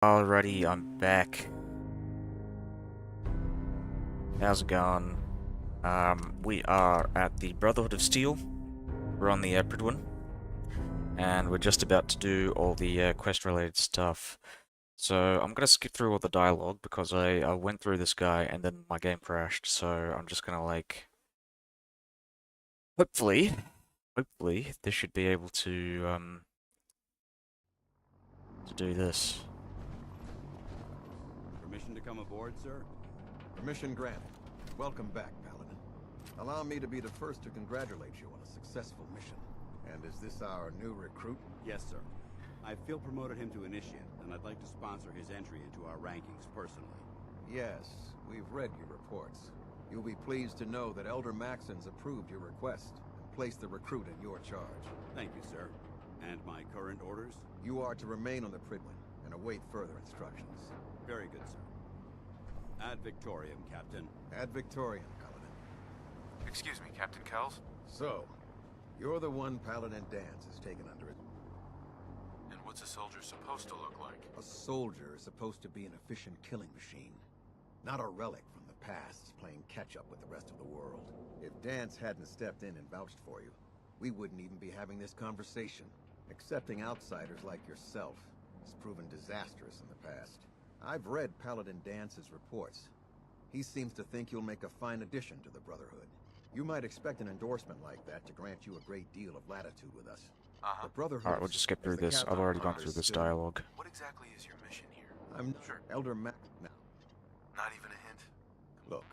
Alrighty, I'm back. How's it going? We are at the Brotherhood of Steel. We're on the Prydwen, and we're just about to do all the quest-related stuff. So I'm gonna skip through all the dialogue because I went through this guy and then my game crashed. So I'm just gonna hopefully this should be able to do this. Permission to come aboard, sir? Permission granted. Welcome back, Paladin. Allow me to be the first to congratulate you on a successful mission. And is this our new recruit? Yes, sir. I feel promoted him to initiate, and I'd like to sponsor his entry into our rankings personally. Yes, we've read your reports. You'll be pleased to know that Elder Maxons approved your request and placed the recruit in your charge. Thank you, sir. And my current orders? You are to remain on the Prydwen and await further instructions. Very good, sir. Ad Victoriam, Captain. Ad Victoriam, Paladin. Excuse me, Captain Kells. So, you're the one Paladin Danse has taken under it. And what's a soldier supposed to look like? A soldier is supposed to be an efficient killing machine. Not a relic from the past, playing catch-up with the rest of the world. If Danse hadn't stepped in and vouched for you, we wouldn't even be having this conversation. Accepting outsiders like yourself has proven disastrous in the past. I've read Paladin Dance's reports. He seems to think you'll make a fine addition to the Brotherhood. You might expect an endorsement like that to grant you a great deal of latitude with us. The Brotherhood... Alright, we'll just skip through this. I've already gone through this dialogue. What exactly is your mission here? I'm Sure. Elder Max now. Not even a hint? Look,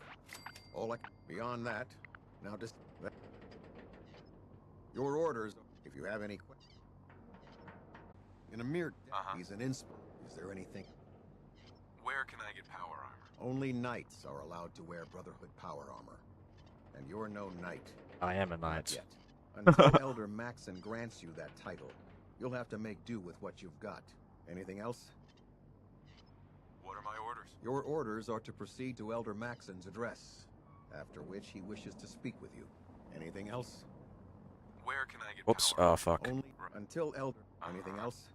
all I... Beyond that, now just... Your orders, if you have any questions. In a mere... He's an insp... Is there anything... Where can I get power armor? Only knights are allowed to wear Brotherhood power armor. And you're no knight. I am a Not knight. yet. Until Elder Maxon grants you that title, you'll have to make do with what you've got. Anything else? What are my orders? Your orders are to proceed to Elder Maxon's address, after which he wishes to speak with you. Anything else? Where can I get Whoops, power armor? fuck. Only until Elder... Anything else?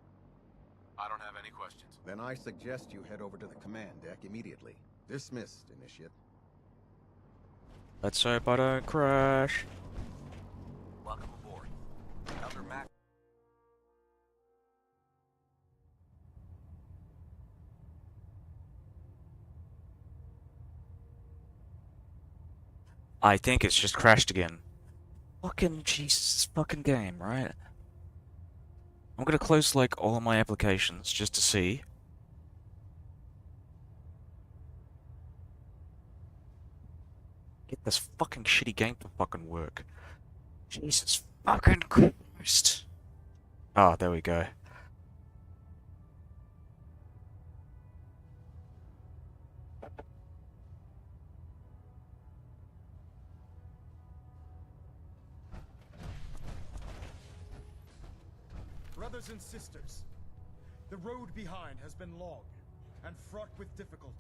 I don't have any questions. Then I suggest you head over to the command deck immediately. Dismissed, Initiate. Let's hope I don't crash. Welcome aboard. Elder Max. I think it's just crashed again. Fucking Jesus fucking game, right? I'm gonna close like all of my applications just to see. Get this fucking shitty game to fucking work. Jesus fucking Christ. Ah, there we go. Brothers and sisters, the road behind has been long and fraught with difficulty.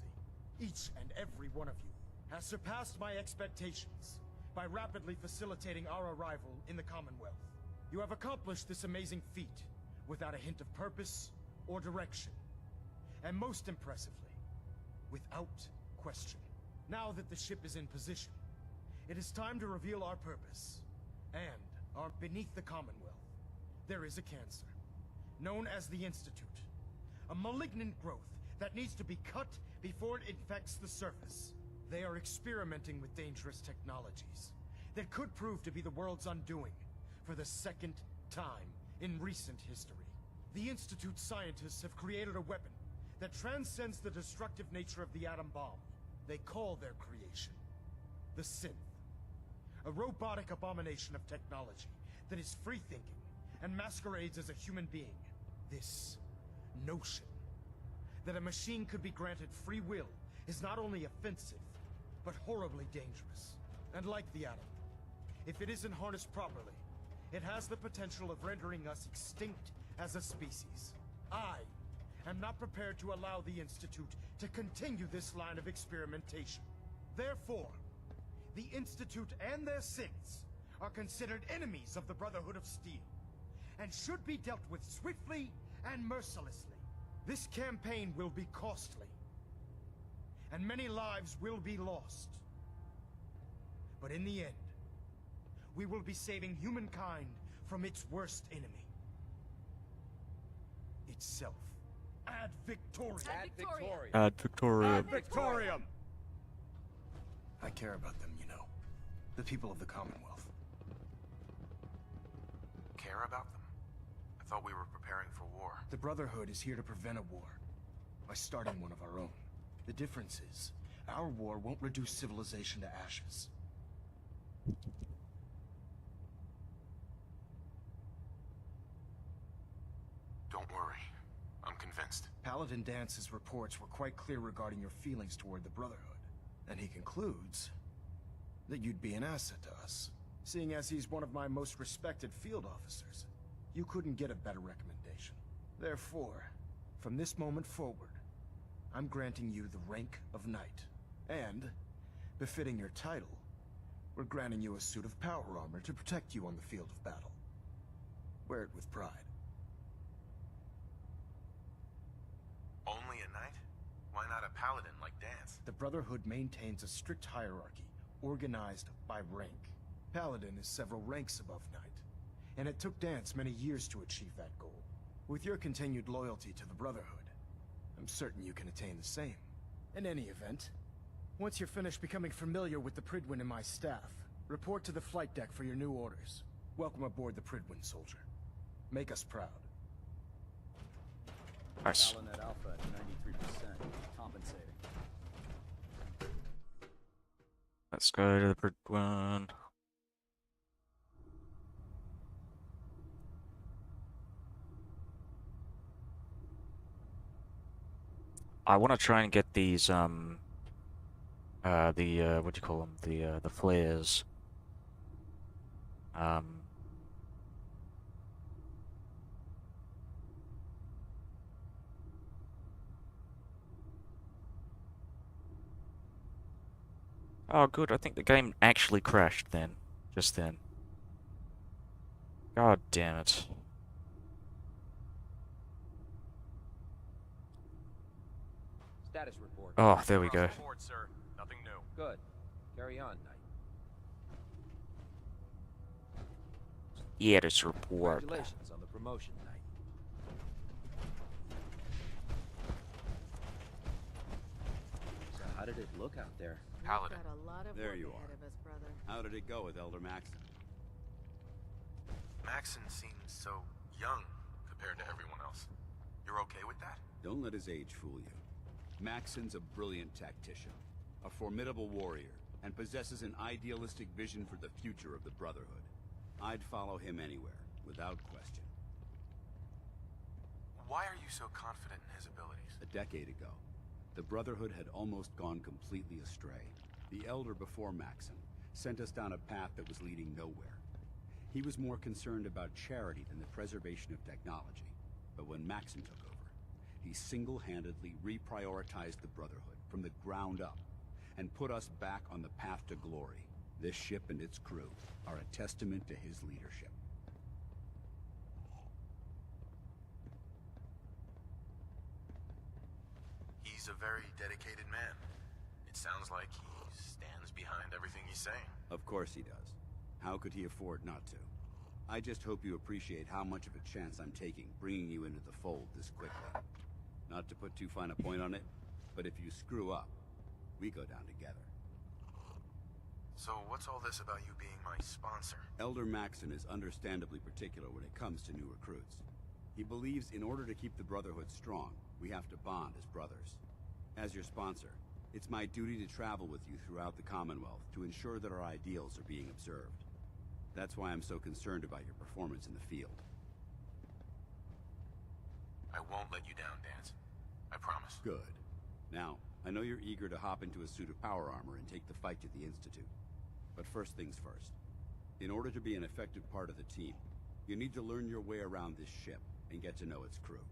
Each and every one of you has surpassed my expectations by rapidly facilitating our arrival in the Commonwealth. You have accomplished this amazing feat without a hint of purpose or direction. And most impressively, without question. Now that the ship is in position, it is time to reveal our purpose. And beneath the Commonwealth, there is a cancer, known as the Institute. A malignant growth that needs to be cut before it infects the surface. They are experimenting with dangerous technologies that could prove to be the world's undoing for the second time in recent history. The Institute scientists have created a weapon that transcends the destructive nature of the atom bomb. They call their creation the Synth, a robotic abomination of technology that is free-thinking and masquerades as a human being. This notion that a machine could be granted free will is not only offensive, but horribly dangerous. And like the atom, if it isn't harnessed properly, it has the potential of rendering us extinct as a species. I am not prepared to allow the Institute to continue this line of experimentation. Therefore, the Institute and their synths are considered enemies of the Brotherhood of Steel, and should be dealt with swiftly and mercilessly. This campaign will be costly, and many lives will be lost. But in the end, we will be saving humankind from its worst enemy. Itself. Ad Victoriam. Ad Victoriam. Ad Victoriam. Ad Victoriam! I care about them, you know. The people of the Commonwealth. Care about them? I thought we were preparing for war. The Brotherhood is here to prevent a war, by starting one of our own. The difference is, our war won't reduce civilization to ashes. Don't worry. I'm convinced. Paladin Dance's reports were quite clear regarding your feelings toward the Brotherhood. And he concludes that you'd be an asset to us. Seeing as he's one of my most respected field officers, you couldn't get a better recommendation. Therefore, from this moment forward, I'm granting you the rank of Knight. And, befitting your title, we're granting you a suit of power armor to protect you on the field of battle. Wear it with pride. Only a knight? Why not a paladin like Dance? The Brotherhood maintains a strict hierarchy, organized by rank. Paladin is several ranks above Knight, and it took Dance many years to achieve that goal. With your continued loyalty to the Brotherhood, I'm certain you can attain the same. In any event, once you're finished becoming familiar with the Prydwen and my staff, report to the flight deck for your new orders. Welcome aboard the Prydwen, soldier. Make us proud. Nice. Allen at Alpha at 93%. Compensating. Let's go to the Prydwen. I want to try and get these what do you call them, the flares. Oh good, I think the game actually crashed then, just then. God damn it. Status report. Oh, there we go. Report, sir. Nothing new. Good. Carry on, Knight. Yeah, this report. Congratulations on the promotion, Knight. So how did it look out there? Paladin. We've got a lot of There work you ahead are. of us, brother. How did it go with Elder Maxon? Maxon seems so young compared to everyone else. You're okay with that? Don't let his age fool you. Maxon's a brilliant tactician, a formidable warrior, and possesses an idealistic vision for the future of the Brotherhood. I'd follow him anywhere, without question. Why are you so confident in his abilities? A decade ago, the Brotherhood had almost gone completely astray. The Elder before Maxon sent us down a path that was leading nowhere. He was more concerned about charity than the preservation of technology. But when Maxon took over, he single-handedly reprioritized the Brotherhood from the ground up and put us back on the path to glory. This ship and its crew are a testament to his leadership. He's a very dedicated man. It sounds like he stands behind everything he's saying. Of course he does. How could he afford not to? I just hope you appreciate how much of a chance I'm taking bringing you into the fold this quickly. Not to put too fine a point on it, but if you screw up, we go down together. So what's all this about you being my sponsor? Elder Maxon is understandably particular when it comes to new recruits. He believes in order to keep the Brotherhood strong, we have to bond as brothers. As your sponsor, it's my duty to travel with you throughout the Commonwealth to ensure that our ideals are being observed. That's why I'm so concerned about your performance in the field. I won't let you down, Dance. I promise. Good. Now, I know you're eager to hop into a suit of power armor and take the fight to the Institute. But first things first. In order to be an effective part of the team, you need to learn your way around this ship and get to know its crew.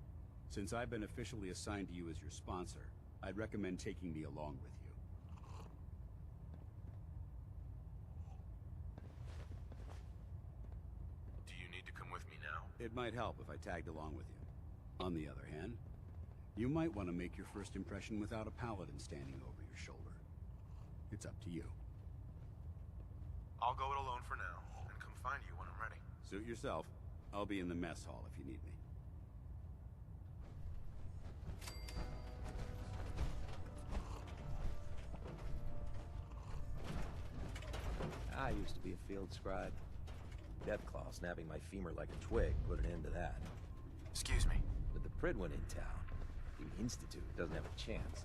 Since I've been officially assigned to you as your sponsor, I'd recommend taking me along with you. Do you need to come with me now? It might help if I tagged along with you. On the other hand, You might want to make your first impression without a paladin standing over your shoulder. It's up to you. I'll go it alone for now, and come find you when I'm ready. Suit yourself. I'll be in the mess hall if you need me. I used to be a field scribe. Deathclaw snapping my femur like a twig put an end to that. Excuse me. With the Prydwen in town, the Institute doesn't have a chance.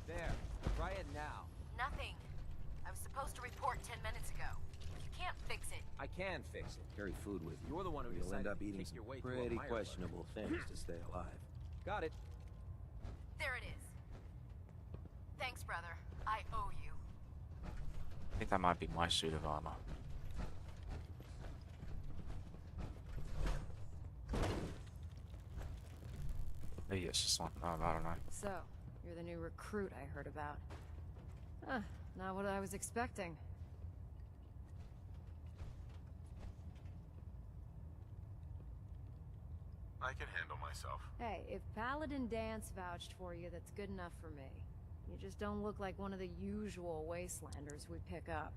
There. Try it now. Nothing. I was supposed to report 10 minutes ago. You can't fix it. I can fix it. Carry food with you. You're the one who You'll decided end up to eating kick some your way to a pretty Mire questionable things to stay alive. Got it. There it is. Thanks, brother. I owe you. I think that might be my suit of armor. Maybe it's just one. Oh, I don't know. So, you're the new recruit I heard about. Huh, not what I was expecting. I can handle myself. Hey, if Paladin Dance vouched for you, that's good enough for me. You just don't look like one of the usual wastelanders we pick up.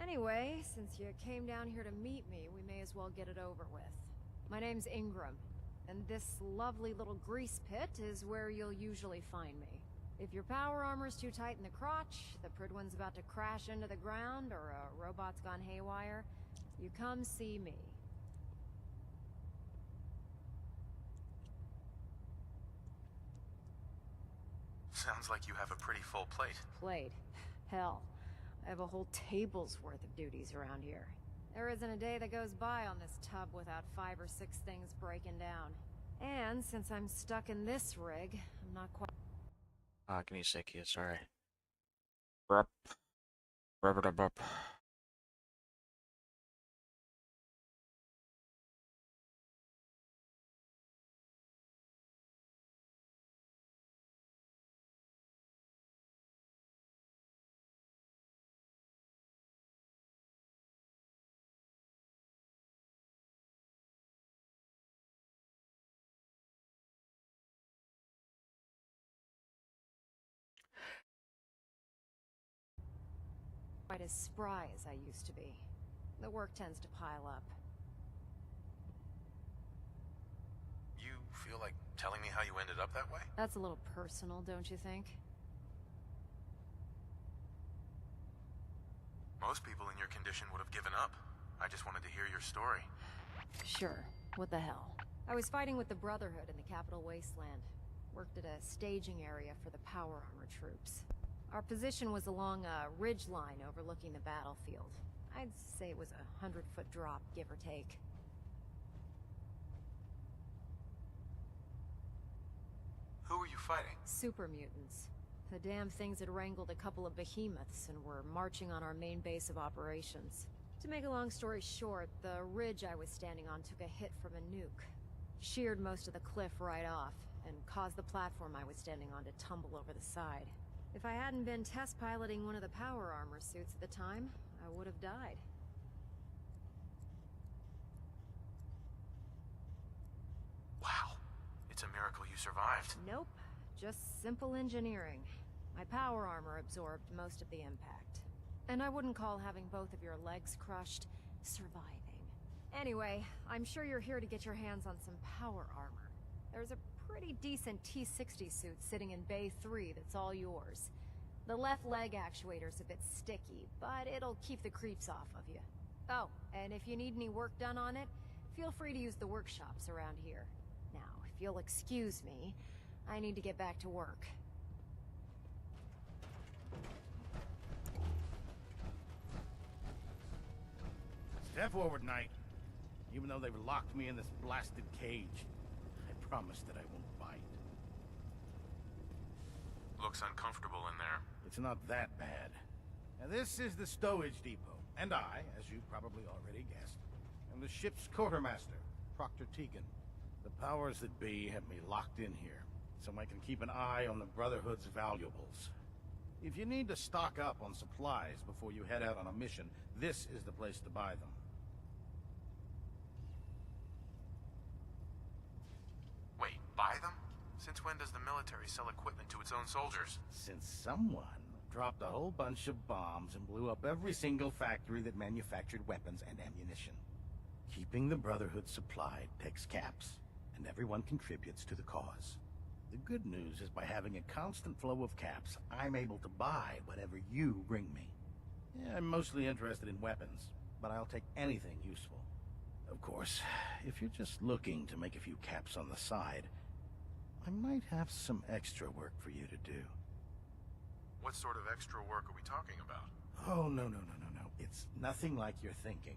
Anyway, since you came down here to meet me, we may as well get it over with. My name's Ingram, and this lovely little grease pit is where you'll usually find me. If your power armor's too tight in the crotch, the Prydwen's about to crash into the ground, or a robot's gone haywire, you come see me. Sounds like you have a pretty full plate. Plate. Hell, I have a whole table's worth of duties around here. There isn't a day that goes by on this tub without 5 or 6 things breaking down. And since I'm stuck in this rig, I'm not quite... Give me a sec here, sorry. Rup. Rub. quite as spry as I used to be. The work tends to pile up. You feel like telling me how you ended up that way? That's a little personal, don't you think? Most people in your condition would have given up. I just wanted to hear your story. Sure. What the hell? I was fighting with the Brotherhood in the Capital Wasteland. Worked at a staging area for the power armor troops. Our position was along a ridge line overlooking the battlefield. I'd say it was a 100-foot drop, give or take. Who were you fighting? Super mutants. The damn things had wrangled a couple of behemoths and were marching on our main base of operations. To make a long story short, the ridge I was standing on took a hit from a nuke. Sheared most of the cliff right off, and caused the platform I was standing on to tumble over the side. If I hadn't been test piloting one of the power armor suits at the time, I would have died. Wow. It's a miracle you survived. Nope. Just simple engineering. My power armor absorbed most of the impact. And I wouldn't call having both of your legs crushed surviving. Anyway, I'm sure you're here to get your hands on some power armor. There's a pretty decent T-60 suit sitting in Bay 3 that's all yours. The left leg actuator's a bit sticky, but it'll keep the creeps off of you. Oh, and if you need any work done on it, feel free to use the workshops around here. Now, if you'll excuse me, I need to get back to work. Step forward, Knight. Even though they've locked me in this blasted cage, I promise that I won't bite. Looks uncomfortable in there. It's not that bad. Now this is the stowage depot, and I, as you probably already guessed, am the ship's quartermaster, Proctor Tegan. The powers that be have me locked in here, so I can keep an eye on the Brotherhood's valuables. If you need to stock up on supplies before you head out on a mission, this is the place to buy them. Since when does the military sell equipment to its own soldiers? Since someone dropped a whole bunch of bombs and blew up every single factory that manufactured weapons and ammunition. Keeping the Brotherhood supplied takes caps, and everyone contributes to the cause. The good news is by having a constant flow of caps, I'm able to buy whatever you bring me. Yeah, I'm mostly interested in weapons, but I'll take anything useful. Of course, if you're just looking to make a few caps on the side, I might have some extra work for you to do. What sort of extra work are we talking about? Oh, no. It's nothing like you're thinking.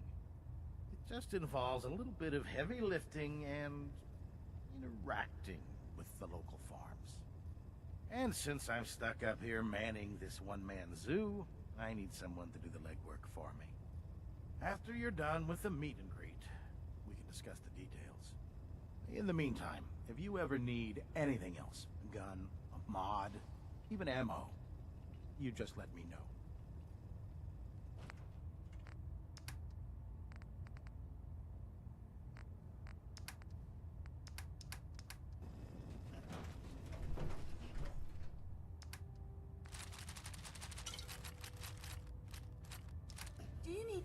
It just involves a little bit of heavy lifting and interacting with the local farms. And since I'm stuck up here manning this one-man zoo, I need someone to do the legwork for me. After you're done with the meet and greet, we can discuss the details. In the meantime, if you ever need anything else, a gun, a mod, even ammo, you just let me know. Do you need...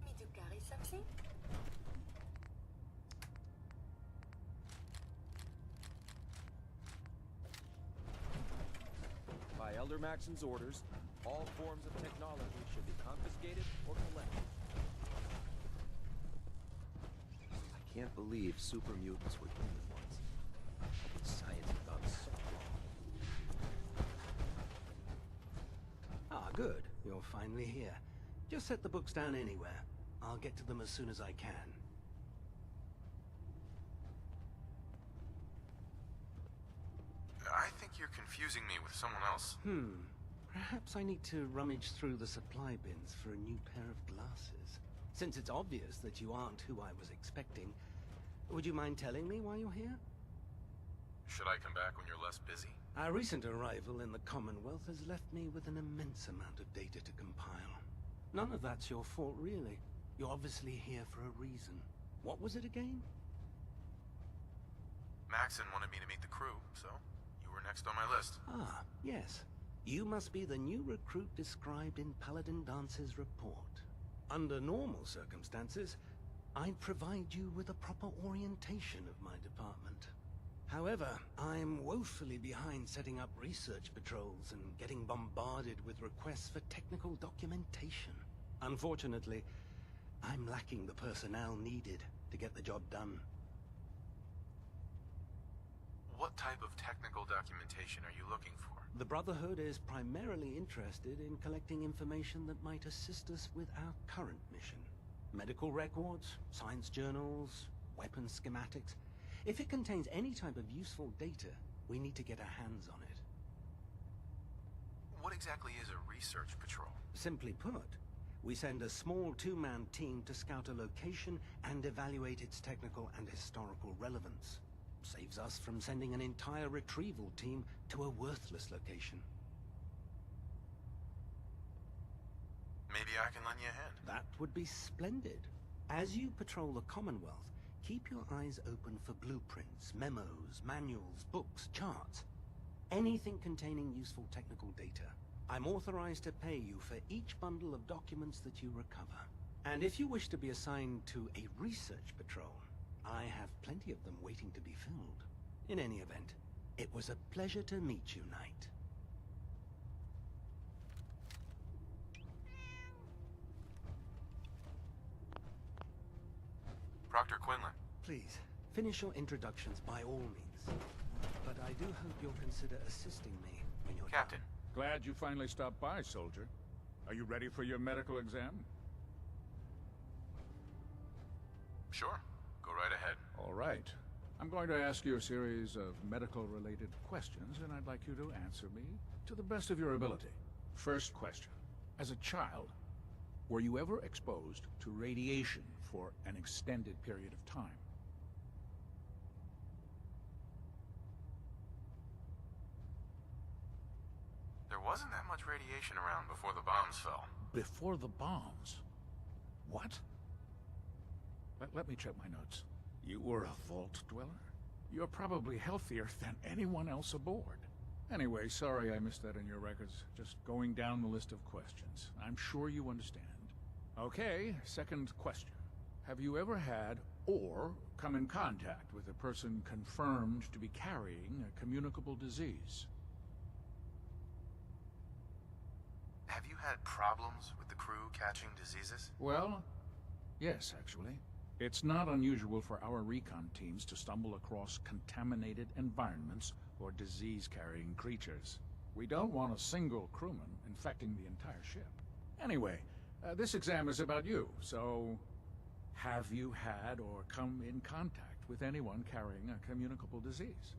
me to carry something? By Elder Maxon's orders, all forms of technology should be confiscated or collected. I can't believe super mutants were human once. Science has gone so wrong. Ah, good. You're finally here. Just set the books down anywhere. I'll get to them as soon as I can. I think you're confusing me with someone else. Perhaps I need to rummage through the supply bins for a new pair of glasses. Since it's obvious that you aren't who I was expecting, would you mind telling me why you're here? Should I come back when you're less busy? Our recent arrival in the Commonwealth has left me with an immense amount of data to compile. None of that's your fault, really. You're obviously here for a reason. What was it again? Maxon wanted me to meet the crew, so you were next on my list. Ah, yes. You must be the new recruit described in Paladin Dance's report. Under normal circumstances, I'd provide you with a proper orientation of my department. However, I'm woefully behind setting up research patrols and getting bombarded with requests for technical documentation. Unfortunately, I'm lacking the personnel needed to get the job done. What type of technical documentation are you looking for? The Brotherhood is primarily interested in collecting information that might assist us with our current mission. Medical records, science journals, weapon schematics. If it contains any type of useful data, we need to get our hands on it. What exactly is a research patrol? Simply put, we send a small two-man team to scout a location and evaluate its technical and historical relevance. Saves us from sending an entire retrieval team to a worthless location. Maybe I can lend you a hand. That would be splendid. As you patrol the Commonwealth, keep your eyes open for blueprints, memos, manuals, books, charts. Anything containing useful technical data. I'm authorized to pay you for each bundle of documents that you recover. And if you wish to be assigned to a research patrol, I have plenty of them waiting to be filled. In any event, it was a pleasure to meet you, Knight. Proctor Quinlan. Please, finish your introductions by all means. But I do hope you'll consider assisting me when you're Captain. Glad you finally stopped by, soldier. Are you ready for your medical exam? Sure. Go right ahead. All right. I'm going to ask you a series of medical-related questions, and I'd like you to answer me to the best of your ability. First question. As a child, were you ever exposed to radiation for an extended period of time? There wasn't that much radiation around before the bombs fell. Before the bombs? What? Let me check my notes. You were a vault dweller? You're probably healthier than anyone else aboard. Anyway, sorry I missed that in your records. Just going down the list of questions. I'm sure you understand. Okay, second question. Have you ever had or come in contact with a person confirmed to be carrying a communicable disease? Have you had problems with the crew catching diseases? Well, yes, actually. It's not unusual for our recon teams to stumble across contaminated environments or disease-carrying creatures. We don't want a single crewman infecting the entire ship. Anyway, this exam is about you, so have you had or come in contact with anyone carrying a communicable disease?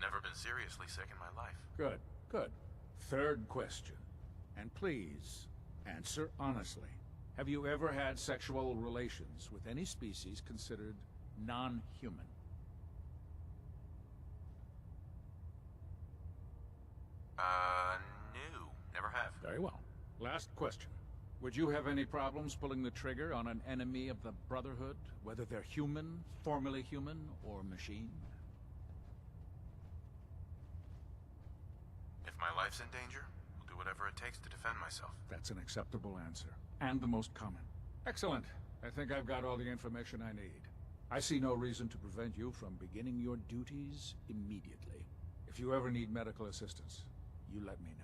Never been seriously sick in my life. Good, good. Third question. And please, answer honestly. Have you ever had sexual relations with any species considered non-human? No. Never have. Very well. Last question. Would you have any problems pulling the trigger on an enemy of the Brotherhood, whether they're human, formerly human, or machine? If my life's in danger, I'll do whatever it takes to defend myself. That's an acceptable answer, and the most common. Excellent. I think I've got all the information I need. I see no reason to prevent you from beginning your duties immediately. If you ever need medical assistance, you let me know.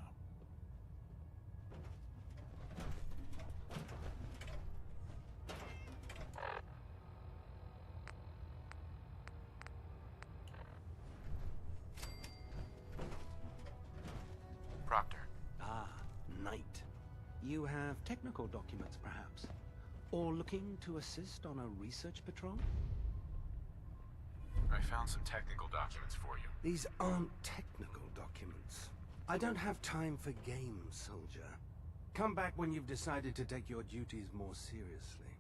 Proctor. Ah, Knight. You have technical documents, perhaps? Or looking to assist on a research patrol? I found some technical documents for you. These aren't technical documents. I don't have time for games, soldier. Come back when you've decided to take your duties more seriously.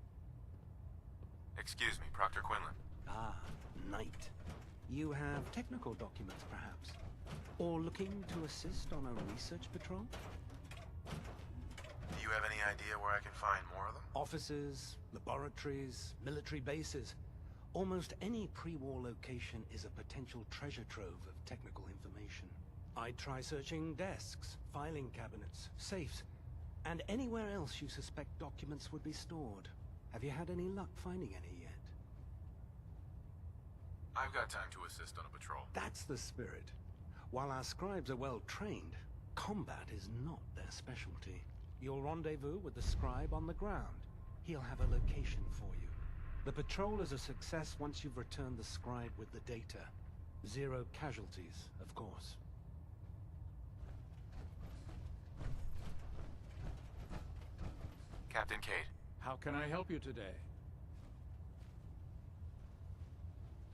Excuse me, Proctor Quinlan. Ah, Knight. You have technical documents, perhaps? Or looking to assist on a research patrol? Do you have any idea where I can find more of them? Offices, laboratories, military bases. Almost any pre-war location is a potential treasure trove of technical information. I'd try searching desks, filing cabinets, safes, and anywhere else you suspect documents would be stored. Have you had any luck finding any yet? I've got time to assist on a patrol. That's the spirit. While our scribes are well trained, combat is not their specialty. You'll rendezvous with the scribe on the ground. He'll have a location for you. The patrol is a success once you've returned the scribe with the data. 0 casualties, of course. Captain Cade. How can I help you today?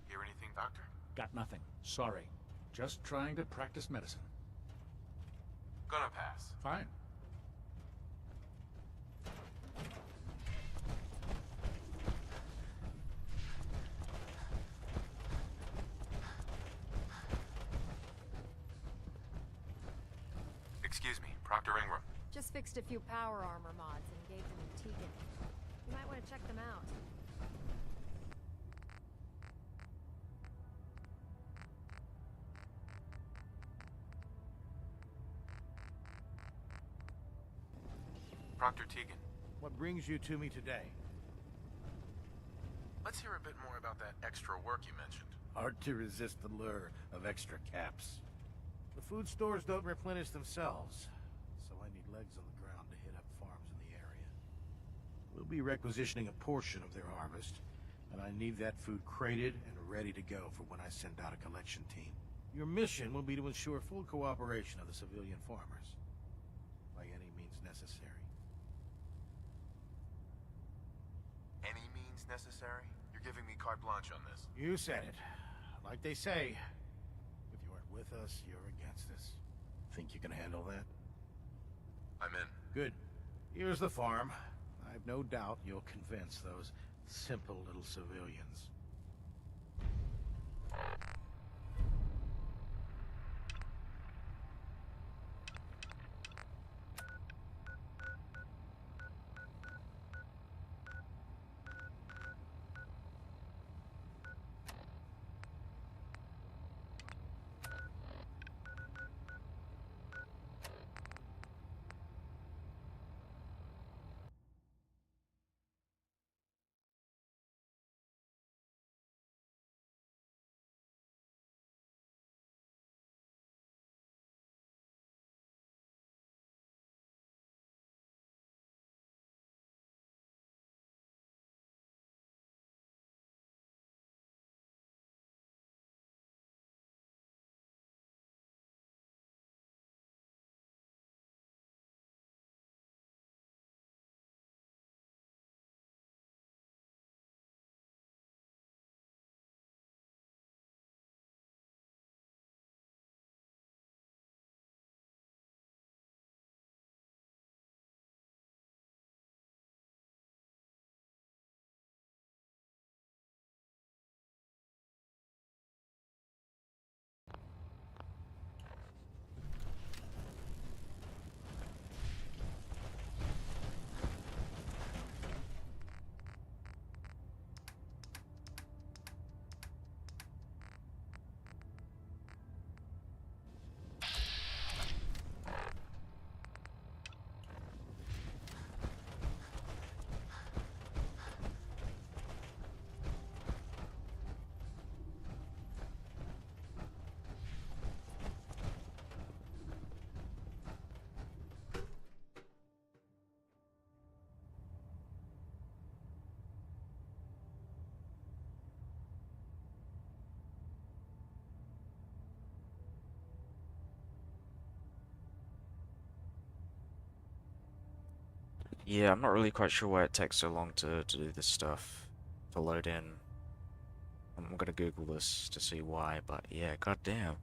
Hear anything, Doctor? Got nothing. Sorry. Just trying to practice medicine. Gonna pass. Fine. Excuse me, Proctor Ingram. Just fixed a few power armor mods and gave them to Tegan. You might want to check them out. Proctor Tegan. What brings you to me today? Let's hear a bit more about that extra work you mentioned. Hard to resist the lure of extra caps. The food stores don't replenish themselves, so I need legs on the ground to hit up farms in the area. We'll be requisitioning a portion of their harvest, And I need that food crated and ready to go for when I send out a collection team. Your mission will be to ensure full cooperation of the civilian farmers, by any means necessary. Any means necessary? You're giving me carte blanche on this. You said it. Like they say, if you aren't with us, you're against us. Think you can handle that? I'm in. Good. Here's the farm. I've no doubt you'll convince those simple little civilians. Yeah, I'm not really quite sure why it takes so long to do this stuff, to load in. I'm gonna Google this to see why, but yeah, goddamn.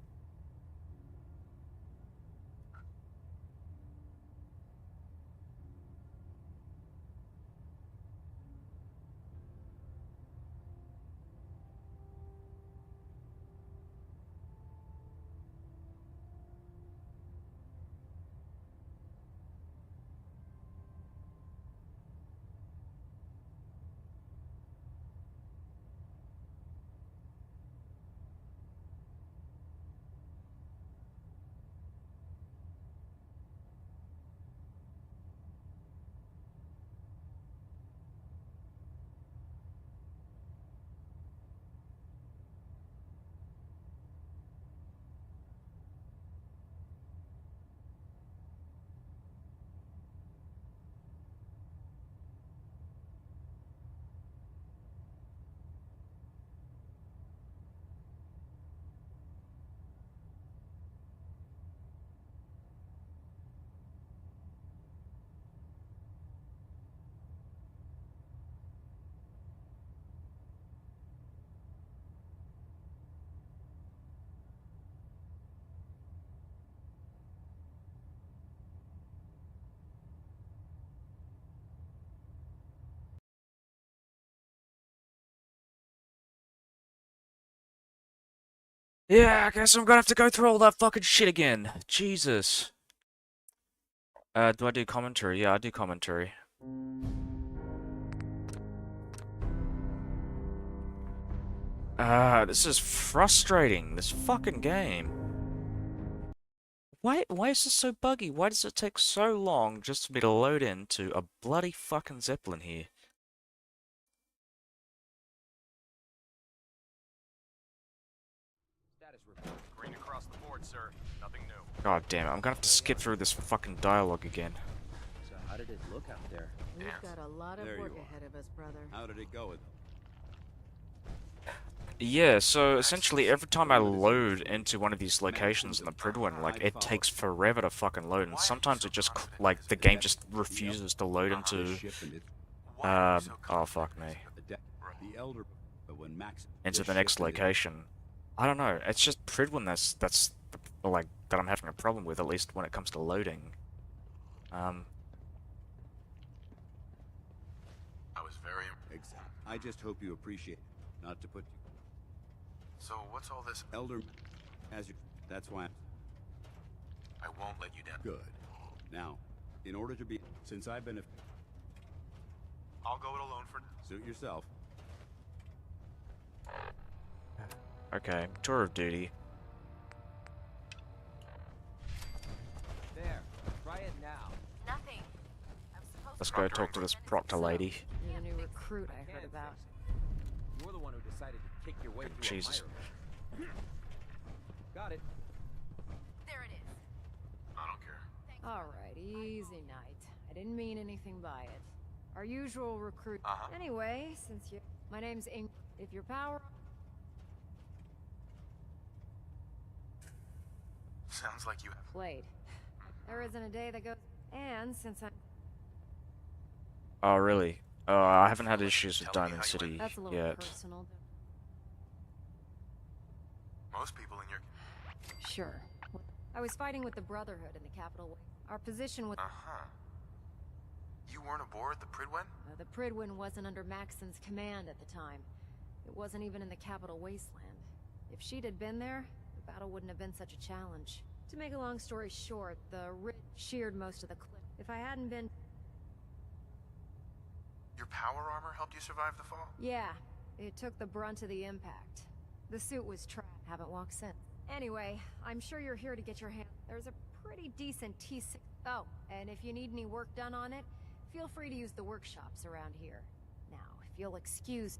Yeah, I guess I'm gonna have to go through all that fucking shit again. Jesus. Do I do commentary? Yeah, I do commentary. This is frustrating. This fucking game. Why is this so buggy? Why does it take so long just for me to load into a bloody fucking Zeppelin here? Status report. Green across the board, sir. Nothing new. God damn it, I'm gonna have to skip through this fucking dialogue again. So how did it look out there? We've got a lot of work ahead of us, brother. How did it go with them? Yeah, so essentially every time I load into one of these locations in the Pridwin, like it takes forever to fucking load, and sometimes it just like the game just refuses to load into oh fuck me. The Elder, but when Max Into the next location. I don't know, it's just Pridwin that's like that I'm having a problem with, at least when it comes to loading. I was very... Exactly. I just hope you appreciate it. Not to put... So what's all this? Elder, as you... That's why I won't let you down. Good. Now, in order to be... Since I've been a... I'll go it alone for... Suit yourself. Okay, tour of duty. There. Try it now. Nothing. I'm supposed Let's go talk to this proctor lady. You're the new recruit I heard about. You're the one who decided to kick your way through Jesus. a fire. Got it. There it is. I don't care. Alright, easy night. I didn't mean anything by it. Our usual recruit. Anyway, since you... My name's Ing... If your power... Sounds like you have... Played. There isn't a day that goes... And since I'm... Oh really? I haven't had issues with Diamond City That's a little yet. personal. Most people in your... Sure. I was fighting with the Brotherhood in the capital. Our position with... You weren't aboard the Pridwen? The Pridwin wasn't under Maxon's command at the time. It wasn't even in the capital wasteland. If she'd had been there, the battle wouldn't have been such a challenge. To make a long story short, the Ridge sheared most of the cliff. If I hadn't been... Your power armor helped you survive the fall? Yeah, it took the brunt of the impact. The suit was trapped. Haven't walked since. Anyway, I'm sure you're here to get your hand... There's a pretty decent T6... Oh, and if you need any work done on it, feel free to use the workshops around here. Now, if you'll excuse...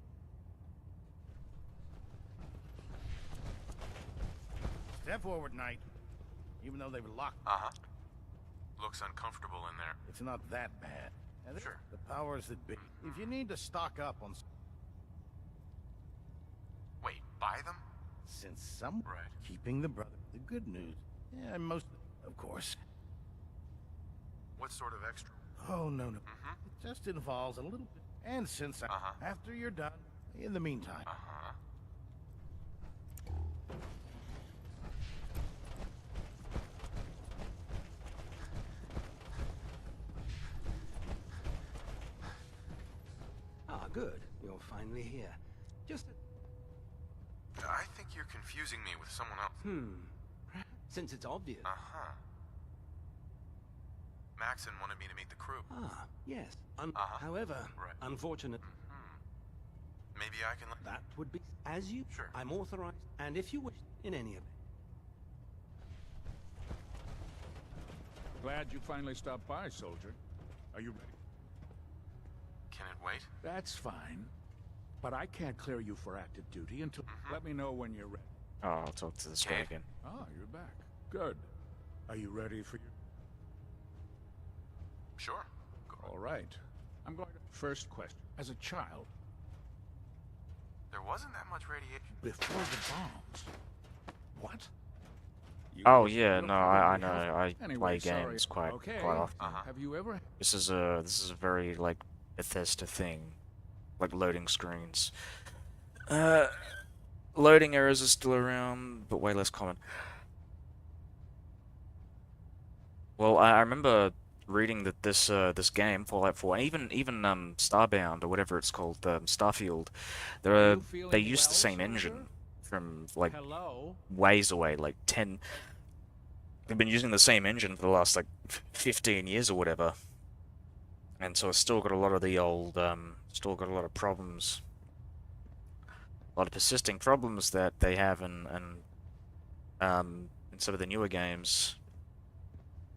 Step forward, Knight. Even though they were locked. Looks uncomfortable in there. It's not that bad. And Sure. The powers that be. If you need to stock up on... Wait, buy them? Since some... Right. Keeping the brother... The good news. Yeah, most... Of course. What sort of extra? Oh, no. It just involves a little bit... And since I... After you're done, in the meantime... Ah, good. You're finally here. Just... I think you're confusing me with someone else. Since it's obvious. Maxon wanted me to meet the crew. Ah, yes. However, unfortunate... Maybe I can... That would be... As you... Sure. I'm authorized, and if you wish, in any event. Glad you finally stopped by, soldier. Are you ready? Can it wait? That's fine. But I can't clear you for active duty until... Let me know when you're ready. Oh, I'll talk to this guy again. Ah, you're back. Good. Are you ready for your... Sure. All right. I'm going to... First question. As a child... There wasn't that much radiation. Before the bombs. What? Oh yeah, no, I know. I Anyway, play sorry. games quite Okay. often. Have you ever... This is a very like Bethesda thing, like loading screens. Loading errors are still around, but way less common. Well, I remember reading that this game Fallout 4 and even Starbound or whatever it's called, Starfield, they used the same engine from like ways away, like 10. They've been using the same engine for the last like 15 years or whatever, and so it's still got a lot of the old, still got a lot of problems, a lot of persisting problems that they have in some of the newer games.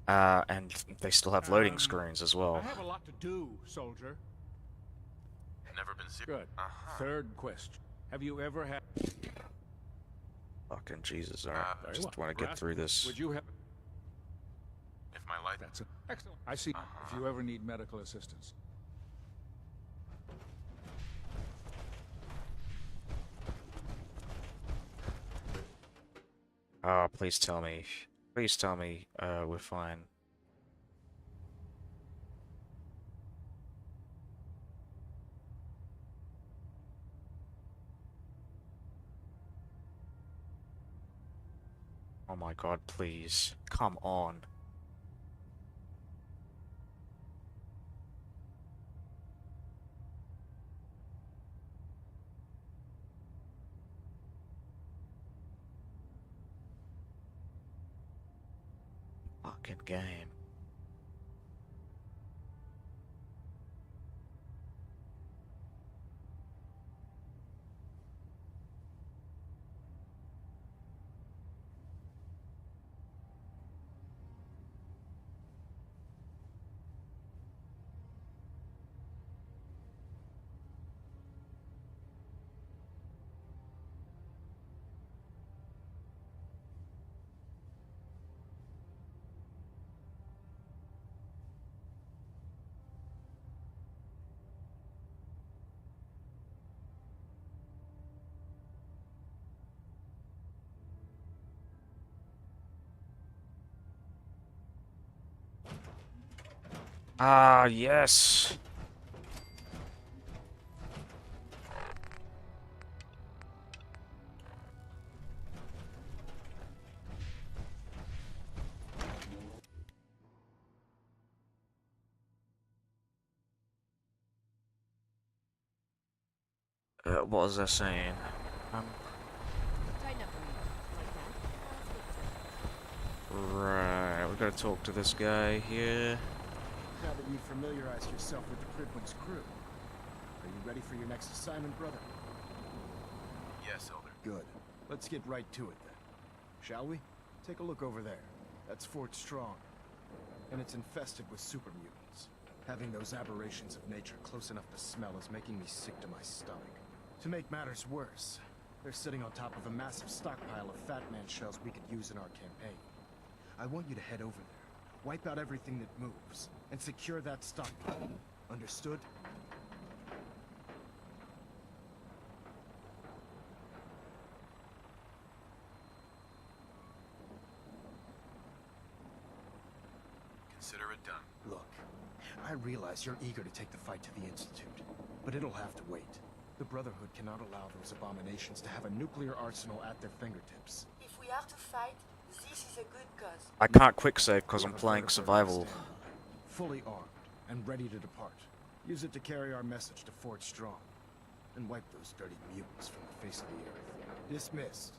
And they still have loading screens as well. I have a lot to do, soldier. Never been serious. Good. Third question. Have you ever had... Fucking Jesus, alright. I Very just well. want to get through this. Would you have... If my life... That's it. Excellent. I see. If you ever need medical assistance. Oh, please tell me. Please tell me we're fine. Oh my god, please. Come on. Fucking game. Ah, yes. What was I saying? Tighten up a minute, like that. Right, we gotta talk to this guy here. Now that you've familiarized yourself with the Prydwen's crew, are you ready for your next assignment, brother? Yes, Elder. Good. Let's get right to it then. Shall we? Take a look over there. That's Fort Strong. And it's infested with super mutants. Having those aberrations of nature close enough to smell is making me sick to my stomach. To make matters worse, they're sitting on top of a massive stockpile of Fat Man shells we could use in our campaign. I want you to head over there, wipe out everything that moves, and secure that stockpile. Understood? Consider it done. Look, I realize you're eager to take the fight to the Institute, but it'll have to wait. The Brotherhood cannot allow those abominations to have a nuclear arsenal at their fingertips. If we have to fight, this is a good cause. I can't quick save because I'm playing survival. Fully armed and ready to depart. Use it to carry our message to Fort Strong. And wipe those dirty mutants from the face of the earth. Dismissed.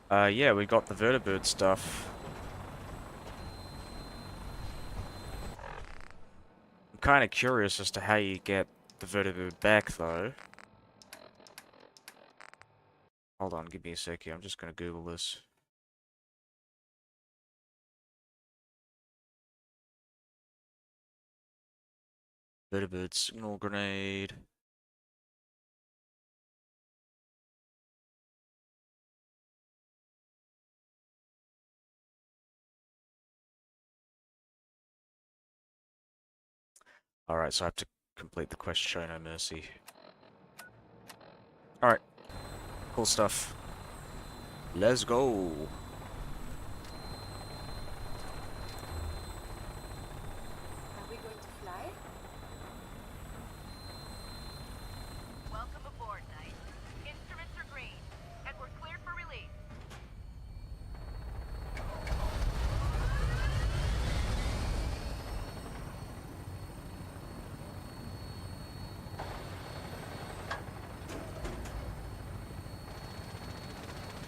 Yeah, we got the vertibird stuff. I'm kind of curious as to how you get the vertibird back, though. Hold on, give me a sec here. I'm just gonna Google this. Vertibird signal grenade. Alright, so I have to complete the quest Show No Mercy. Alright. Cool stuff. Let's go. Are we going to fly? Welcome aboard, Knight. Instruments are green, and we're cleared for release.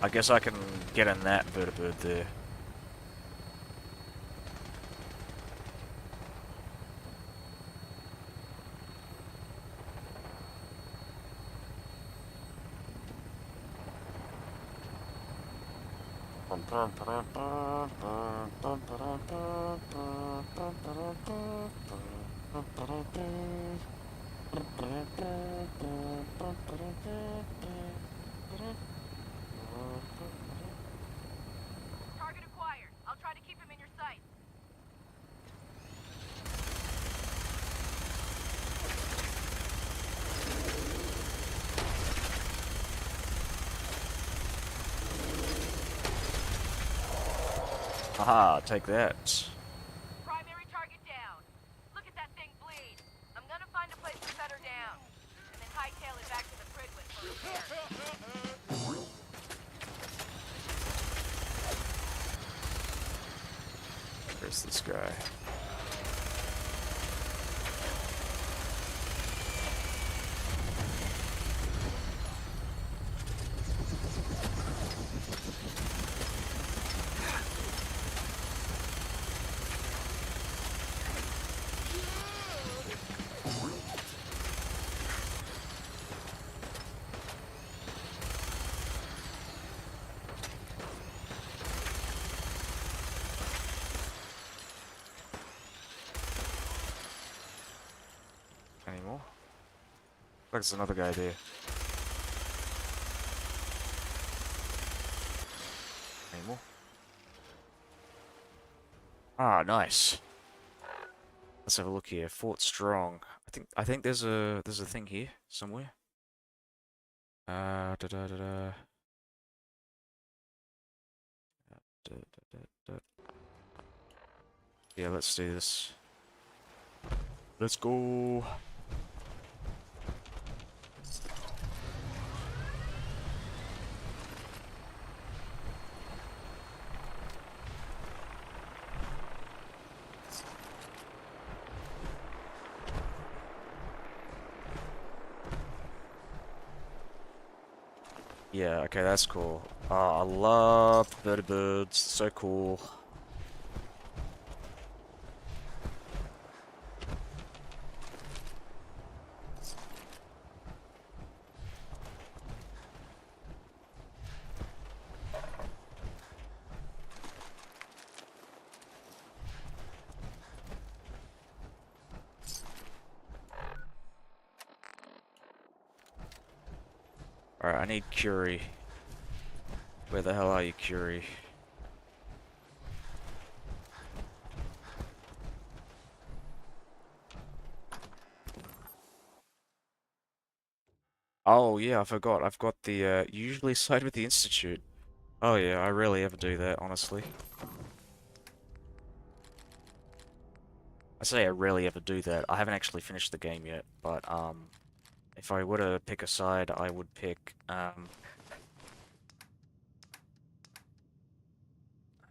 I guess I can get in that vertibird there. Target acquired. I'll try to keep him in your sight. Aha, take that. Primary target down. Look at that thing bleed. I'm gonna find a place to set her down. And then hightail it back to the Prydwen for repair. Where's this guy? Any more? Looks like there's another guy there. Any more? Ah, nice. Let's have a look here. Fort Strong. I think there's a thing here somewhere. Da da da da. Yeah, let's do this. Let's go. Yeah, okay, that's cool. I love vertibirds, so cool. Alright, I need Curie. Where the hell are you, Curie? Oh yeah, I forgot. I've got the usually side with the Institute. Oh yeah, I rarely ever do that, honestly. I say I rarely ever do that. I haven't actually finished the game yet, but if I were to pick a side, I would pick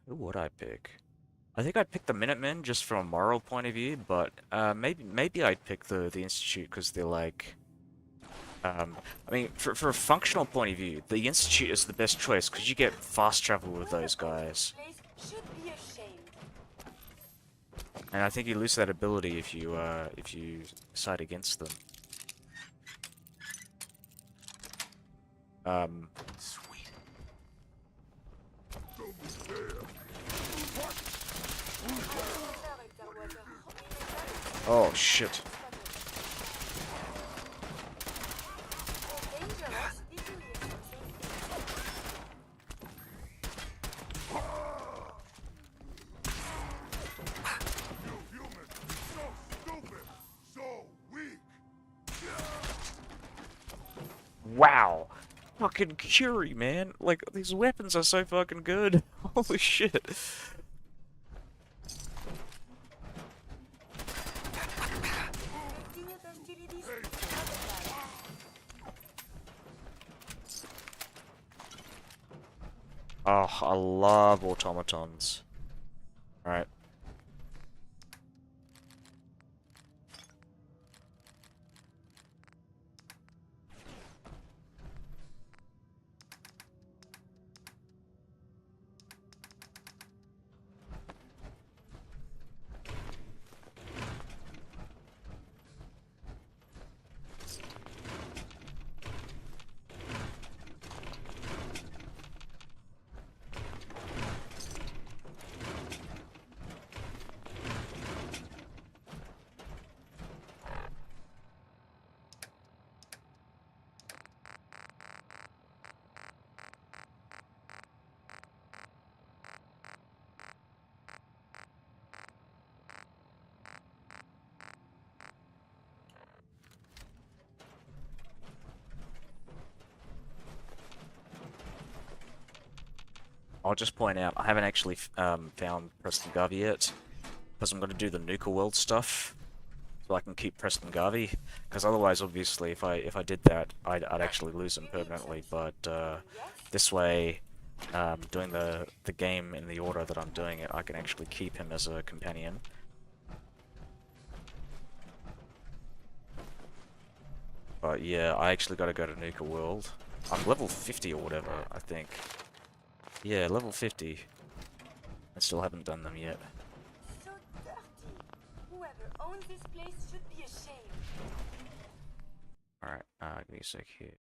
who would I pick? I think I'd pick the Minutemen just from a moral point of view, but maybe I'd pick the Institute because they're like I mean, for a functional point of view, the Institute is the best choice because you get fast travel with those guys. And I think you lose that ability if you side against them. Sweet. Oh shit. Wow. Fucking Curie, man. Like, these weapons are so fucking good. Holy shit. Oh, I love automatons. Alright. I'll just point out, I haven't actually found Preston Garvey yet, because I'm going to do the Nuka World stuff, so I can keep Preston Garvey, because otherwise, obviously, if I did that, I'd actually lose him permanently, but this way, doing the game in the order that I'm doing it, I can actually keep him as a companion. But yeah, I actually got to go to Nuka World. I'm level 50 or whatever, I think. Yeah, level 50. I still haven't done them yet. So dirty. Whoever owns this place should be ashamed. Alright, give me a sec here.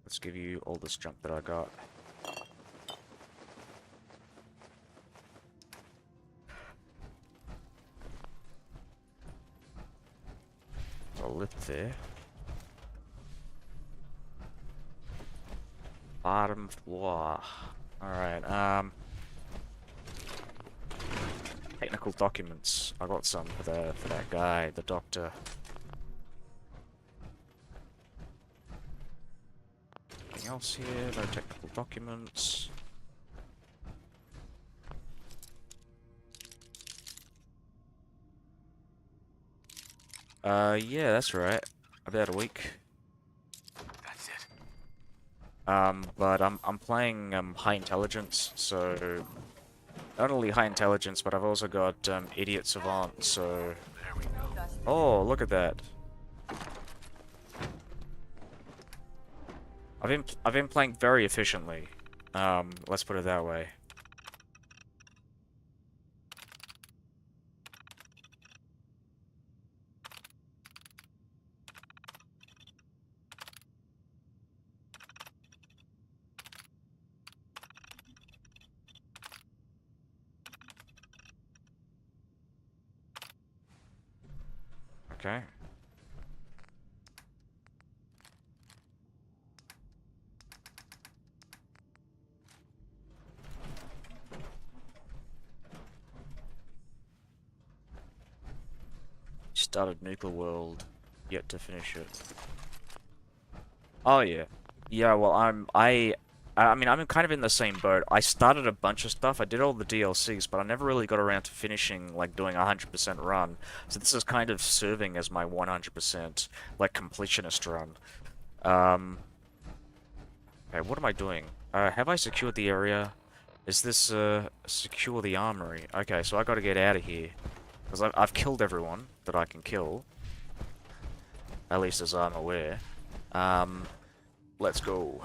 Let's give you all this junk that I got. A lift there. Bottom floor. Alright, technical documents. I got some for that guy, the doctor. Anything else here? No technical documents. Yeah, that's right. About a week. That's it. But I'm playing high intelligence, so not only high intelligence, but I've also got idiot savant. So oh, look at that. I've been playing very efficiently. Let's put it that way. Okay. Started Nuclear World, yet to finish it. Oh yeah, yeah. Well, I mean, I'm kind of in the same boat. I started a bunch of stuff. I did all the DLCs, but I never really got around to finishing, like, doing a 100% run. So this is kind of serving as my 100%, like, completionist run. Okay, what am I doing? Have I secured the area? Is this, secure the armory? Okay, so I gotta get out of here. Because I've killed everyone that I can kill. At least as I'm aware. Let's go.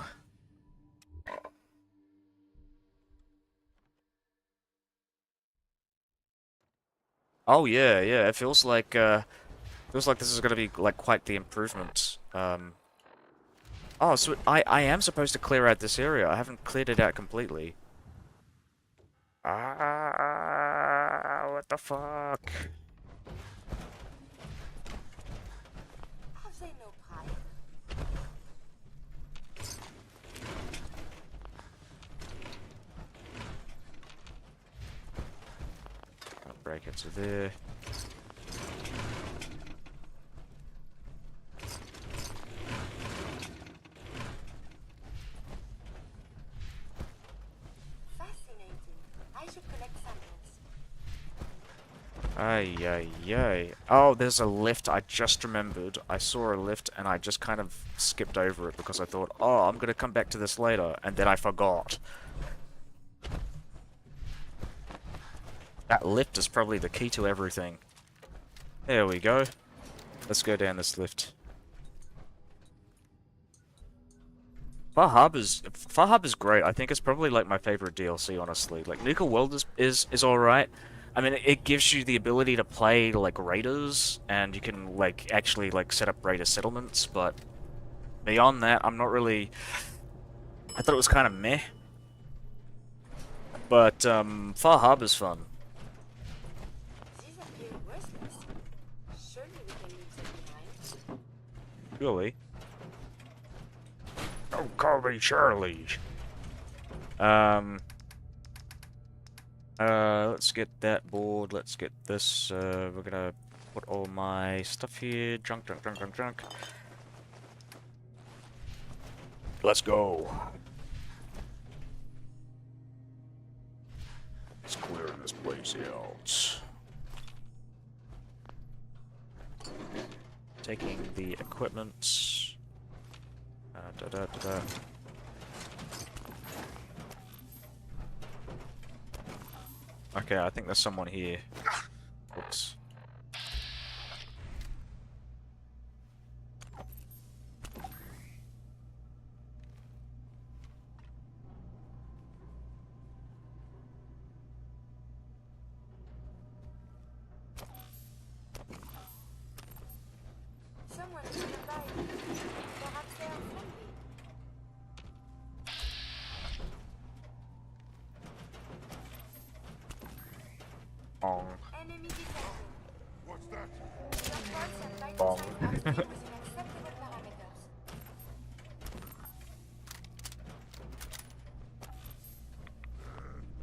Oh yeah, yeah. It feels like this is gonna be like quite the improvement. Oh, so I am supposed to clear out this area. I haven't cleared it out completely. What the fuck? Have they no pride? I'll break into there. Ay, ay, ay. Oh, there's a lift. I just remembered. I saw a lift and I just kind of skipped over it because I thought, oh, I'm gonna come back to this later, and then I forgot. That lift is probably the key to everything. There we go. Let's go down this lift. Far Harbor's great. I think it's probably like my favorite DLC, honestly. Like Nuka World is alright. I mean, it gives you the ability to play like raiders, and you can like actually like set up raider settlements. But beyond that, I'm not really. I thought it was kind of meh. But Far Harbor's fun. These appear worthless. Surely we can leave them behind. Surely. Don't call me Shirley. Let's get that board. Let's get this. We're gonna put all my stuff here. Junk. Let's go. Let's clear this place out. Taking the equipment. Okay, I think there's someone here. Oops. Someone is nearby. Perhaps they are friendly. Enemy detected. What's that? Your parts and vital signs are still within acceptable parameters.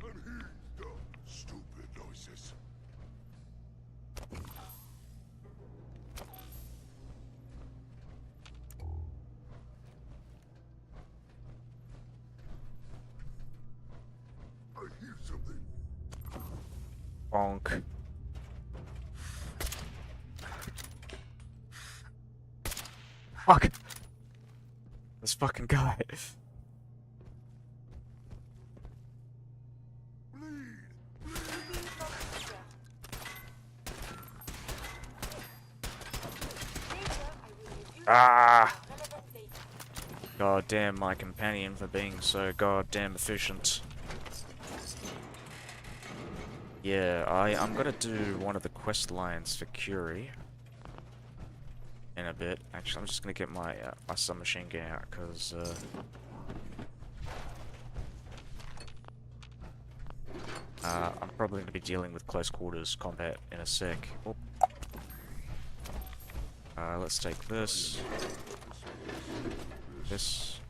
Unhinged, stupid noises. I hear something. Bonk. Fuck! This fucking guy. Ah! God damn my companion for being so goddamn efficient. Yeah, I'm gonna do one of the quest lines for Curie in a bit. Actually, I'm just gonna get my my submachine gun out because I'm probably gonna be dealing with close quarters combat in a sec. Oh. Let's take this. This.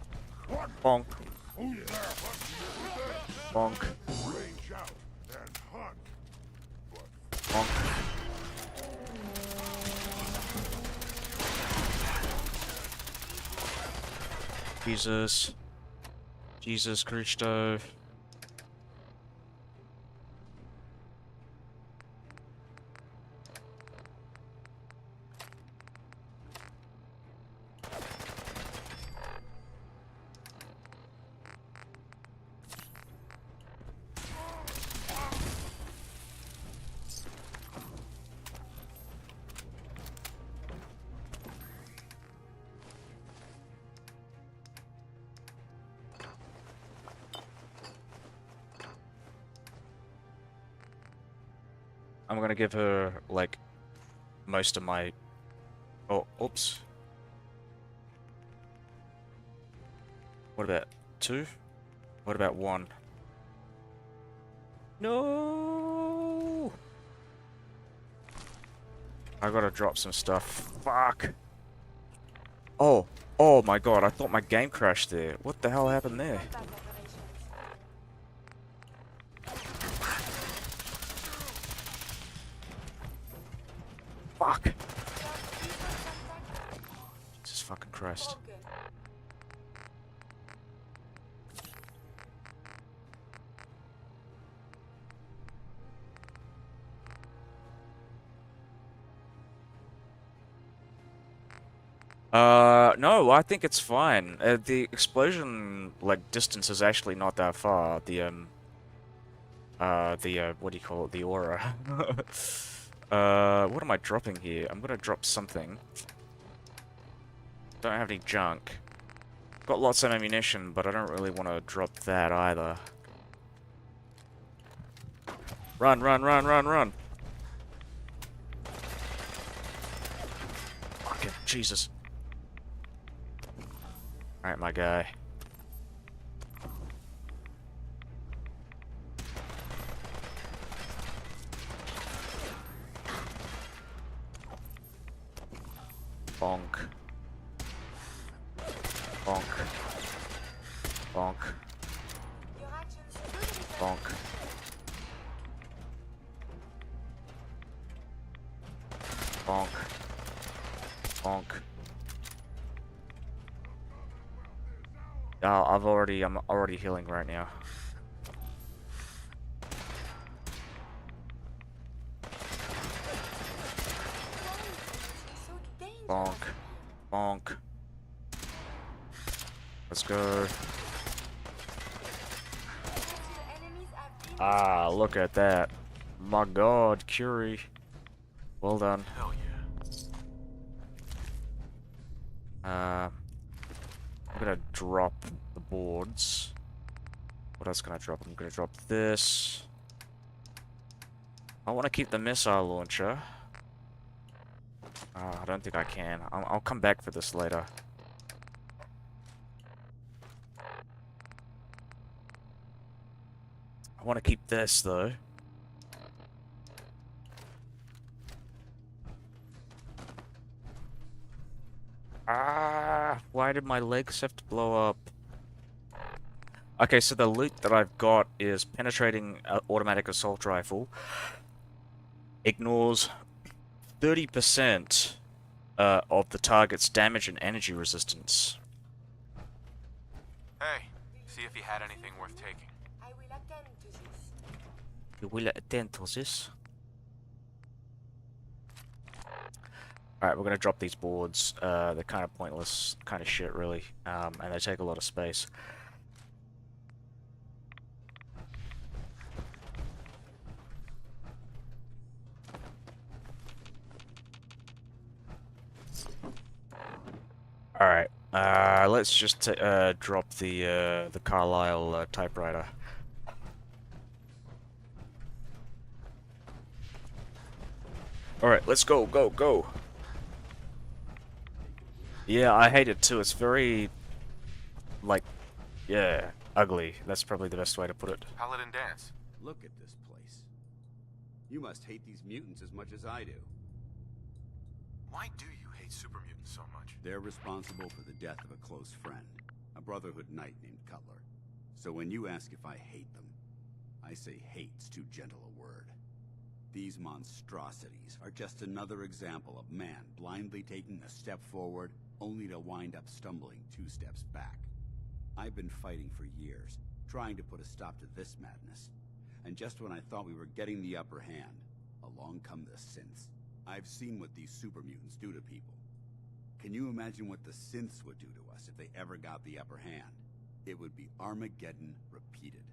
Bonk. Bonk. Bonk. Jesus. Jesus Christo. I'm gonna give her, like, most of my... Oh, oops. What about 2? What about 1? No! I gotta drop some stuff. Fuck! Oh! Oh my god, I thought my game crashed there. What the hell happened there? Fuck! Jesus fucking Christ. No, I think it's fine. The explosion, like, distance is actually not that far. What do you call it? The aura. What am I dropping here? I'm gonna drop something. Don't have any junk. Got lots of ammunition, but I don't really want to drop that either. Run, run, run, run, run! Fucking Jesus. Alright, my guy. Bonk. Bonk. Bonk. Bonk. Bonk. Bonk. I'm already healing right now. Bonk. Bonk. Let's go. Ah, look at that. My god, Curie. Well done. Hell yeah. I'm gonna drop the boards. What else can I drop? I'm gonna drop this. I want to keep the missile launcher. I don't think I can. I'll come back for this later. I want to keep this though. Ah, why did my legs have to blow up? Okay, so the loot that I've got is penetrating automatic assault rifle. Ignores 30% of the target's damage and energy resistance. Hey, see if he had anything worth taking. I will attend to this. You will attend to this? Alright, we're gonna drop these boards. They're kind of pointless, kind of shit really, and they take a lot of space. Alright, let's just drop the Carlisle typewriter. Alright, let's go, go, go! Yeah, I hate it too. It's very, like, yeah, ugly. That's probably the best way to put it. Paladin Danse. Look at this place. You must hate these mutants as much as I do. Why do you hate super mutants so much? They're responsible for the death of a close friend, a Brotherhood knight named Cutler. So when you ask if I hate them, I say hate's too gentle a word. These monstrosities are just another example of man blindly taking a step forward, only to wind up stumbling 2 steps back. I've been fighting for years, trying to put a stop to this madness. And just when I thought we were getting the upper hand, along come the synths. I've seen what these super mutants do to people. Can you imagine what the synths would do to us if they ever got the upper hand? It would be Armageddon repeated,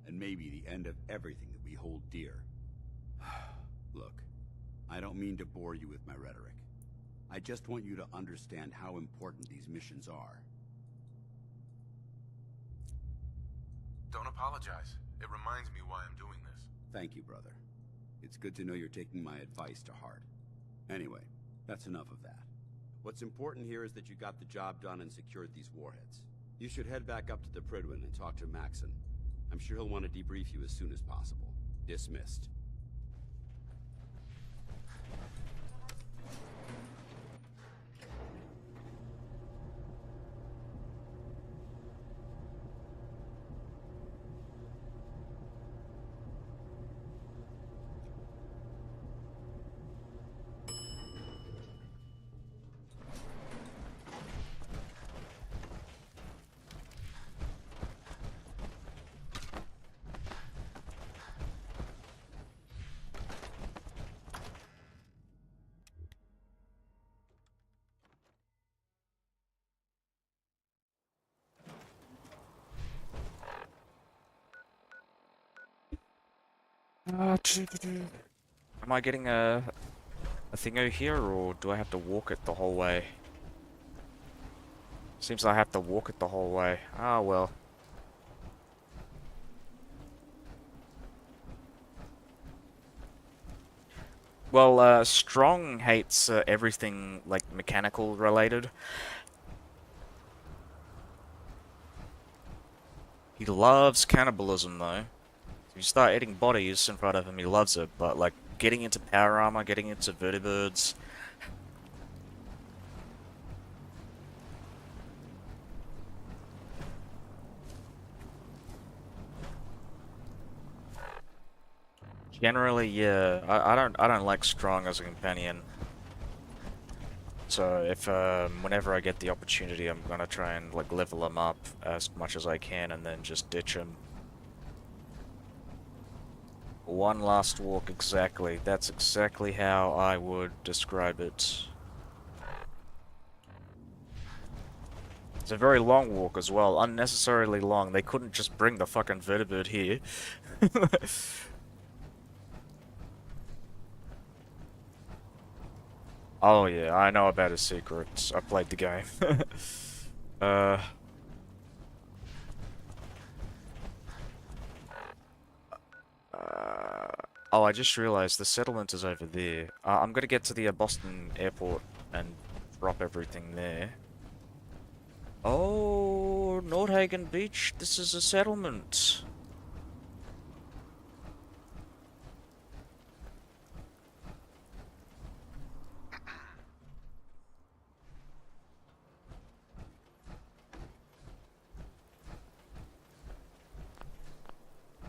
and maybe the end of everything that we hold dear. Look, I don't mean to bore you with my rhetoric. I just want you to understand how important these missions are. Don't apologize. It reminds me why I'm doing this. Thank you, brother. It's good to know you're taking my advice to heart. Anyway, that's enough of that. What's important here is that you got the job done and secured these warheads. You should head back up to the Prydwen and talk to Maxon. I'm sure he'll want to debrief you as soon as possible. Dismissed. Am I getting a thingo here, or do I have to walk it the whole way? Seems I have to walk it the whole way. Ah, well. Well, Strong hates everything, like, mechanical related. He loves cannibalism, though. If you start eating bodies in front of him, he loves it, but, like, getting into power armor, getting into vertibirds... Generally, yeah, I don't like Strong as a companion. So if whenever I get the opportunity, I'm gonna try and like level them up as much as I can, and then just ditch them. One last walk, exactly. That's exactly how I would describe it. It's a very long walk as well, unnecessarily long. They couldn't just bring the fucking vertibird here. Oh yeah, I know about his secrets. I played the game. Oh, I just realized the settlement is over there. I'm gonna get to the Boston airport and drop everything there. Oh, Nordhagen Beach, this is a settlement.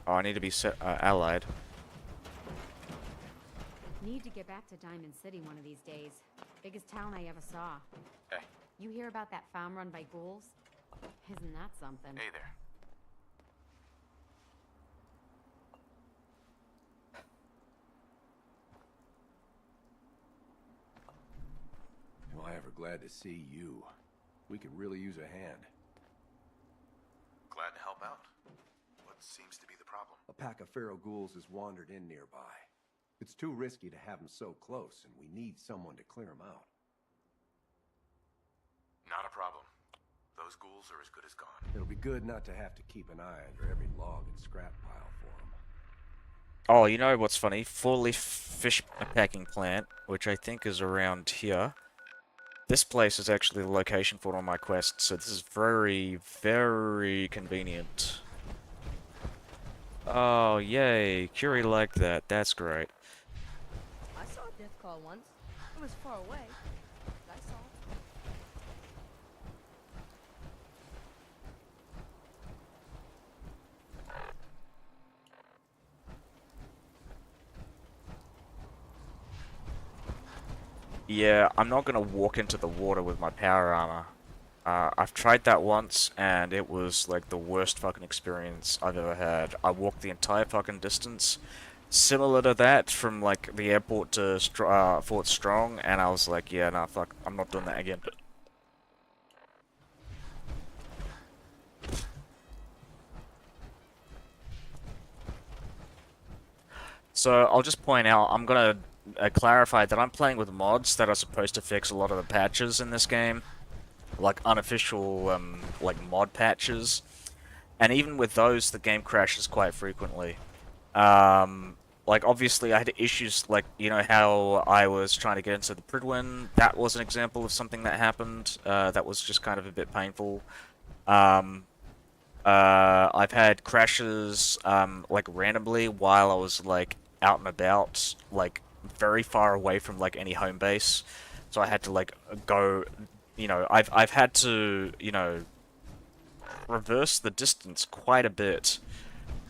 Oh, I need to be allied. Need to get back to Diamond City one of these days. Biggest town I ever saw. Hey. You hear about that farm run by ghouls? Isn't that something? Hey there. Am I ever glad to see you? We could really use a hand. Glad to help out. What seems to be the problem? A pack of feral ghouls has wandered in nearby. It's too risky to have them so close, and we need someone to clear them out. Not a problem. Those ghouls are as good as gone. It'll be good not to have to keep an eye under every log and scrap pile for them. Oh, you know what's funny? Four-leaf fish packing plant, which I think is around here. This place is actually the location for one of my quests, so this is very, very convenient. Oh, yay. Curie liked that. That's great. I saw a death call once. It was far away. But I saw it. Yeah, I'm not gonna walk into the water with my power armor. I've tried that once, and it was like the worst fucking experience I've ever had. I walked the entire fucking distance, similar to that, from like the airport to Fort Strong, and I was like, yeah, nah, fuck, I'm not doing that again. So I'll just point out, I'm gonna clarify that I'm playing with mods that are supposed to fix a lot of the patches in this game. Like unofficial, like mod patches. And even with those, the game crashes quite frequently. Like obviously I had issues, like, you know how I was trying to get into the Prydwen? That was an example of something that happened, that was just kind of a bit painful. I've had crashes, like randomly while I was, like, out and about, like, very far away from, like, any home base. So I had to, like, go... You know, I've had to, you know, reverse the distance quite a bit.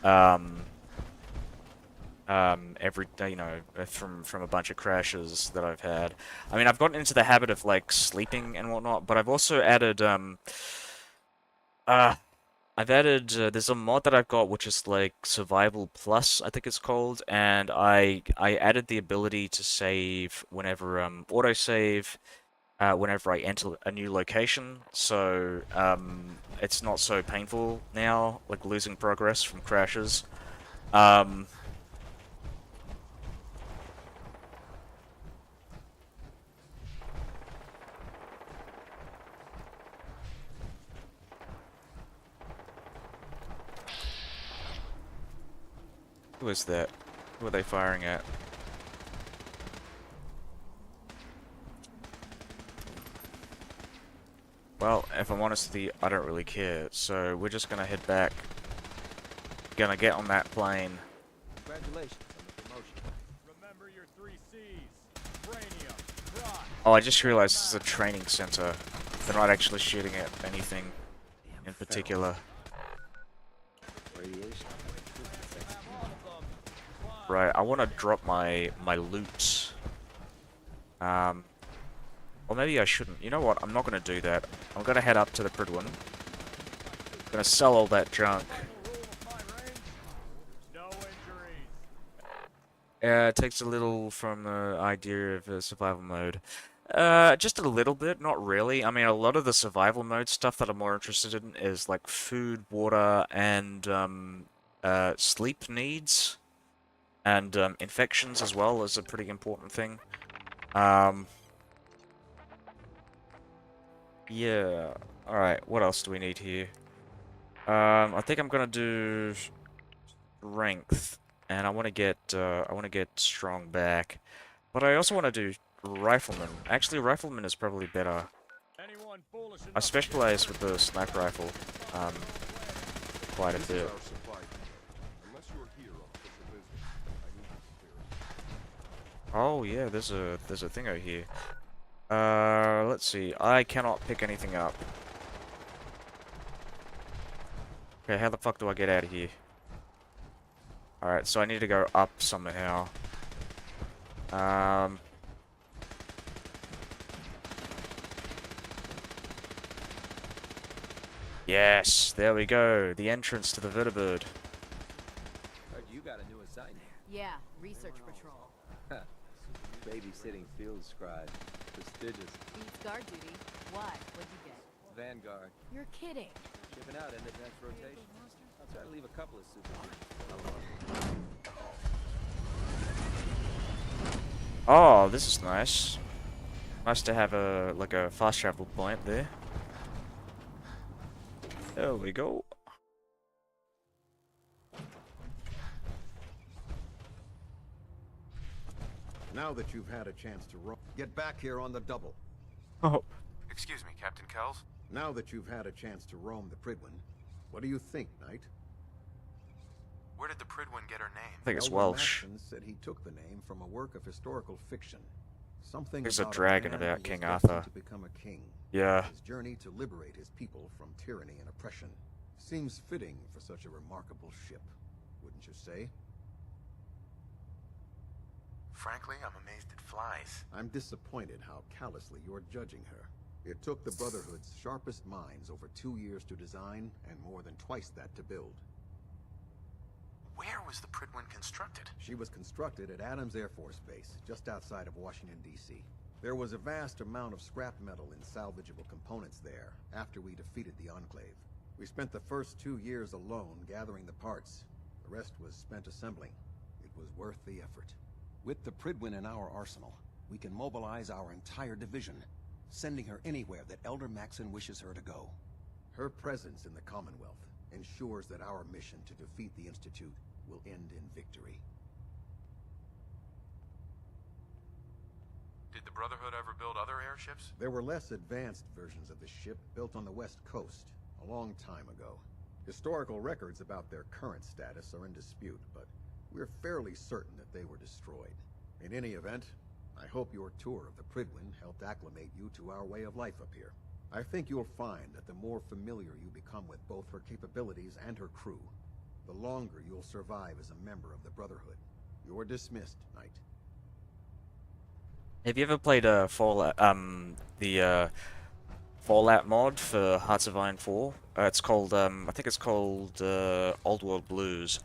Every day, you know, from a bunch of crashes that I've had. I mean, I've gotten into the habit of like sleeping and whatnot, but I've also added there's a mod that I've got which is like Survival Plus, I think it's called, and I added the ability to save whenever autosave. Whenever I enter a new location, so it's not so painful now, like losing progress from crashes. Who is that? Who are they firing at? Well, if I'm honest with you, I don't really care, so we're just gonna head back. Gonna get on that plane. Congratulations on the promotion. Remember your 3 C's. Cranium, Rock. Oh, I just realized this is a training center. They're not actually shooting at anything in particular. Right, I want to drop my loot. Or maybe I shouldn't. You know what? I'm not going to do that. I'm going to head up to the Prydwen. Going to sell all that junk. It takes a little from the idea of survival mode. Just a little bit, not really. I mean, a lot of the survival mode stuff that I'm more interested in is like food, water, and sleep needs. And infections as well is a pretty important thing. Yeah. Alright, what else do we need here? I think I'm gonna do strength. And I wanna get strong back. But I also wanna do rifleman. Actually, rifleman is probably better. I specialize with the sniper rifle quite a bit. Oh yeah, there's a thing over here. Let's see. I cannot pick anything up. Okay, how the fuck do I get out of here? Alright, so I need to go up somehow. Yes, there we go. The entrance to the Vertibird. Heard you got a new assignment. Yeah, research patrol. Babysitting field scribe. Prestigious. Beats guard duty. Why? What'd you get? Vanguard. You're kidding. Shipping out in the next rotation. I'll try to leave a couple of super. Oh, this is nice. Nice to have a fast travel point there. There we go. Now that you've had a chance to get back here on the double. Oh. Excuse me, Captain Kells? Now that you've had a chance to roam the Prydwen, what do you think, Knight? Where did the Prydwen get her name? I think it's Elder Welsh. Maxson said he took the name from a work of historical fiction. Something There's a about dragon man about who King was destined Arthur. to become a king. Yeah. His journey to liberate his people from tyranny and oppression seems fitting for such a remarkable ship, wouldn't you say? Frankly, I'm amazed it flies. I'm disappointed how callously you're judging her. It took the Brotherhood's sharpest minds over 2 years to design, and more than twice that to build. Where was the Prydwen constructed? She was constructed at Adams Air Force Base, just outside of Washington, D.C. There was a vast amount of scrap metal and salvageable components there after we defeated the Enclave. We spent the first 2 years alone gathering the parts. The rest was spent assembling. It was worth the effort. With the Prydwen in our arsenal, we can mobilize our entire division, sending her anywhere that Elder Maxson wishes her to go. Her presence in the Commonwealth ensures that our mission to defeat the Institute will end in victory. Did the Brotherhood ever build other airships? There were less advanced versions of the ship built on the West Coast a long time ago. Historical records about their current status are in dispute, but we're fairly certain that they were destroyed. In any event, I hope your tour of the Prydwen helped acclimate you to our way of life up here. I think you'll find that the more familiar you become with both her capabilities and her crew, the longer you'll survive as a member of the Brotherhood. You're dismissed, Knight. Have you ever played Fallout, the Fallout mod for Hearts of Iron 4? It's called, I think it's called Old World Blues.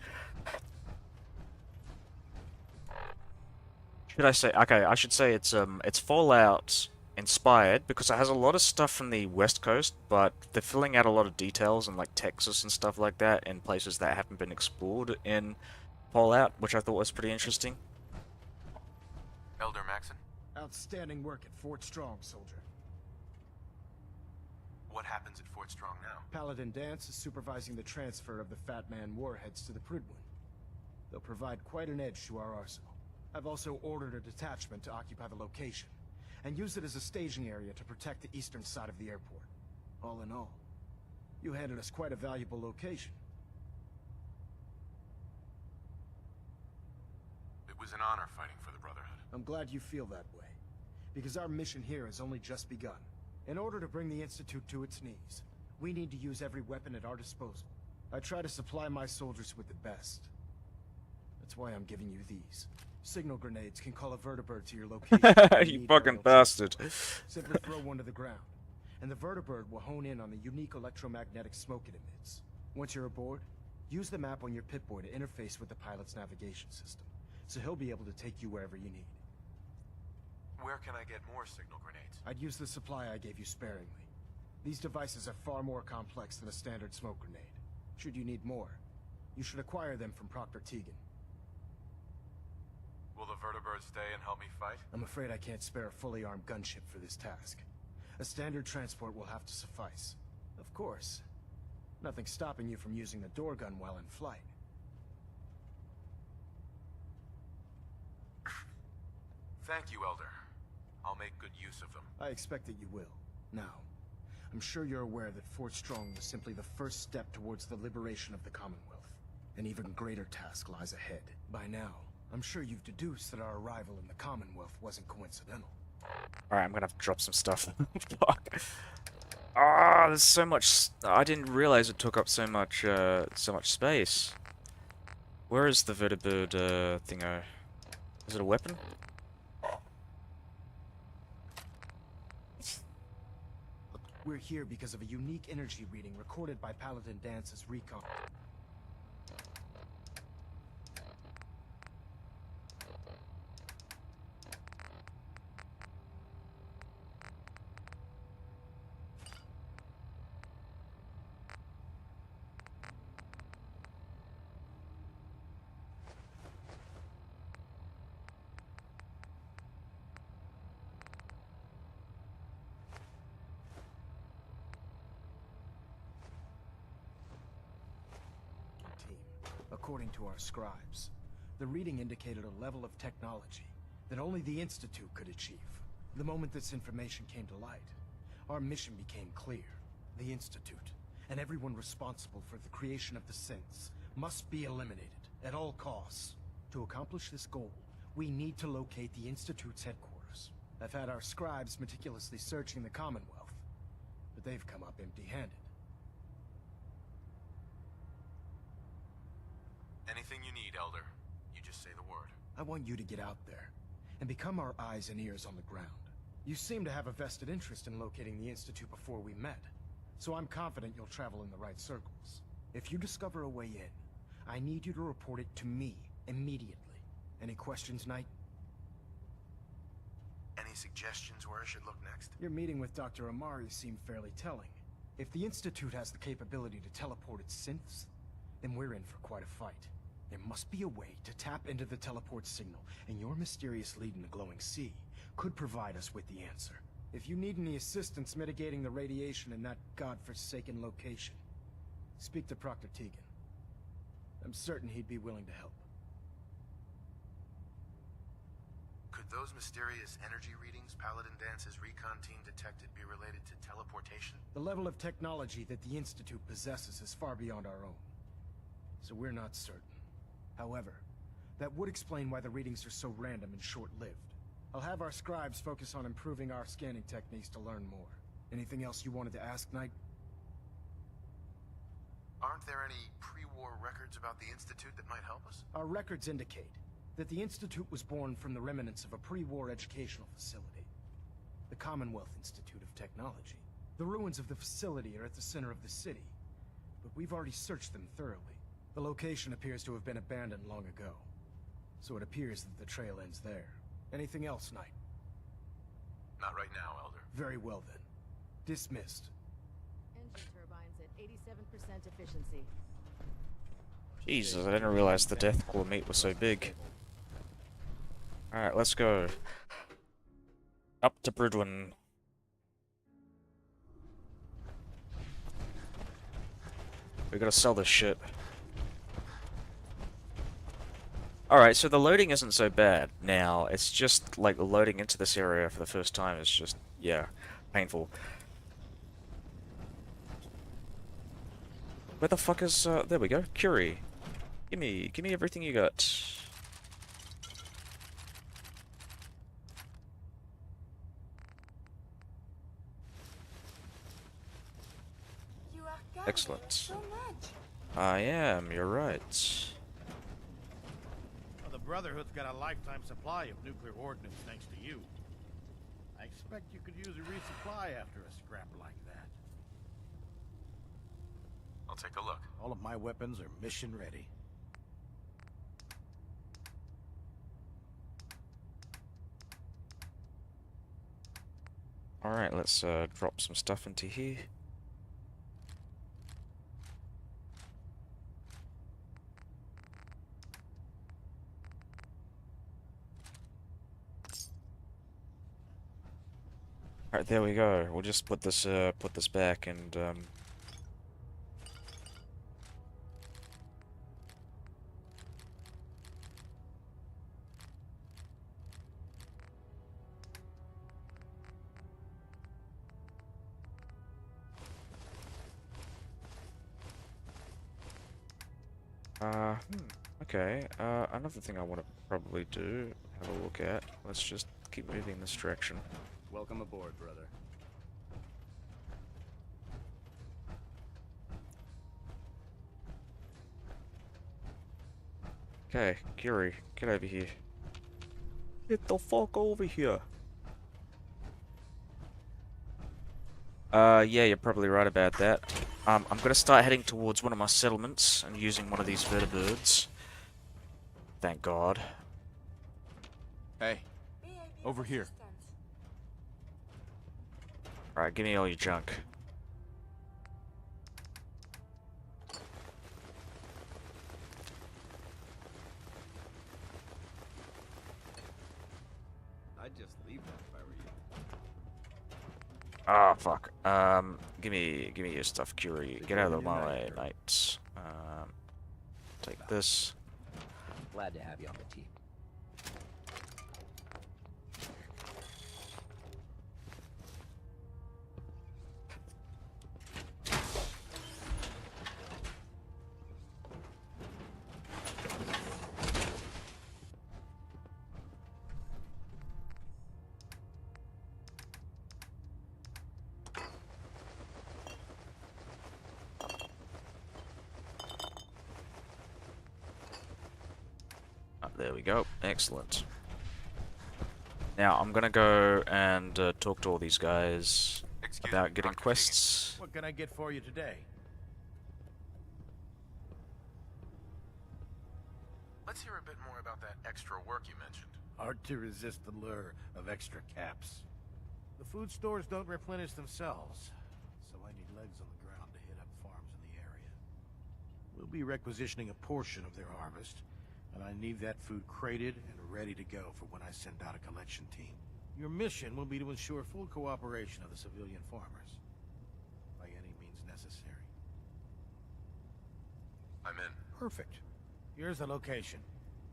Should I say? Okay, I should say it's Fallout inspired because it has a lot of stuff from the West Coast, but they're filling out a lot of details in like Texas and stuff like that in places that haven't been explored in Fallout, which I thought was pretty interesting. Elder Maxson? Outstanding work at Fort Strong, soldier. What happens at Fort Strong now? Paladin Danse is supervising the transfer of the Fat Man warheads to the Prydwen. They'll provide quite an edge to our arsenal. I've also ordered a detachment to occupy the location, and use it as a staging area to protect the eastern side of the airport. All in all, you handed us quite a valuable location. It was an honor fighting for the Brotherhood. I'm glad you feel that way, because our mission here has only just begun. In order to bring the Institute to its knees, we need to use every weapon at our disposal. I try to supply my soldiers with the best. That's why I'm giving you these. Signal grenades can call a vertibird to your location. when You need fucking aerial bastard. transport. Simply throw one to the ground, and the vertibird will hone in on the unique electromagnetic smoke it emits. Once you're aboard, use the map on your Pip-Boy to interface with the pilot's navigation system, so he'll be able to take you wherever you need. Where can I get more signal grenades? I'd use the supply I gave you sparingly. These devices are far more complex than a standard smoke grenade. Should you need more, you should acquire them from Proctor Tegan. Will the vertibird stay and help me fight? I'm afraid I can't spare a fully armed gunship for this task. A standard transport will have to suffice. Of course, nothing stopping you from using the door gun while in flight. Thank you, Elder. I'll make good use of them. I expect that you will. Now, I'm sure you're aware that Fort Strong was simply the first step towards the liberation of the Commonwealth. An even greater task lies ahead. By now, I'm sure you've deduced that our arrival in the Commonwealth wasn't coincidental. Alright, I'm gonna have to drop some stuff. Fuck. Ah, there's so much. I didn't realize it took up so much space. Where is the vertibird thingo? Is it a weapon? We're here because of a unique energy reading recorded by Paladin Dance's recon. According to our scribes, the reading indicated a level of technology that only the Institute could achieve. The moment this information came to light, our mission became clear. The Institute, and everyone responsible for the creation of the synths, must be eliminated at all costs. To accomplish this goal, we need to locate the Institute's headquarters. I've had our scribes meticulously searching the Commonwealth, but they've come up empty-handed. Anything you need, Elder. You just say the word. I want you to get out there and become our eyes and ears on the ground. You seem to have a vested interest in locating the Institute before we met, so I'm confident you'll travel in the right circles. If you discover a way in, I need you to report it to me immediately. Any questions, Knight? Any suggestions where I should look next? Your meeting with Dr. Amari seemed fairly telling. If the Institute has the capability to teleport its synths, then we're in for quite a fight. There must be a way to tap into the teleport signal, and your mysterious lead in the glowing sea could provide us with the answer. If you need any assistance mitigating the radiation in that godforsaken location, speak to Proctor Tegan. I'm certain he'd be willing to help. Could those mysterious energy readings Paladin Dance's recon team detected be related to teleportation? The level of technology that the Institute possesses is far beyond our own, so we're not certain. However, that would explain why the readings are so random and short-lived. I'll have our scribes focus on improving our scanning techniques to learn more. Anything else you wanted to ask, Knight? Aren't there any pre-war records about the Institute that might help us? Our records indicate that the Institute was born from the remnants of a pre-war educational facility, the Commonwealth Institute of Technology. The ruins of the facility are at the center of the city, but we've already searched them thoroughly. The location appears to have been abandoned long ago, so it appears that the trail ends there. Anything else, Knight? Not right now, Elder. Very well then. Dismissed. Engine turbines at 87% efficiency. Jesus, I didn't realize the Deathclaw meat was so big. Alright, let's go. Up to Bridwin. We gotta sell this shit. Alright, so the loading isn't so bad now. It's just, like, loading into this area for the first time is just, yeah, painful. Where the fuck is, there we go, Curie. Give me everything you got. You are gathering Excellent. so much. I am, you're right. Well, the Brotherhood's got a lifetime supply of nuclear ordnance thanks to you. I expect you could use a resupply after a scrap like that. I'll take a look. All of my weapons are mission ready. Alright, let's drop some stuff into here. Alright, there we go. We'll just put this back and okay, another thing I want to probably do, have a look at, let's just keep moving this direction. Welcome aboard, brother. Okay, Curie, get over here. Get the fuck over here. Yeah, you're probably right about that. I'm gonna start heading towards one of my settlements and using one of these vertibirds. Thank God. Hey, over here. Alright, give me all your junk. I'd just leave that if I were you. Ah, fuck. Give me your stuff, Curie. Get out of my way, mate. Take this. Glad to have you on the team. There we go. Excellent. Now, I'm gonna go and talk to all these guys about getting quests. What can I get for you today? Let's hear a bit more about that extra work you mentioned. Hard to resist the lure of extra caps. The food stores don't replenish themselves, so I need legs on the ground to hit up farms in the area. We'll be requisitioning a portion of their harvest, and I need that food crated and ready to go for when I send out a collection team. Your mission will be to ensure full cooperation of the civilian farmers, by any means necessary. I'm in. Perfect. Here's the location.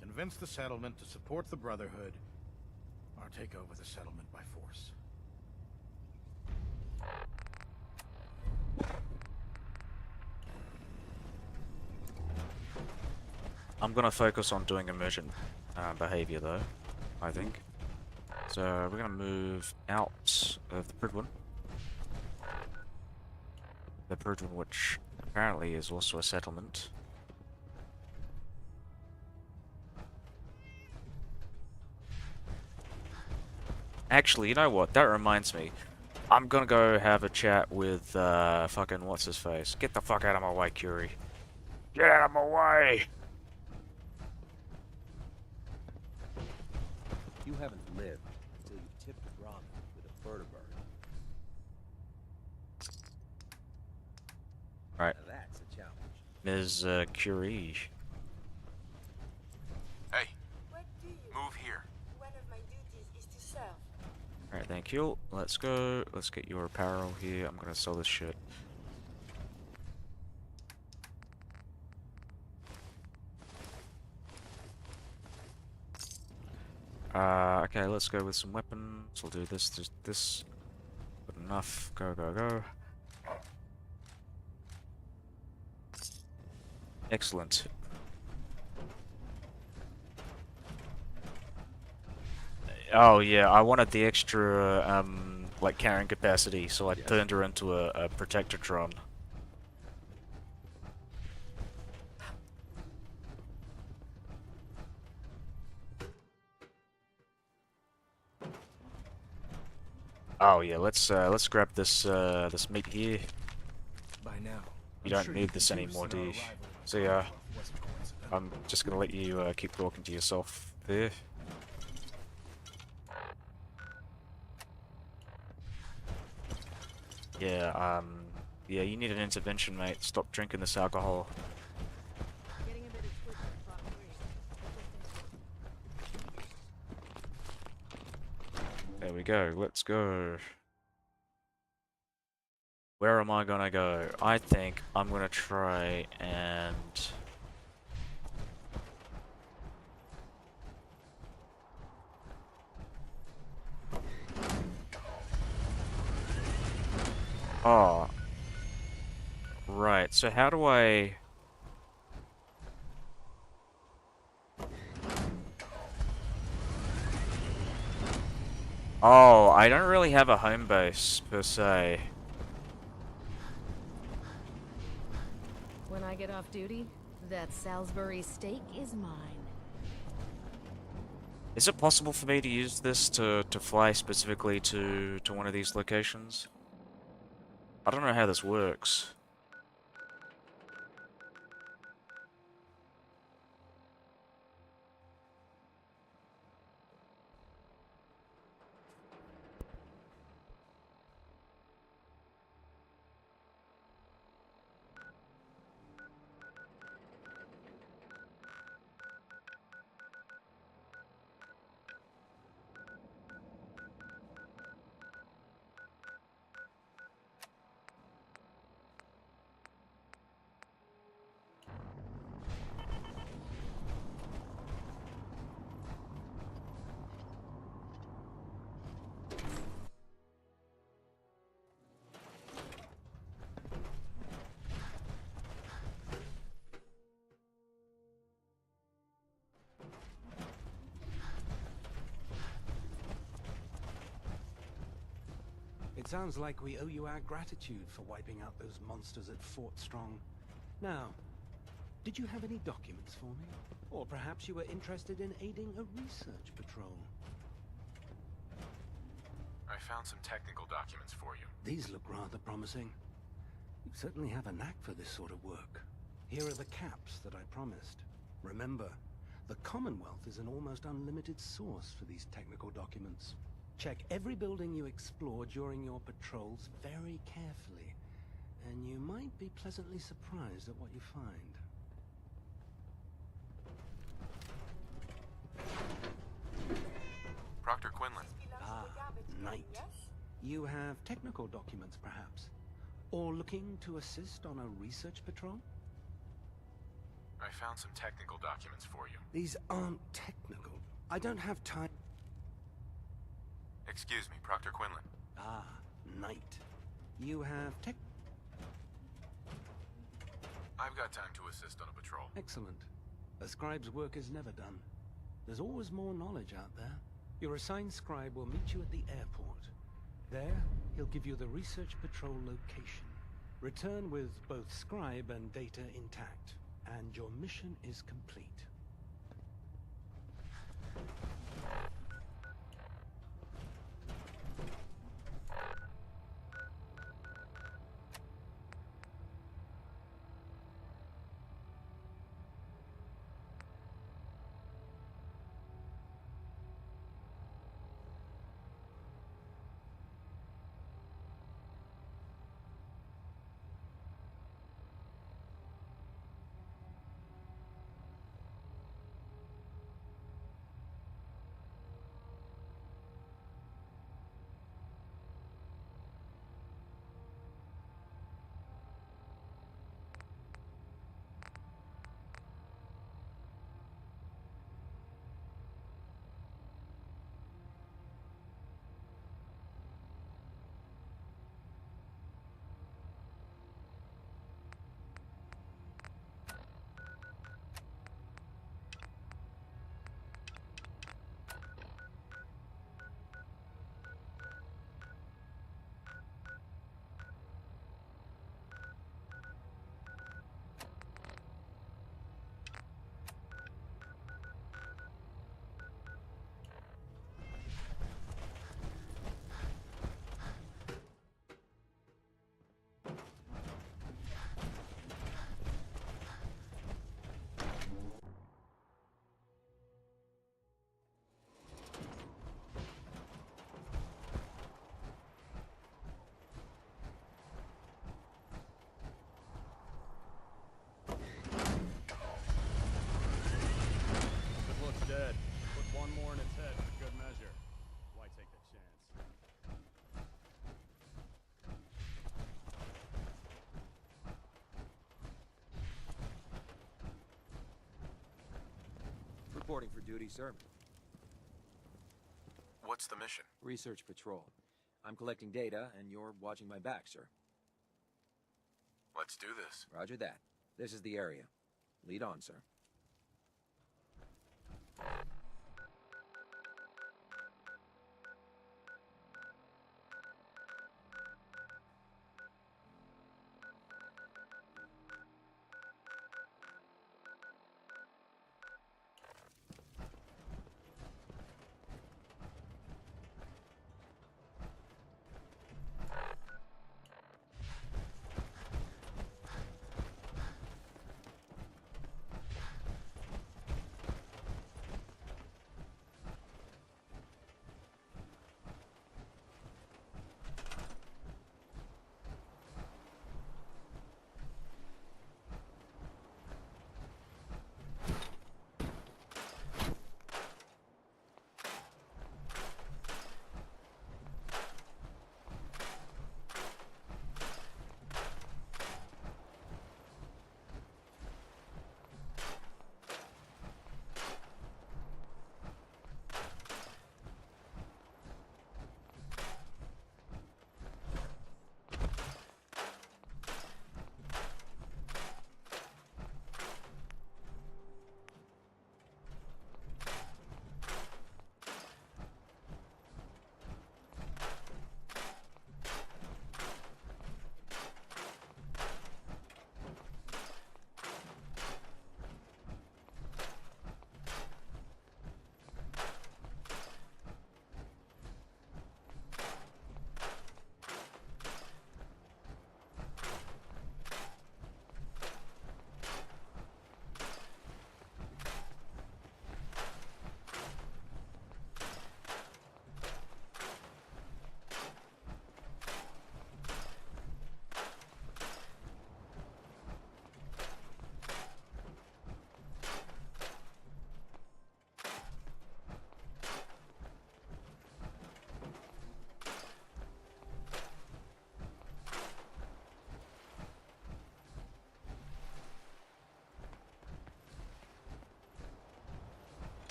Convince the settlement to support the Brotherhood, or take over the settlement by force. I'm gonna focus on doing emergent behavior, though, I think. So, we're gonna move out of the Prydwen. The Prydwen, which apparently is also a settlement. Actually, you know what? That reminds me. I'm gonna go have a chat with, fucking what's-his-face. Get the fuck out of my way, Curie. Get out of my way! You haven't lived until you've tipped ramen with a vertibird. Right. Now that's a challenge. Ms. Curie. Hey, What do you? move here. One of my duties is to serve. Alright, thank you. Let's go. Let's get your apparel here. I'm gonna sell this shit. Okay, let's go with some weapons. We'll do this, this. Good enough. Go, go, go. Excellent. Oh yeah, I wanted the extra, like carrying capacity, so I turned her into a Protectotron. Oh yeah, let's grab this meat here. By now, You don't need this anymore, do you? So yeah, I'm just gonna let you keep talking to yourself there. Yeah, yeah, you need an intervention, mate. Stop drinking this alcohol. There we go, let's go. Where am I gonna go? I think I'm gonna try and... Oh. Right, so how do I... Oh, I don't really have a home base, per se. When I get off duty, that Salisbury steak is mine. Is it possible for me to use this to fly specifically to one of these locations? I don't know how this works. It sounds like we owe you our gratitude for wiping out those monsters at Fort Strong. Now, did you have any documents for me? Or perhaps you were interested in aiding a research patrol? I found some technical documents for you. These look rather promising. You certainly have a knack for this sort of work. Here are the caps that I promised. Remember, the Commonwealth is an almost unlimited source for these technical documents. Check every building you explore during your patrols very carefully, and you might be pleasantly surprised at what you find. Proctor Quinlan. Ah, Knight. You have technical documents, perhaps? Or looking to assist on a research patrol? I found some technical documents for you. These aren't technical. I don't have time. Excuse me, Proctor Quinlan. Ah, Knight. You have I've got time to assist on a patrol. Excellent. A scribe's work is never done. There's always more knowledge out there. Your assigned scribe will meet you at the airport. There, he'll give you the research patrol location. Return with both scribe and data intact, and your mission is complete. Reporting for duty, sir. What's the mission? Research patrol. I'm collecting data, and you're watching my back, sir. Let's do this. Roger that. This is the area. Lead on, sir.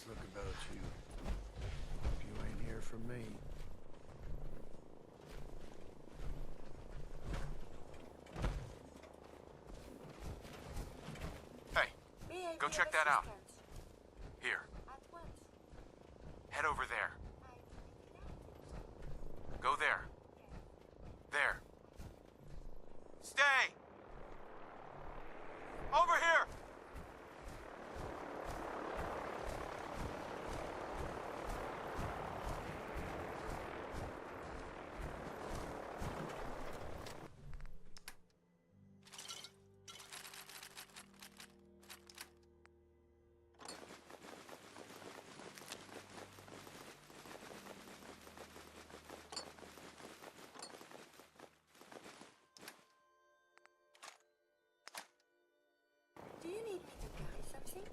Look about you. Hope you ain't here for me. Hey, May I go be check of that out. assistance? Here, At once. head over there. Go there. There. Stay! Over here! Do you need me to carry something?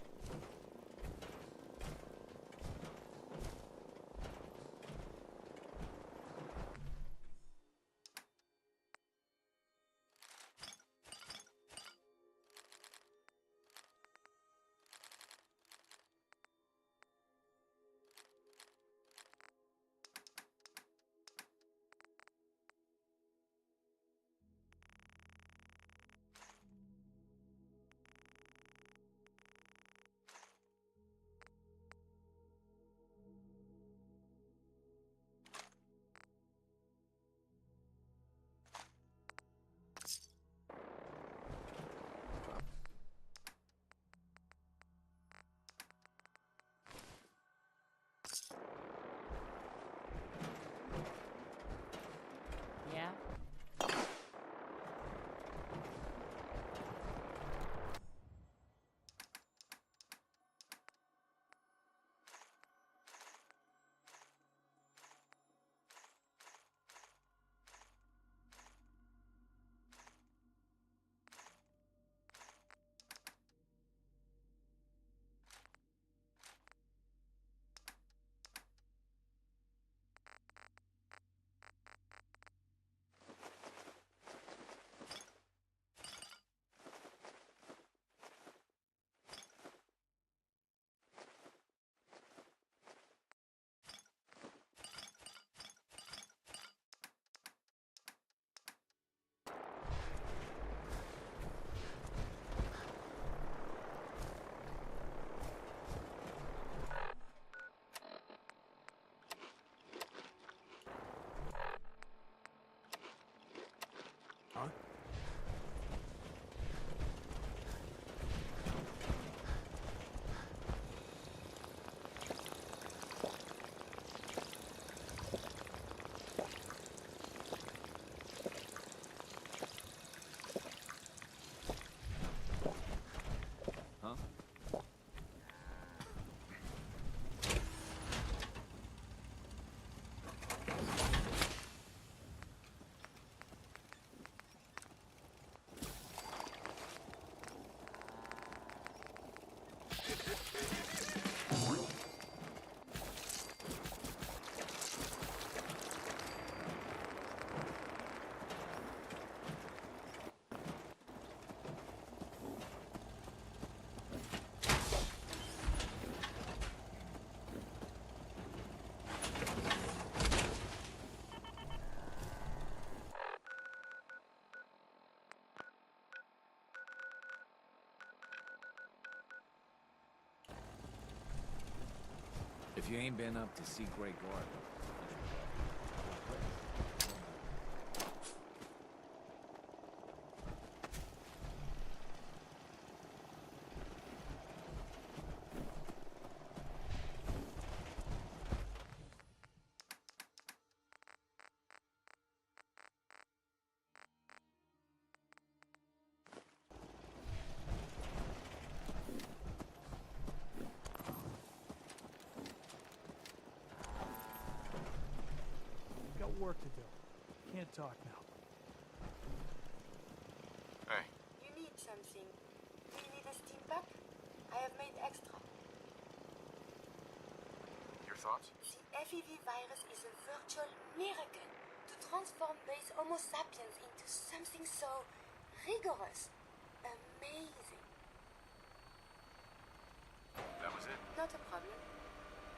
Yeah? If you ain't been up to see Grey Garden, Got work to do. Can't talk now. Hey, You need something. Do you need a steam pack? I have made extra. your thoughts? The FEV virus is a virtual miracle to transform base Homo sapiens into something so rigorous. Amazing. That was it? Not a problem.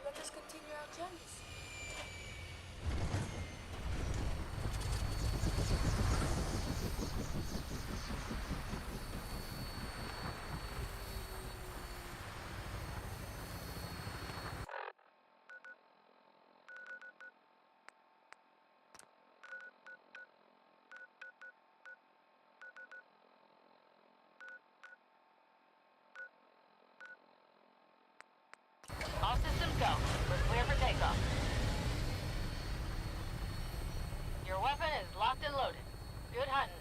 let us continue our journeys. All systems go. We're clear for takeoff. Your weapon is locked and loaded. Good hunting.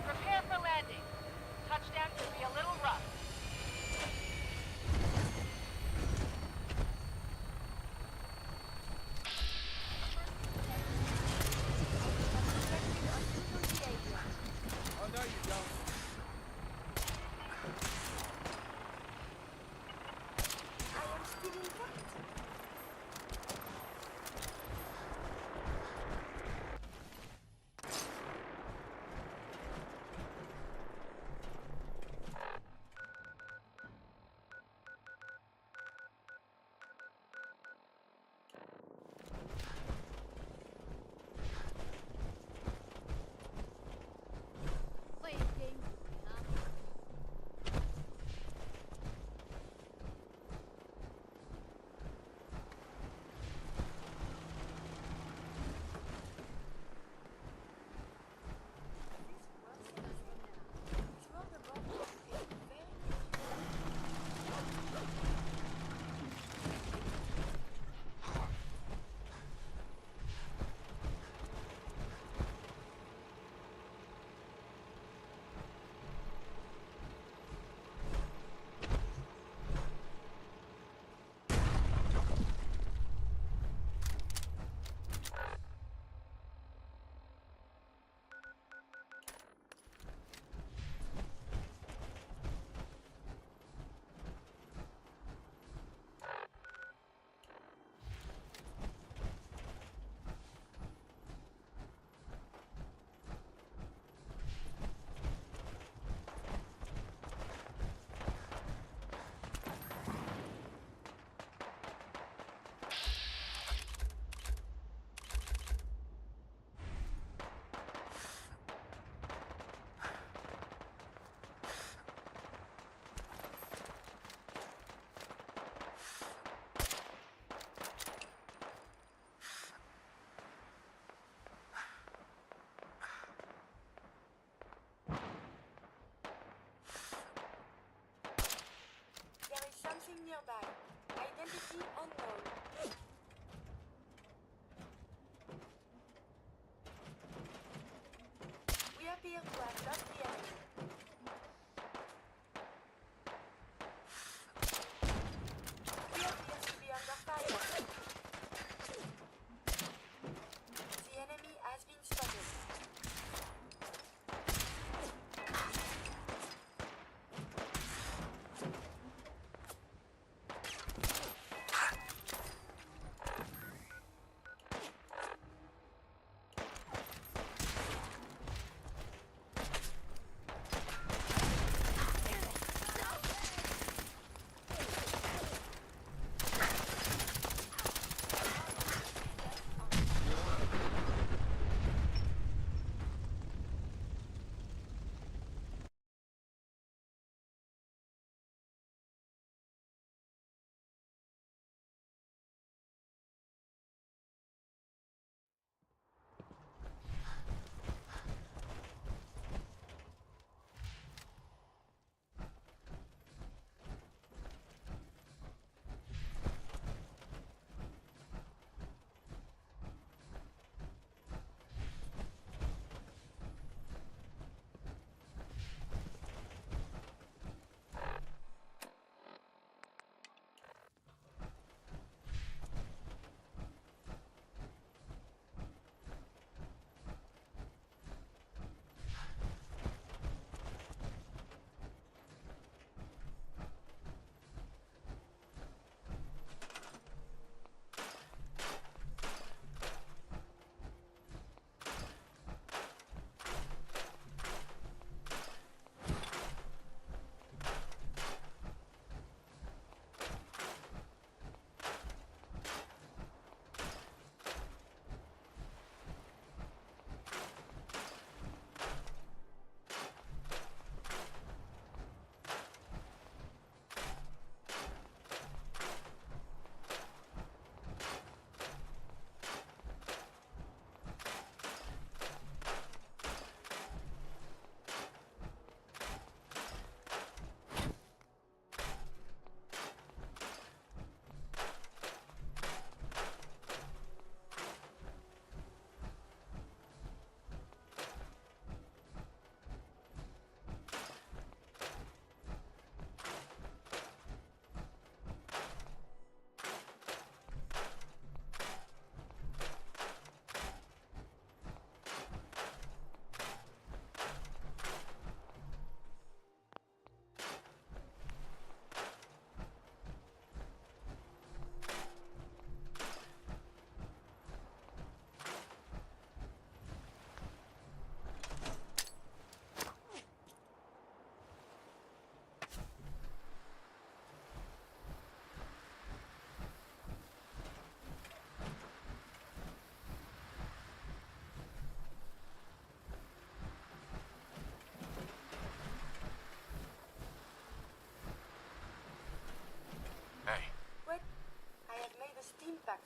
Prepare for landing. Touchdown could be a little rough. Oh, no, you don't. I am still intact. Playing games with me, huh? There is something nearby. Identity unknown. We appear to have lost the enemy. We appear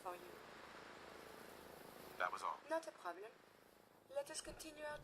for you. That was all. Not a problem. Let us continue our...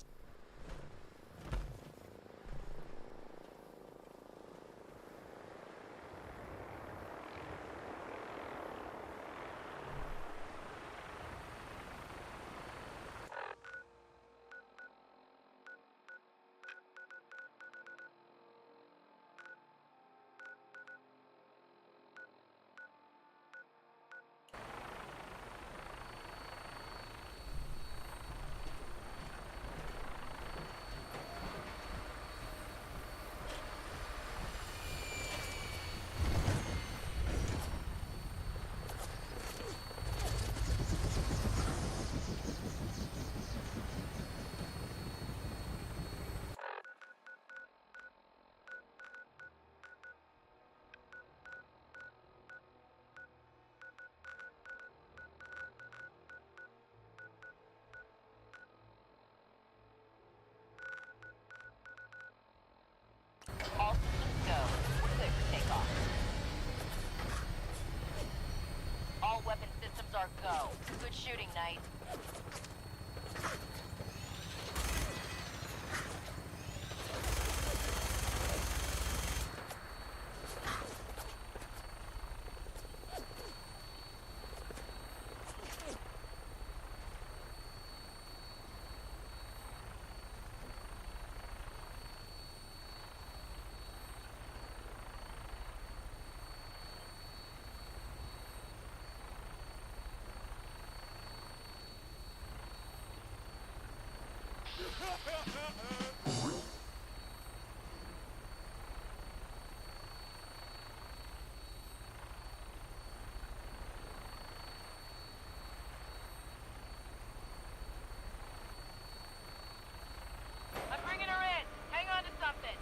All systems go. We're clear for takeoff. All weapon systems are go. Good shooting, Knight. I'm bringing her in. Hang on to something.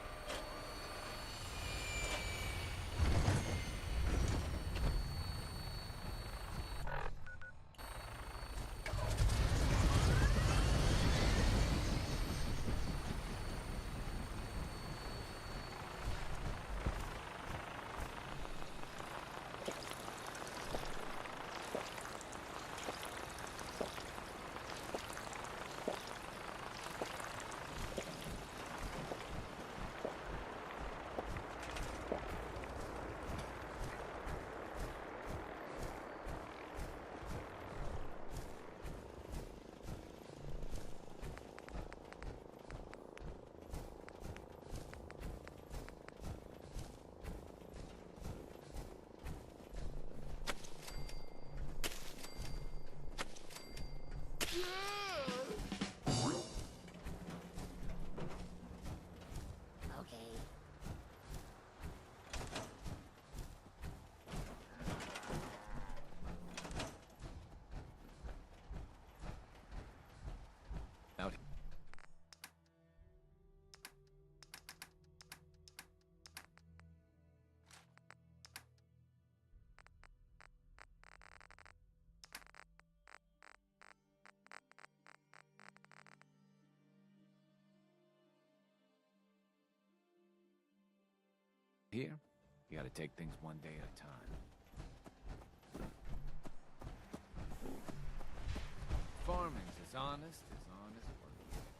Here, you gotta take things one day at a time. Farming's as honest work gets.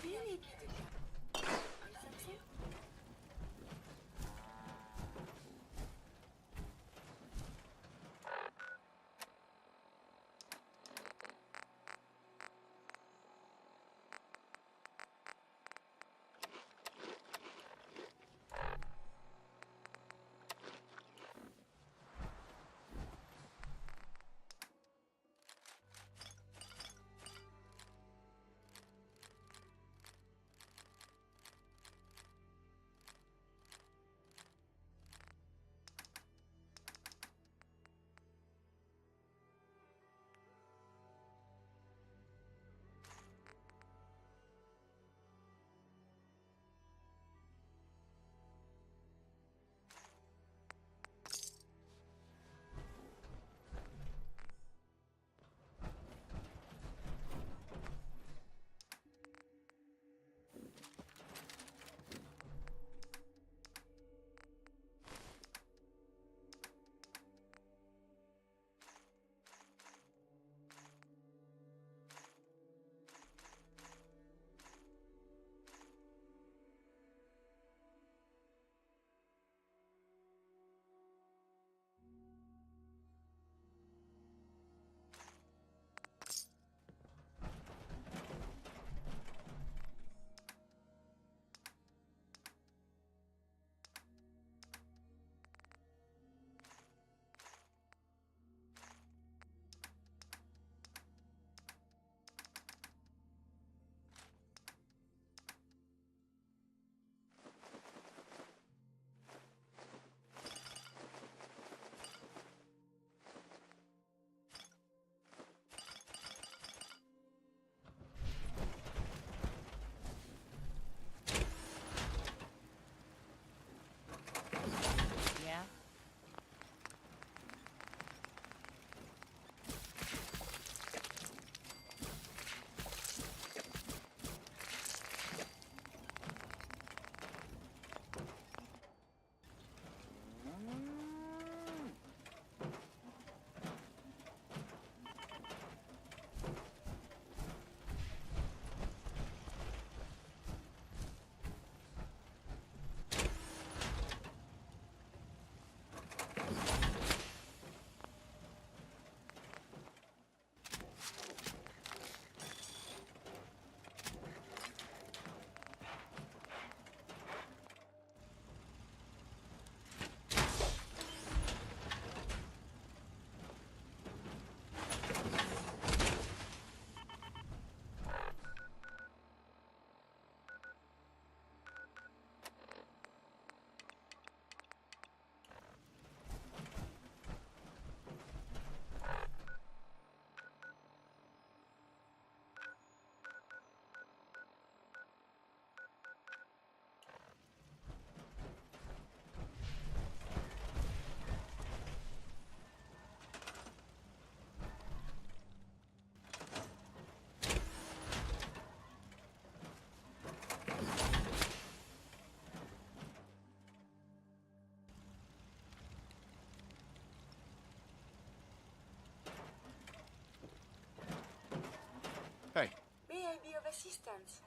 Really good. Or something? Hey. May I be of assistance?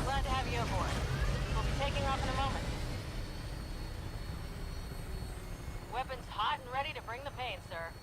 Glad to have you aboard. We'll be taking off in a moment. Weapons hot and ready to bring the pain, sir.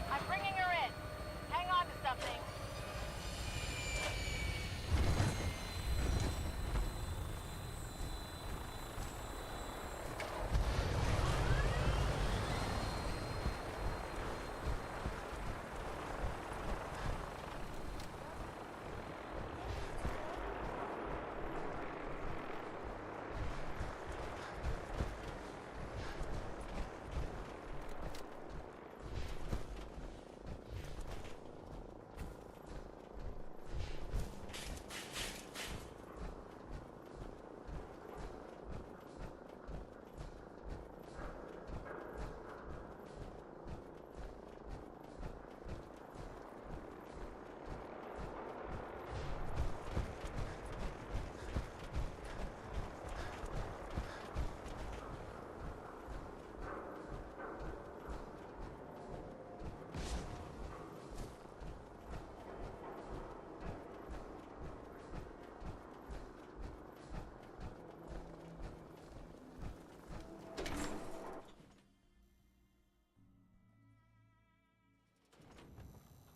I'm bringing her in. Hang on to something.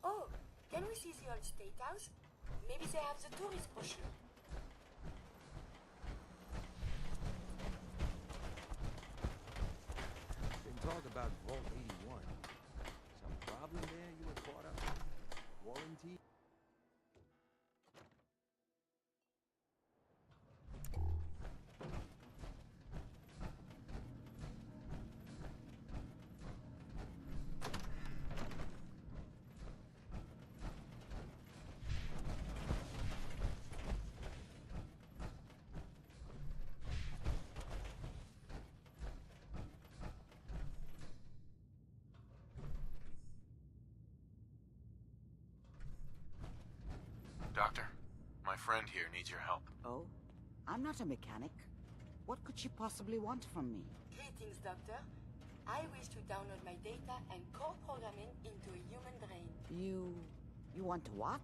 Oh, can we see the old State House? Maybe they have the tourist brochure. Been talk about Vault 81. Some problem there you were caught up in? guarantee. Doctor, my friend here needs your help. Oh? I'm not a mechanic. What could she possibly want from me? Greetings, Doctor. I wish to download my data and core programming into a human brain. You want what?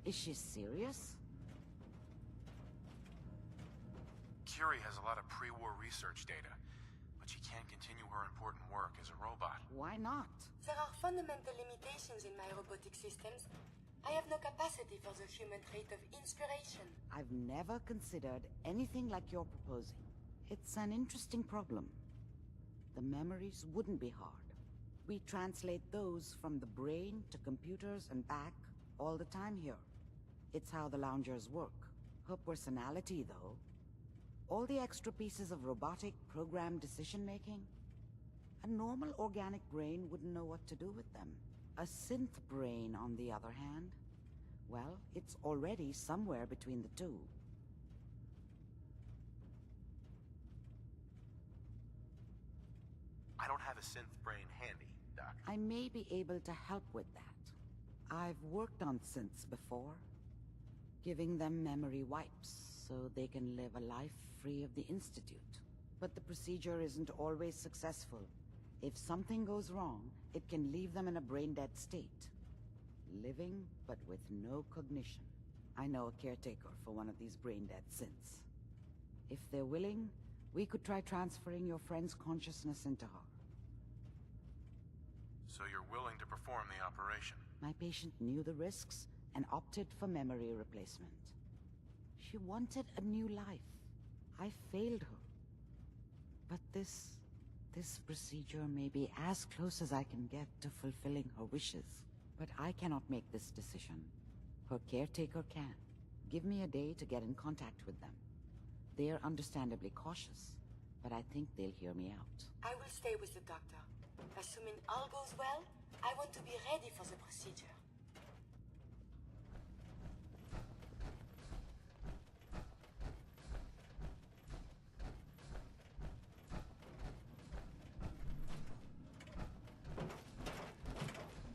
Is she serious? Curie has a lot of pre-war research data, but she can't continue her important work as a robot. Why not? There are fundamental limitations in my robotic systems. I have no capacity for the human trait of inspiration. I've never considered anything like you're proposing. It's an interesting problem. The memories wouldn't be hard. We translate those from the brain to computers and back all the time here. It's how the loungers work. Her personality, though. All the extra pieces of robotic programmed decision-making. A normal organic brain wouldn't know what to do with them. A synth brain, on the other hand, well, it's already somewhere between the two. I don't have a synth brain handy, Doc. I may be able to help with that. I've worked on synths before, giving them memory wipes so they can live a life free of the Institute. But the procedure isn't always successful. If something goes wrong, it can leave them in a brain-dead state. Living, but with no cognition. I know a caretaker for one of these brain-dead synths. If they're willing, we could try transferring your friend's consciousness into her. So you're willing to perform the operation? My patient knew the risks and opted for memory replacement. She wanted a new life. I failed her. But this procedure may be as close as I can get to fulfilling her wishes. But I cannot make this decision. Her caretaker can. Give me a day to get in contact with them. They are understandably cautious, but I think they'll hear me out. I will stay with the doctor. Assuming all goes well, I want to be ready for the procedure.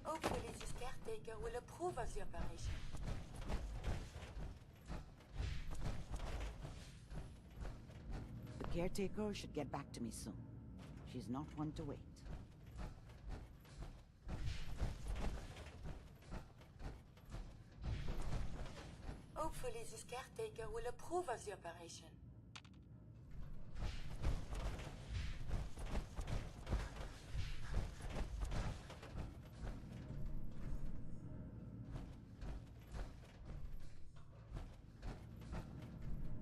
Hopefully this caretaker will approve of the operation. The caretaker should get back to me soon. She's not one to wait. Hopefully this caretaker will approve of the operation.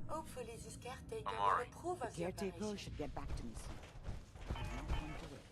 Hopefully this caretaker will approve of The the caretaker operation. should get back to me soon. She's not one to wait.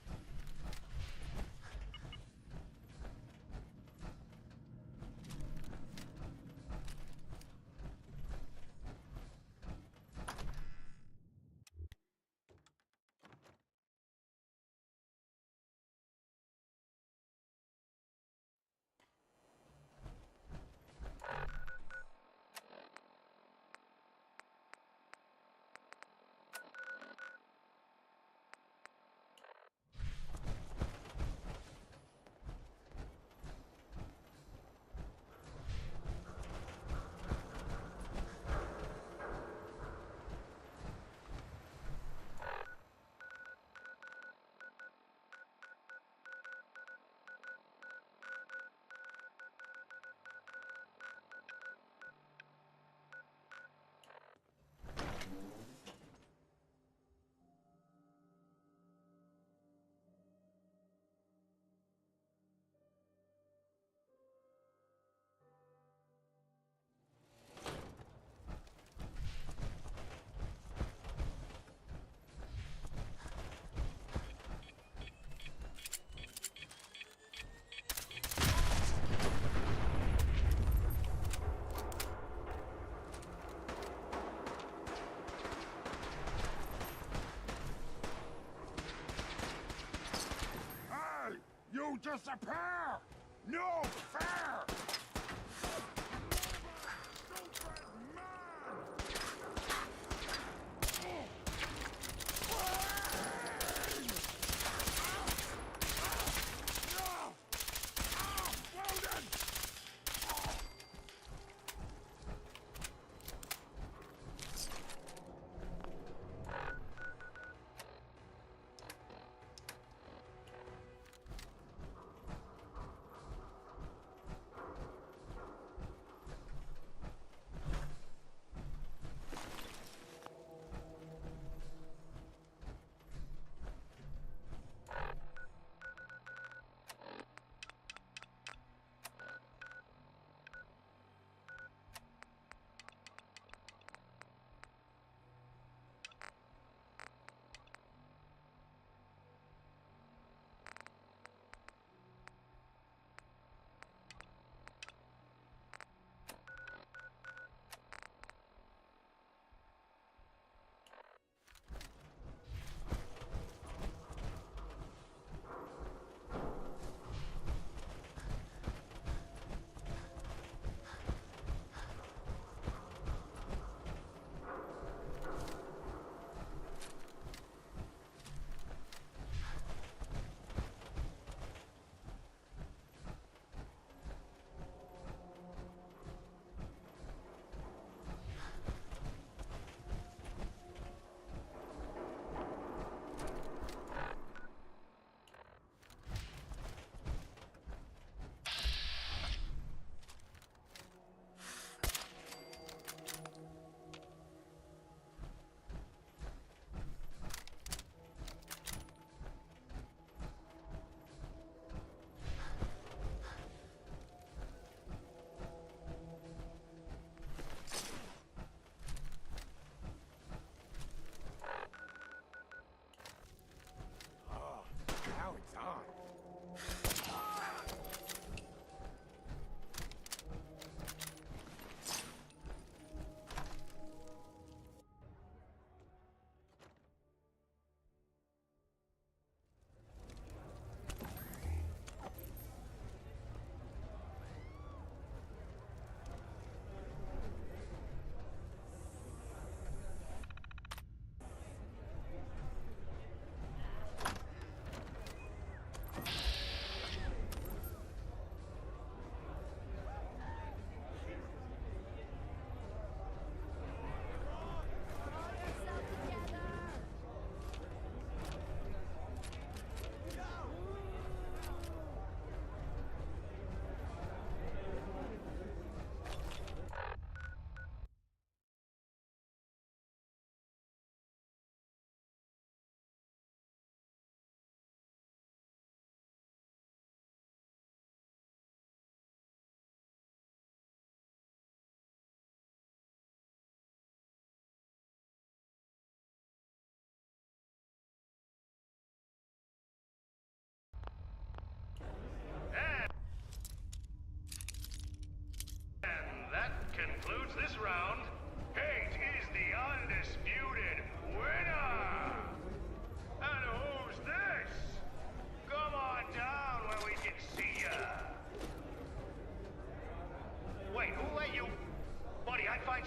disappear! No fair!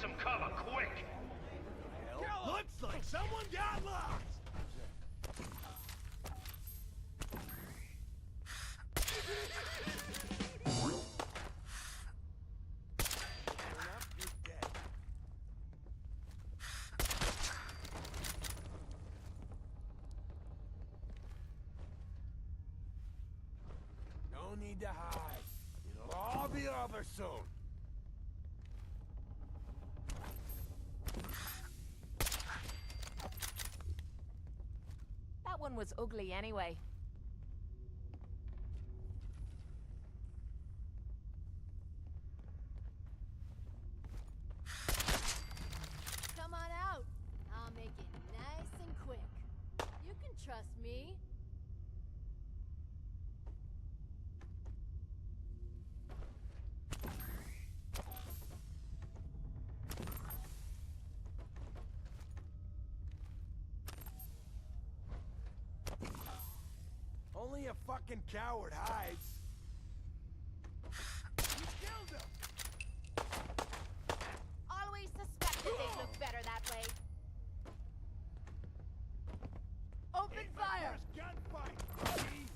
Some cover, quick! Looks like someone got lost! No need to hide. It'll all be over soon. That one was ugly anyway. Come on out. I'll make it nice and quick. You can trust me. a fucking coward hides. You killed him! Always suspected they'd look better that way. Open fire! Gunfight, buddy!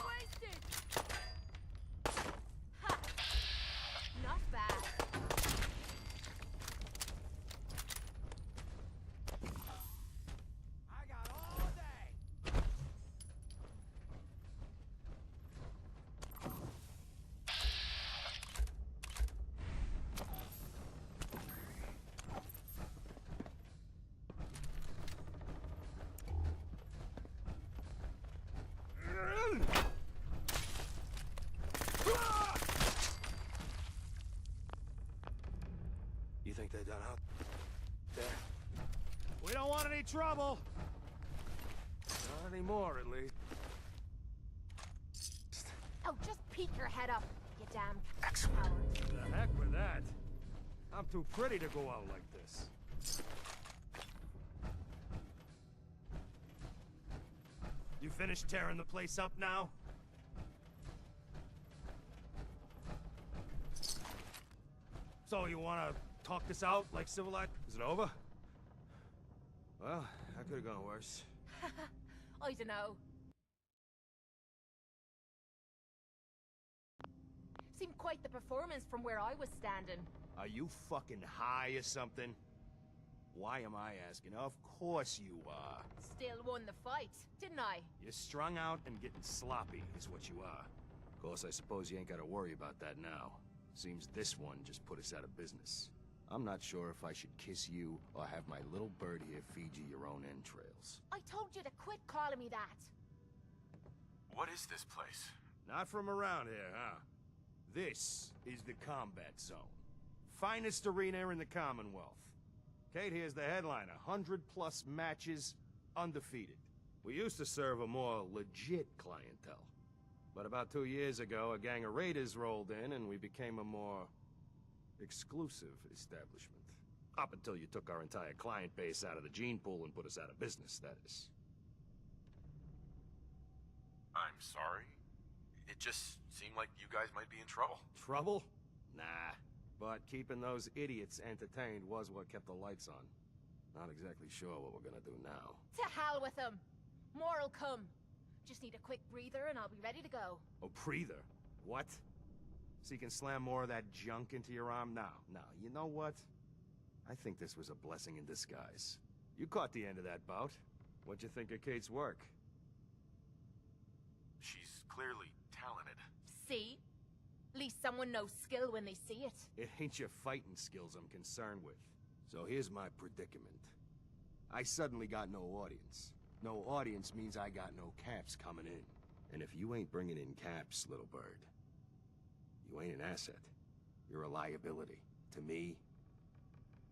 Wasted! Ha! Not bad. I got all day! You think they're done out there? We don't want any trouble! Not anymore, at least. Oh, just peek your head up, you damn coward. The heck with that. I'm too pretty to go out like this. You finished tearing the place up now? So you wanna talk this out like civilized? Is it over? Well, that could have gone worse. I dunno. Seemed quite the performance from where I was standing. Are you fucking high or something? Why am I asking? Of course you are. Still won the fight, didn't I? You're strung out and getting sloppy, is what you are. Of course, I suppose you ain't gotta worry about that now. Seems this one just put us out of business. I'm not sure if I should kiss you or have my little bird here feed you your own entrails. I told you to quit calling me that. What is this place? Not from around here, huh? This is the combat zone. Finest arena in the Commonwealth. Kate here's the headliner. 100+ matches, undefeated. We used to serve a more legit clientele. But about 2 years ago, a gang of raiders rolled in and we became a more exclusive establishment. Up until you took our entire client base out of the gene pool and put us out of business, that is. I'm sorry. It just seemed like you guys might be in trouble. Trouble? Nah. But keeping those idiots entertained was what kept the lights on. Not exactly sure what we're gonna do now. To hell with them. More'll come. Just need a quick breather and I'll be ready to go. A breather? What? So you can slam more of that junk into your arm now? No, you know what? I think this was a blessing in disguise. You caught the end of that bout. What'd you think of Kate's work? She's clearly talented. See? At least someone knows skill when they see it. It ain't your fighting skills I'm concerned with. So here's my predicament. I suddenly got no audience. No audience means I got no caps coming in. And if you ain't bringing in caps, little bird, you ain't an asset. You're a liability. To me,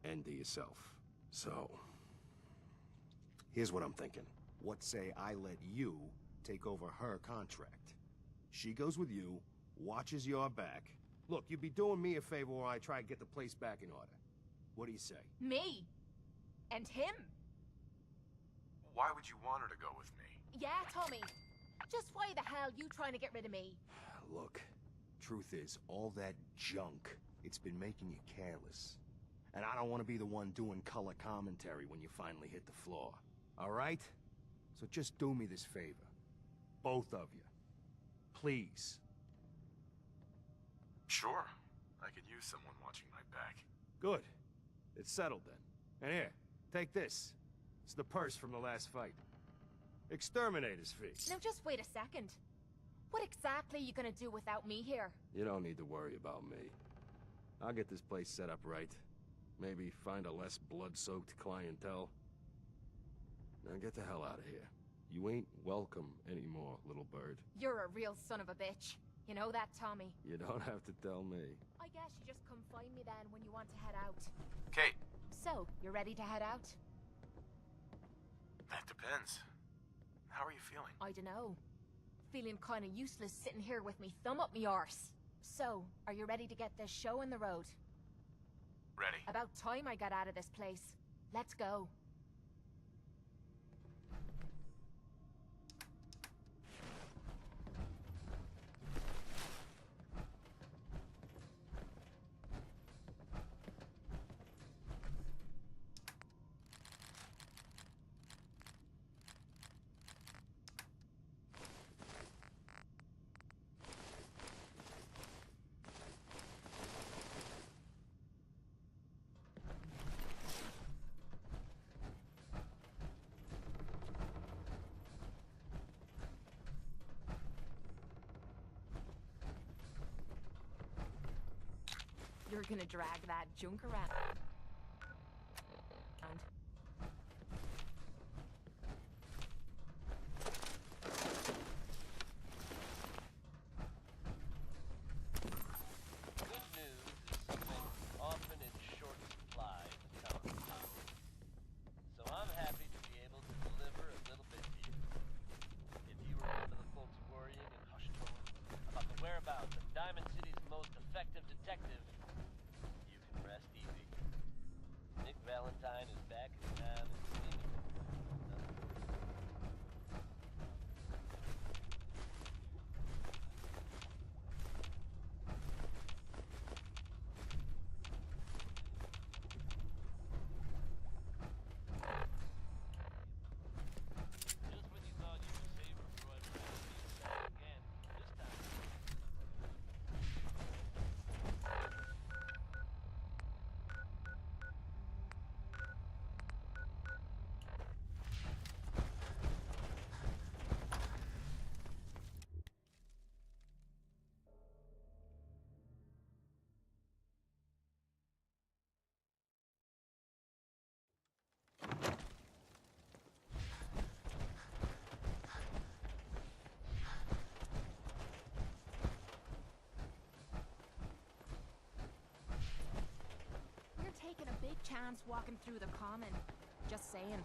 and to yourself. So, here's what I'm thinking. What say I let you take over her contract? She goes with you, watches your back. Look, you'd be doing me a favor while I try to get the place back in order. What do you say? Me? And him? Why would you want her to go with me? Yeah, Tommy. Just why the hell you trying to get rid of me? Look, truth is, all that junk, it's been making you careless. And I don't want to be the one doing color commentary when you finally hit the floor. All right? So just do me this favor. Both of you. Please. Sure. I could use someone watching my back. Good. It's settled then. And here, take this. It's the purse from the last fight. Exterminator's fee. Now just wait a second. What exactly are you gonna do without me here? You don't need to worry about me. I'll get this place set up right. Maybe find a less blood-soaked clientele. Now get the hell out of here. You ain't welcome anymore, little bird. You're a real son of a bitch. You know that, Tommy? You don't have to tell me. I guess you just come find me then when you want to head out. Kate. So, you're ready to head out? That depends. How are you feeling? I dunno. Feeling kinda useless sitting here with me thumb up me arse. So, are you ready to get this show on the road? Ready. About time I got out of this place. Let's go. You're gonna drag that junk around. Good news is something often in short supply in the town of Town. So I'm happy to be able to deliver a little bit here. If you were one of the folks worrying in hushed tones about the whereabouts of Diamond City's most effective detective, you can rest easy. Nick Valentine is back in town and cleaning. Just when you thought you were safer from being back again, this time. You're taking a big chance walking through the common. Just saying.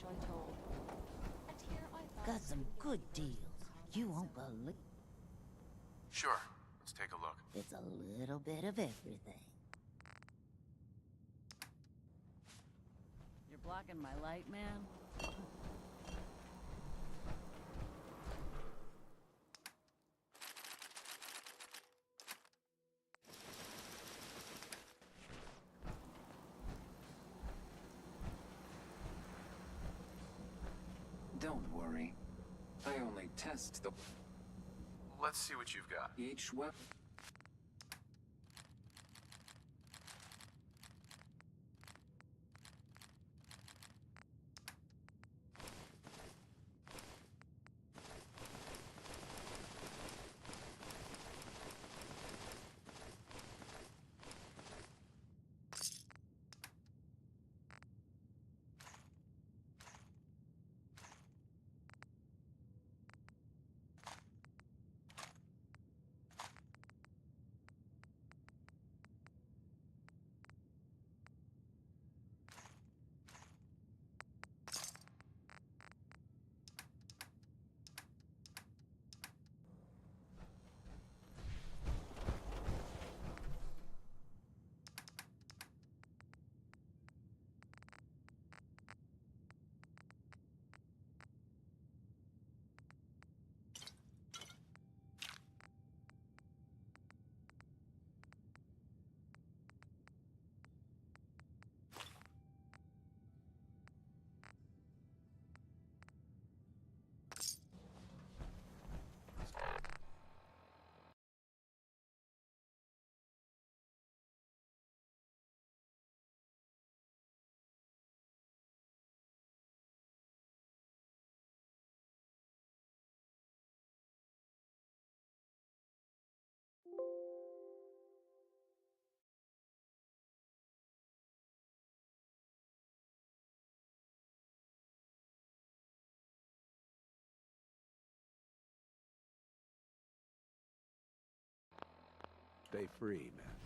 untold. Got some good deals. You won't believe. Sure. Let's take a look. It's a little bit of everything. You're blocking my light, man? Don't worry. I only test the... Let's see what you've got. Each weapon... Stay free, man.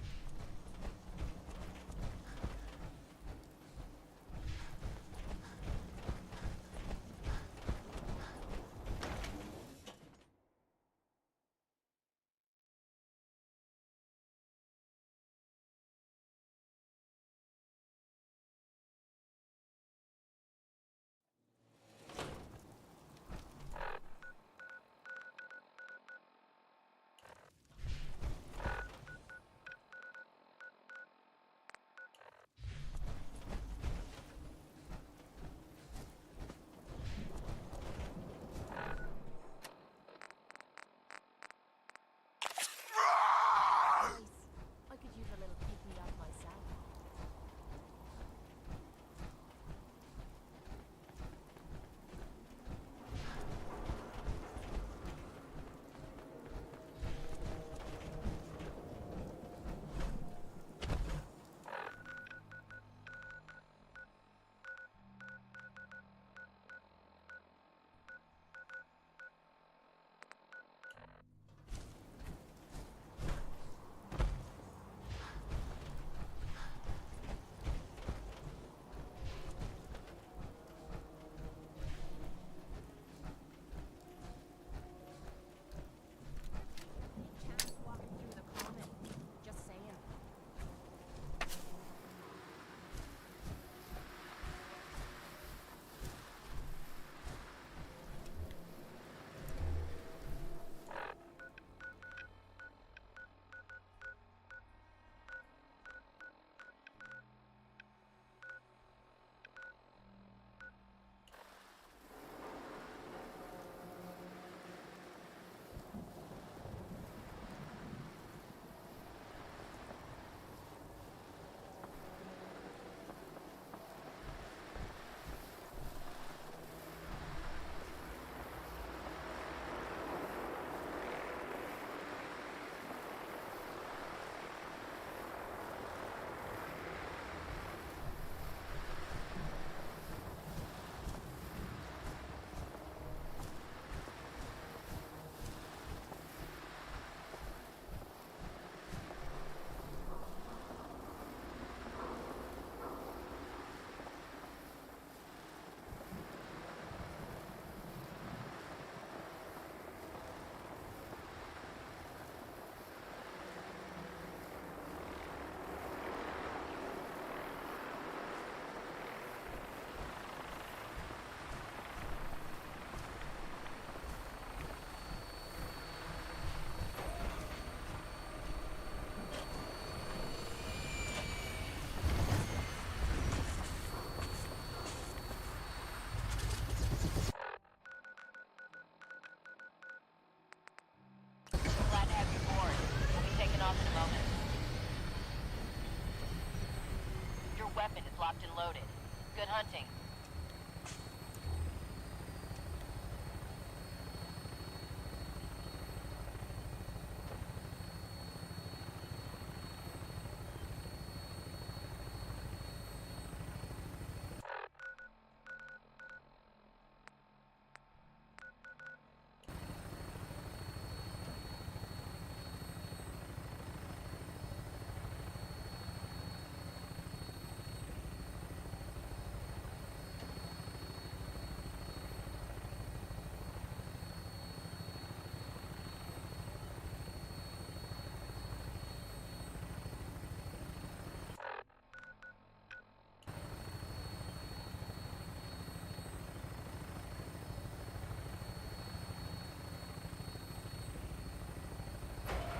locked and loaded. Good hunting.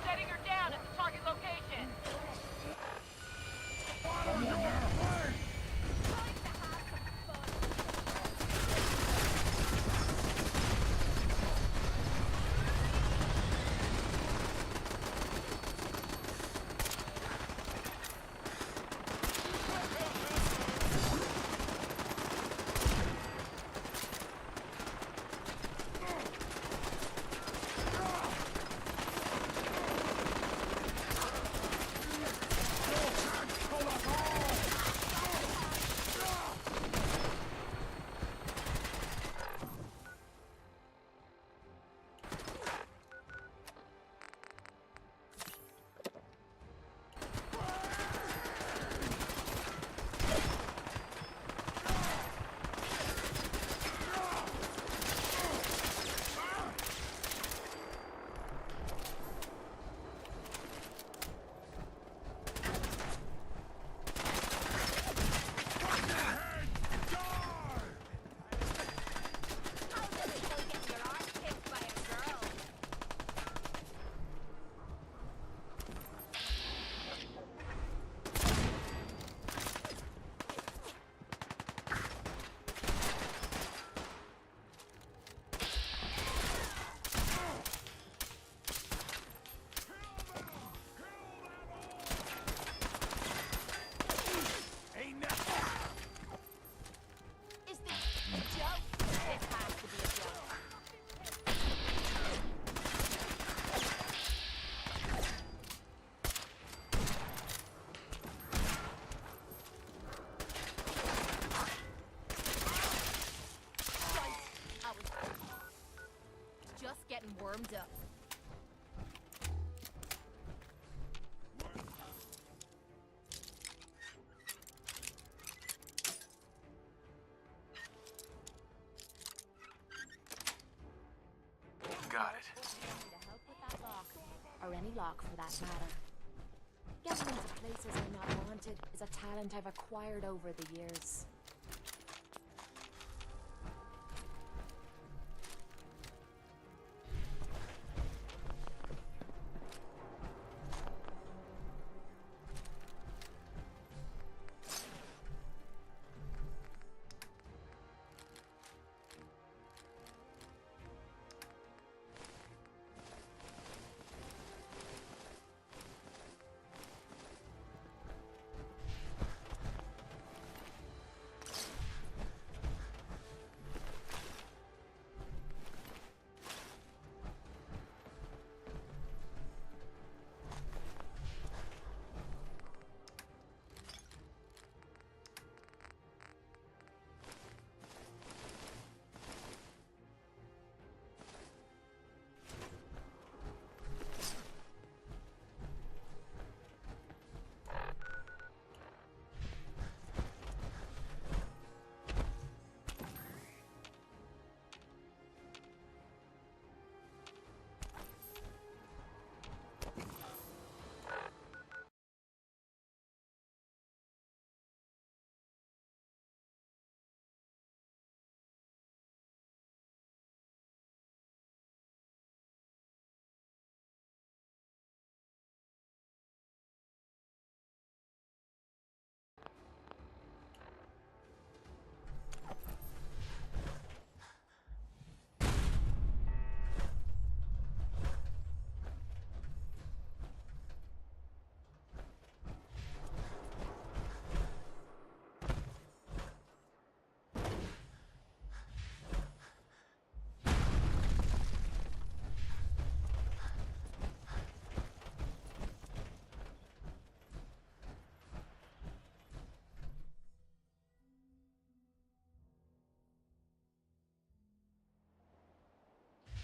Setting her down at the target location. Getting warmed up. Got it. To help with that lock, or any lock for that matter. Getting into places I'm not wanted is a talent I've acquired over the years.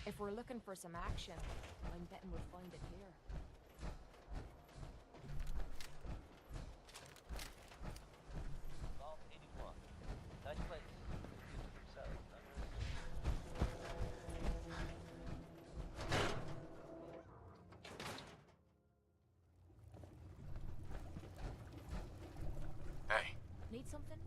If we're looking for some action, I'm betting we'll find it here. Vault 81. Nice place. Keep to themselves, huh? Hey. Need something?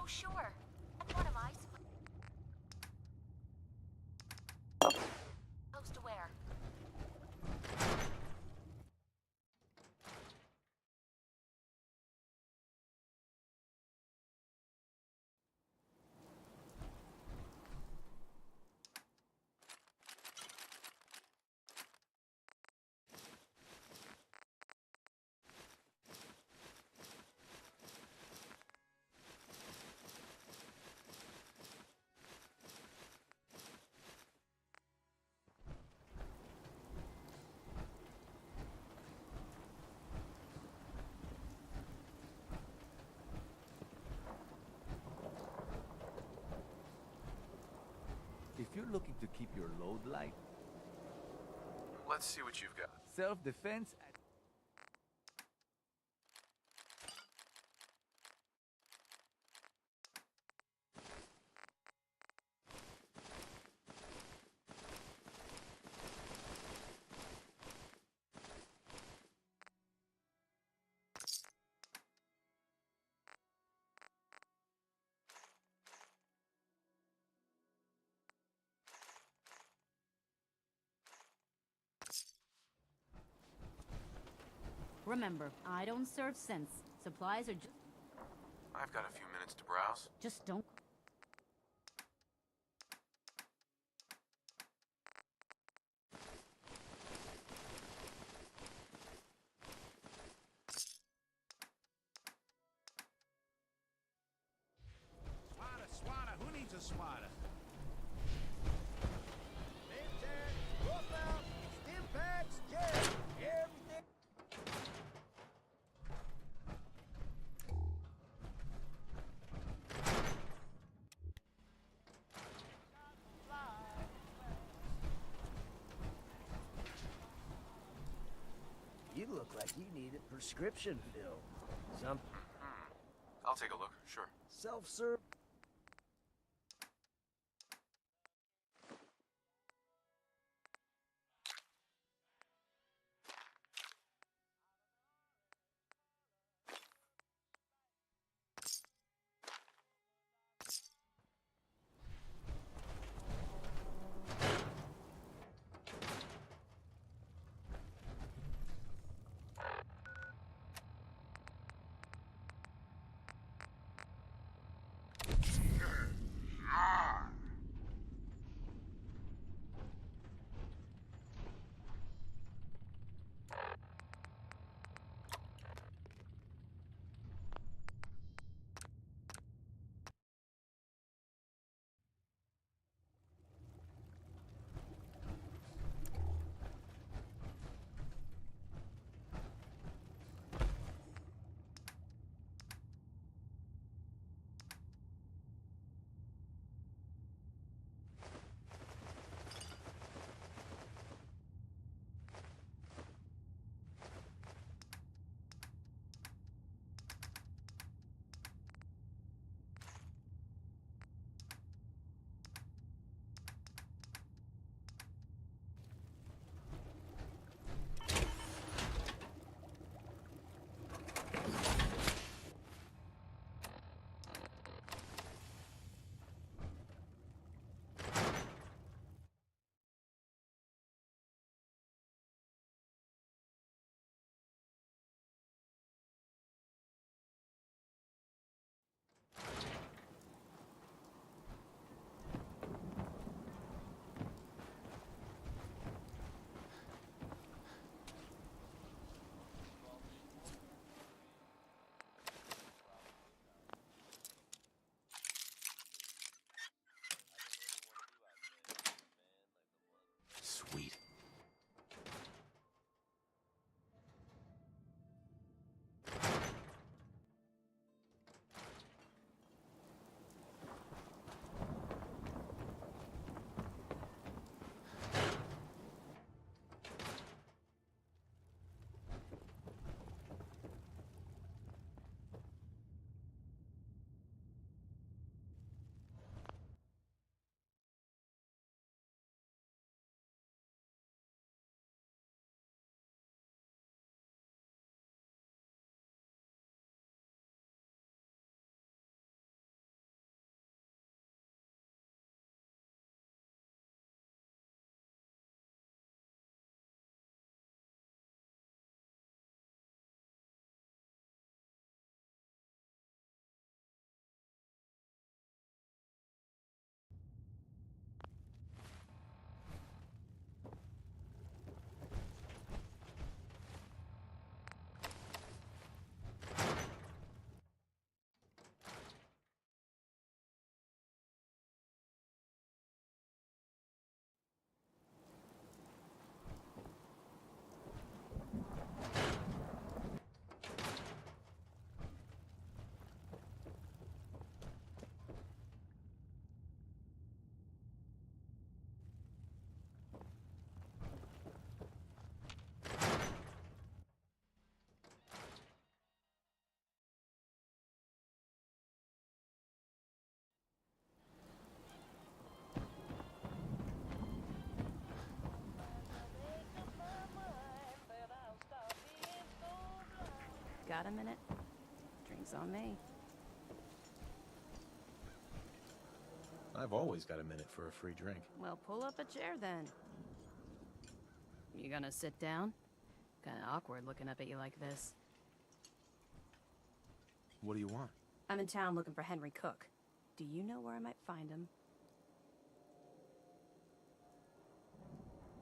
Oh, sure. And what am I supposed to wear? If you're looking to keep your load light, Let's see what you've got. self-defense. Remember, I don't serve sense. Supplies are just... I've got a few minutes to browse. Just don't... Swatter, who needs a swatter? You look like you need a prescription filled. Some I'll take a look, sure. self-serve. Got a minute? Drinks on me. I've always got a minute for a free drink. Well, pull up a chair then. You gonna sit down? Kinda awkward looking up at you like this. What do you want? I'm in town looking for Henry Cook. Do you know where I might find him?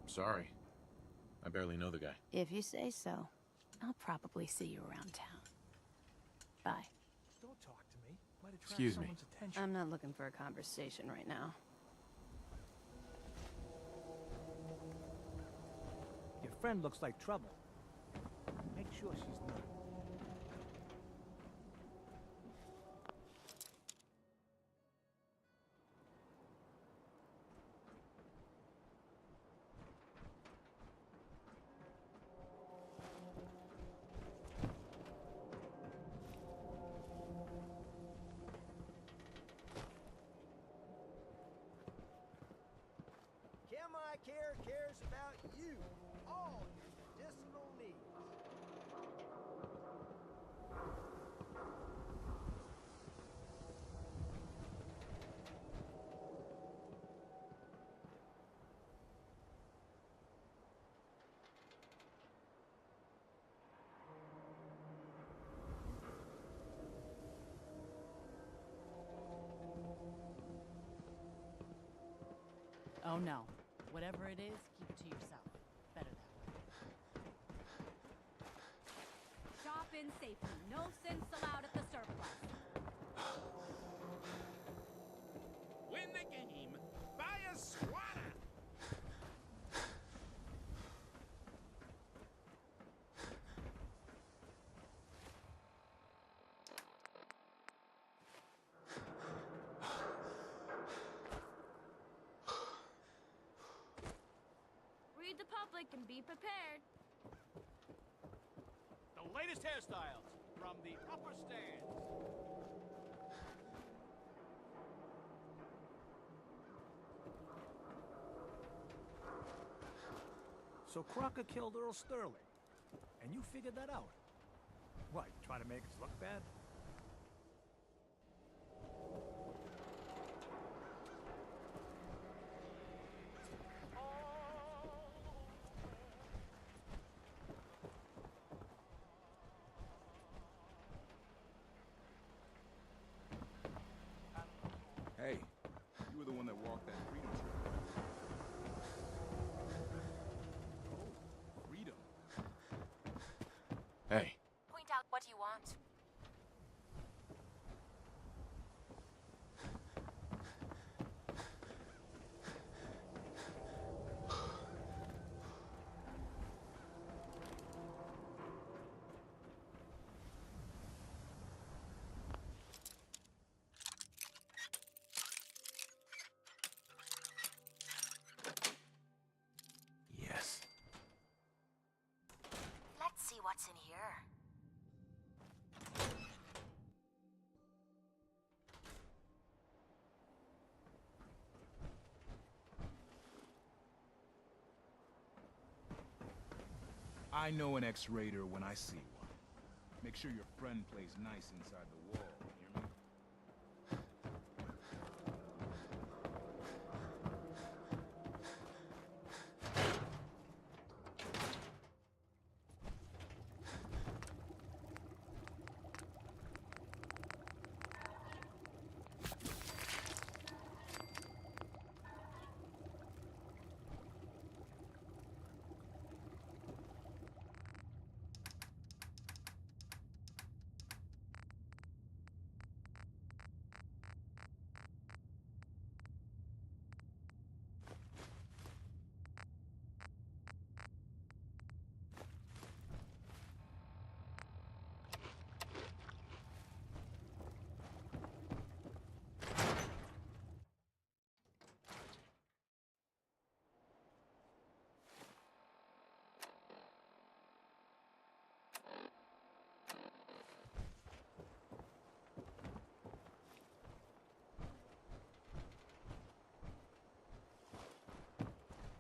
Sorry. I barely know the guy. If you say so. I'll probably see you around town. Bye. Don't talk to me. Might attract Excuse me. someone's attention. I'm not looking for a conversation right now. Your friend looks like trouble. Make sure she's not. Care cares about you, all your medicinal needs. Oh no. Whatever it is, keep it to yourself. Better that way. Shop in safety. No sins allowed at the surplus. Win the game. Buy a squatter. Read the public and be prepared. The latest hairstyles from the upper stands. So Crocker killed Earl Sterling, and you figured that out. What, trying to make us look bad? Hey, you were the one that walked that freedom trail. Oh, freedom. Hey. Point out what you want. Yes. Let's see what's in here. I know an X-Raider when I see one. Make sure your friend plays nice inside the wall, hear me?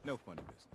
No funny business.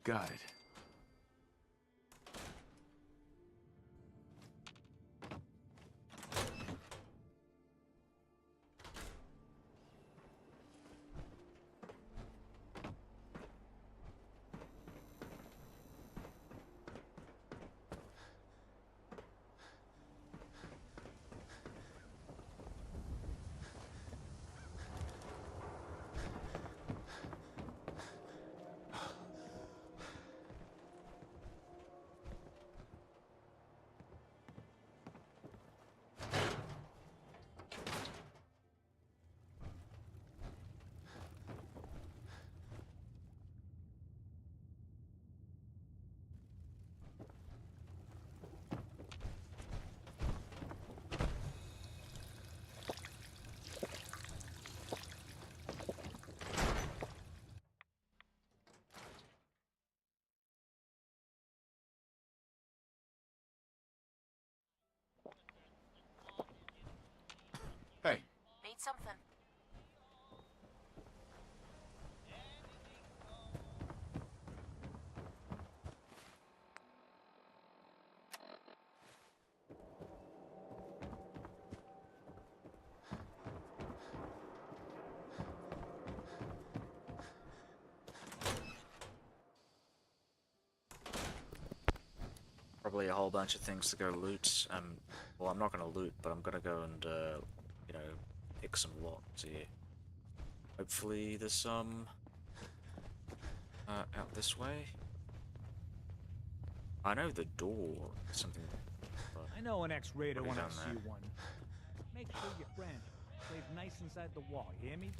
Got it. Hey. Need something? Probably a whole bunch of things to go loot. Well, I'm not gonna loot, but I'm gonna go and, you know, pick some locks here. Hopefully there's some out this way. I know the door. Something. I know an ex-raider when I down see there. one. Make sure your friend stays nice inside the wall, you hear me?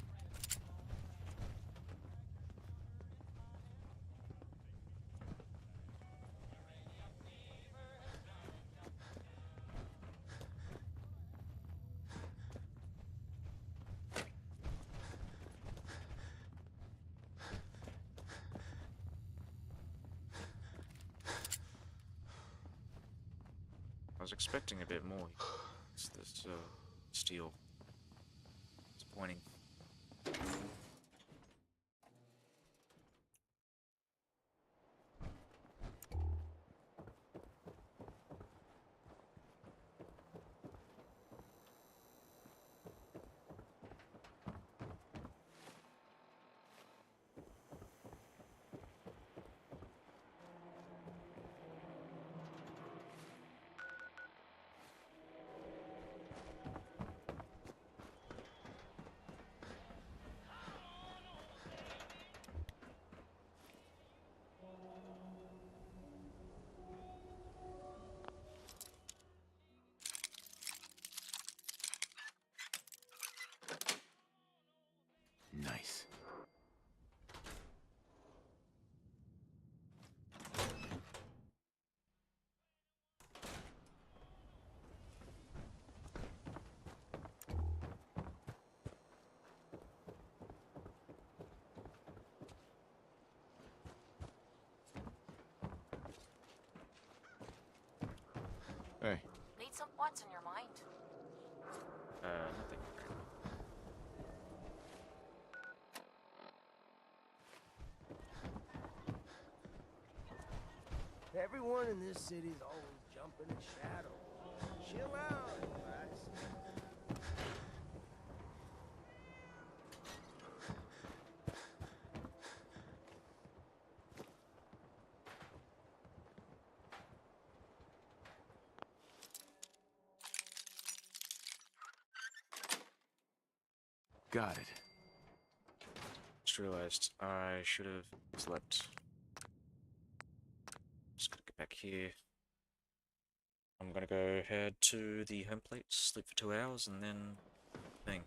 I was expecting a bit more. It's this steel. It's pointing. Nice. Hey. Need some what's in your mind? Nothing. Everyone in this city's always jumping in shadow. Chill out, relax. Got it. Just realized I should have slept. Just gonna get back here. I'm gonna go head to the home plate, sleep for 2 hours, and then thing.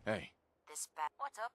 Hey. This bad. What's up?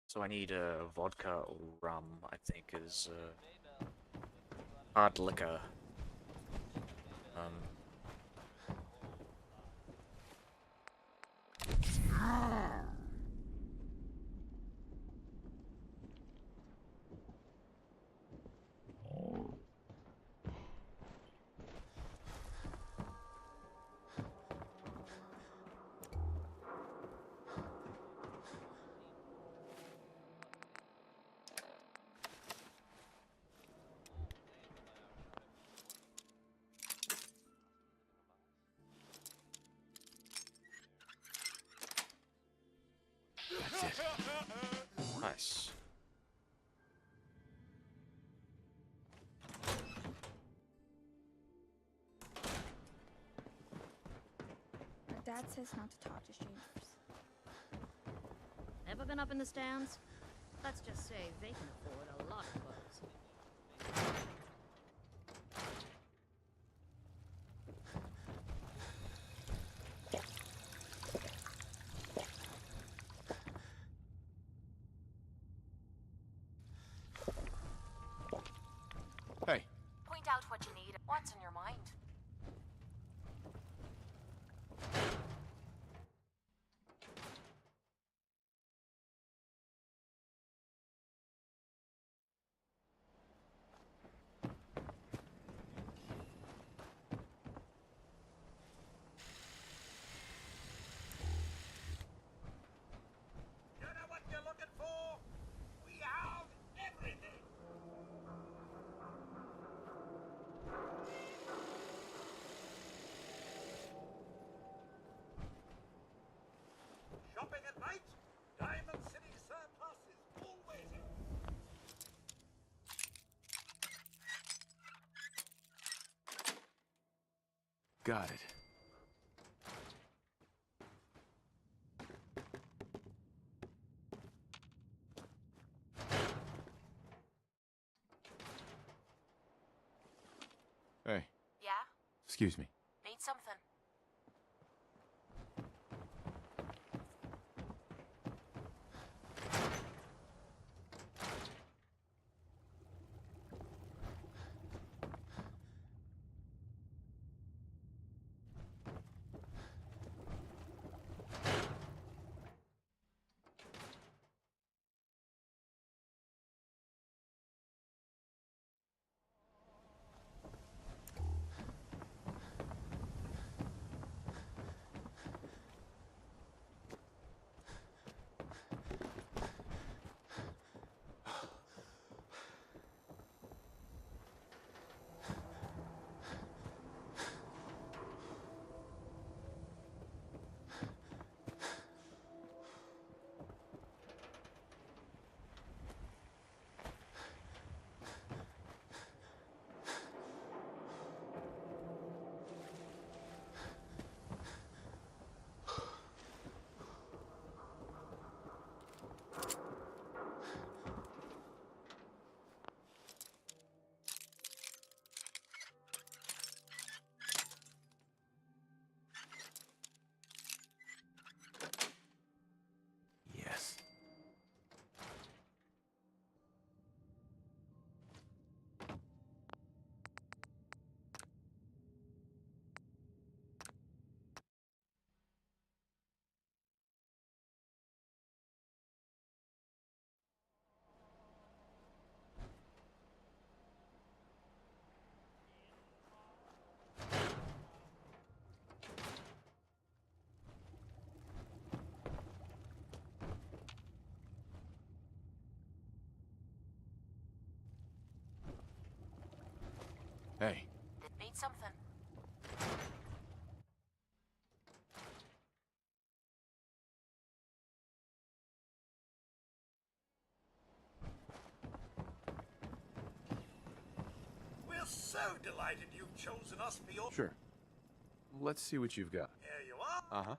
So I need vodka or rum, I think, is hard liquor. That's it. Nice. My dad says not to talk to strangers. Ever been up in the stands? Let's just say they can afford a lot of clothes. Hey. Point out what you need. What's on your mind? You know what you're looking for? We have everything. Shopping at night? Diamond City Surplus is always in. Got it. Hey. Yeah? Excuse me. Need something? Hey. Need something? We're so delighted you've chosen us for your... Sure. Let's see what you've got. Here you are. Uh-huh.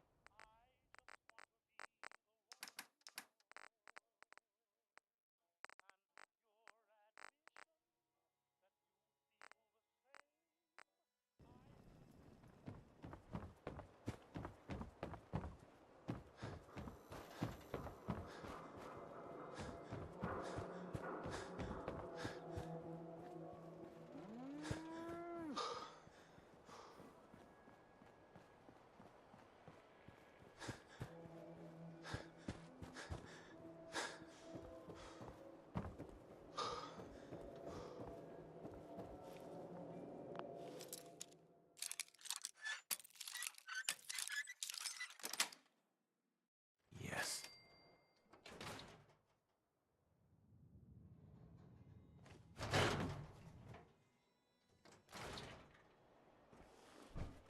Yes.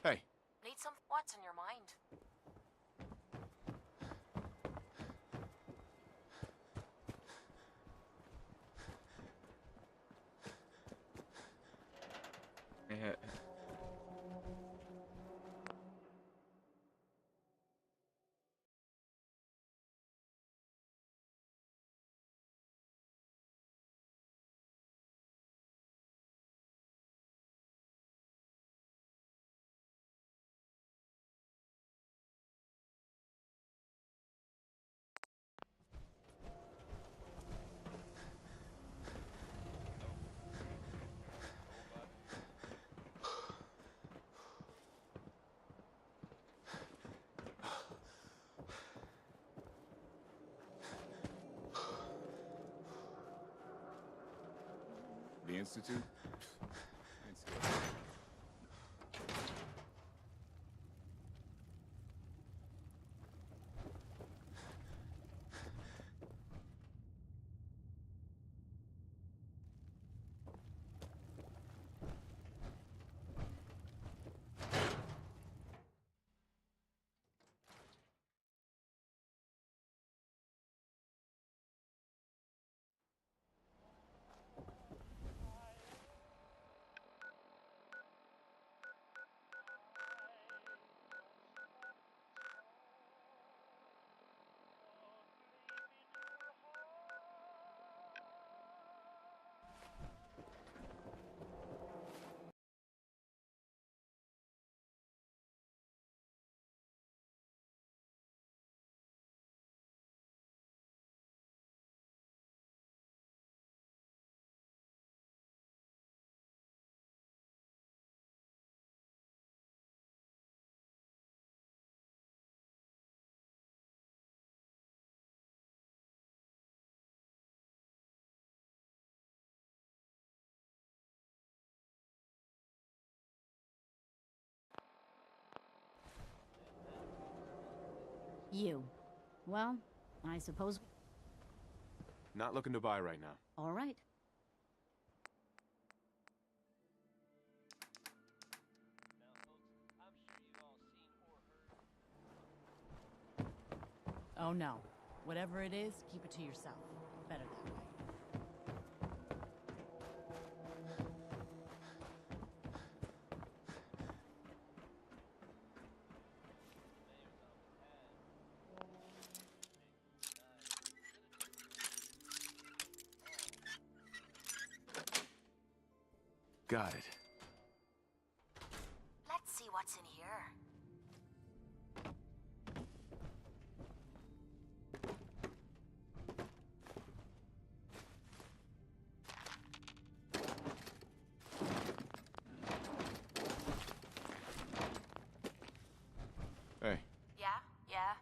Hey. Need some? What's in your mind? Yeah. The Institute? It's good. You. Well, I suppose... Not looking to buy right now. All right. Oh no. Whatever it is, keep it to yourself. Better that way. Got it. Let's see what's in here. Hey. Yeah? Yeah.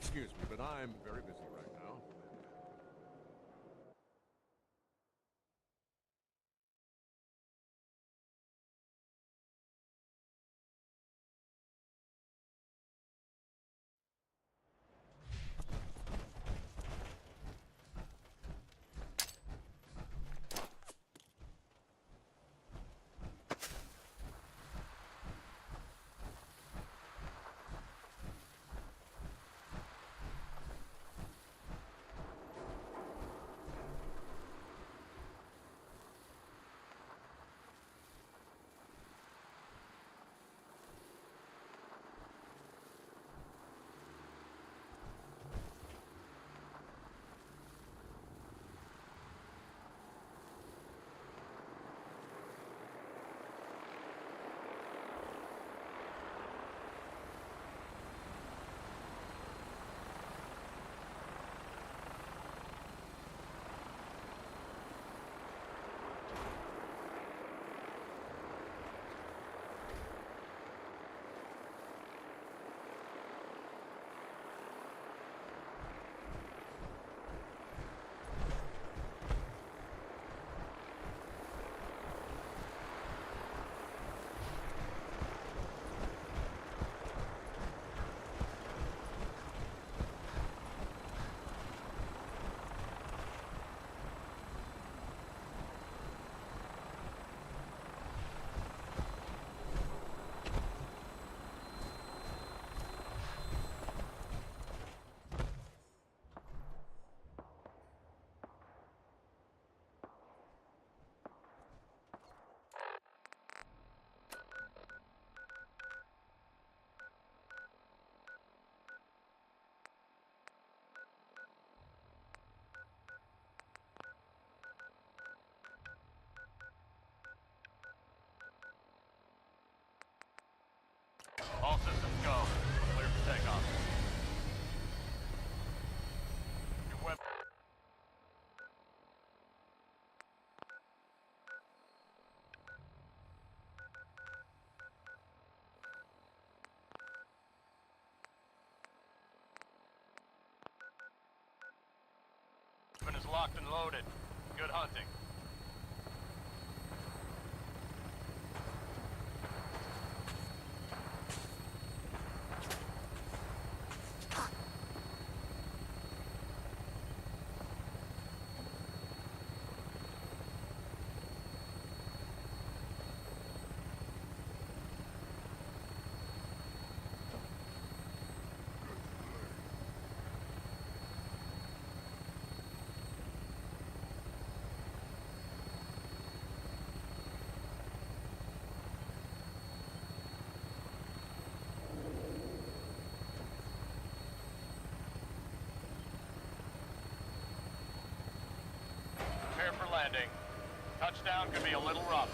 Excuse me, but I'm very busy right now. All systems go. Clear for takeoff. Your web... Weapon is locked and loaded. Good hunting. Prepare for landing. Touchdown could be a little rough.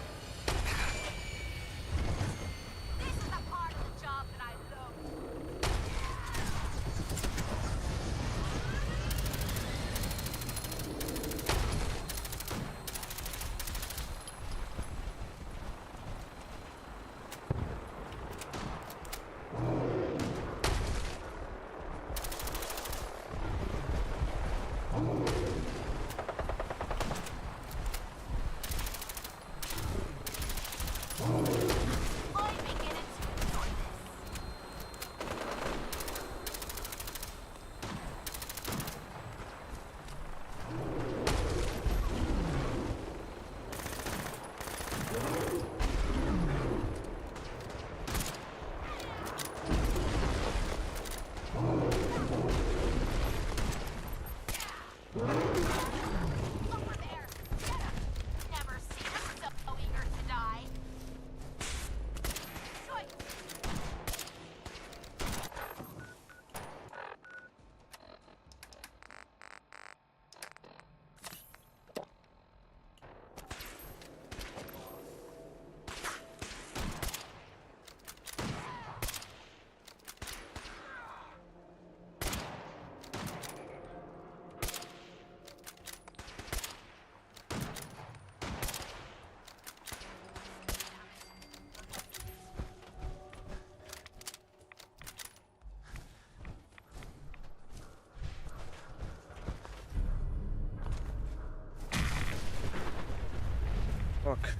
This is the part of the job that I love. Fuck.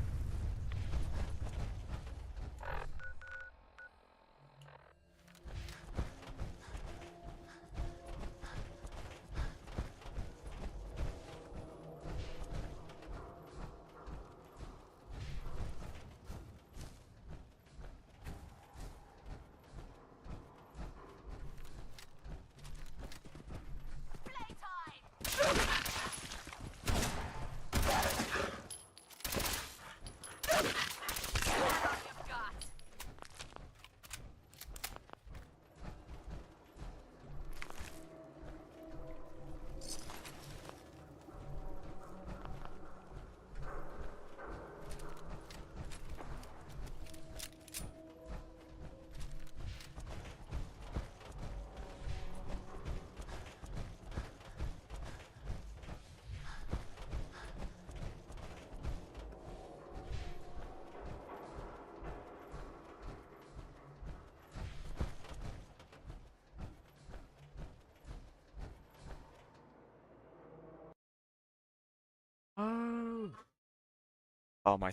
Oh, my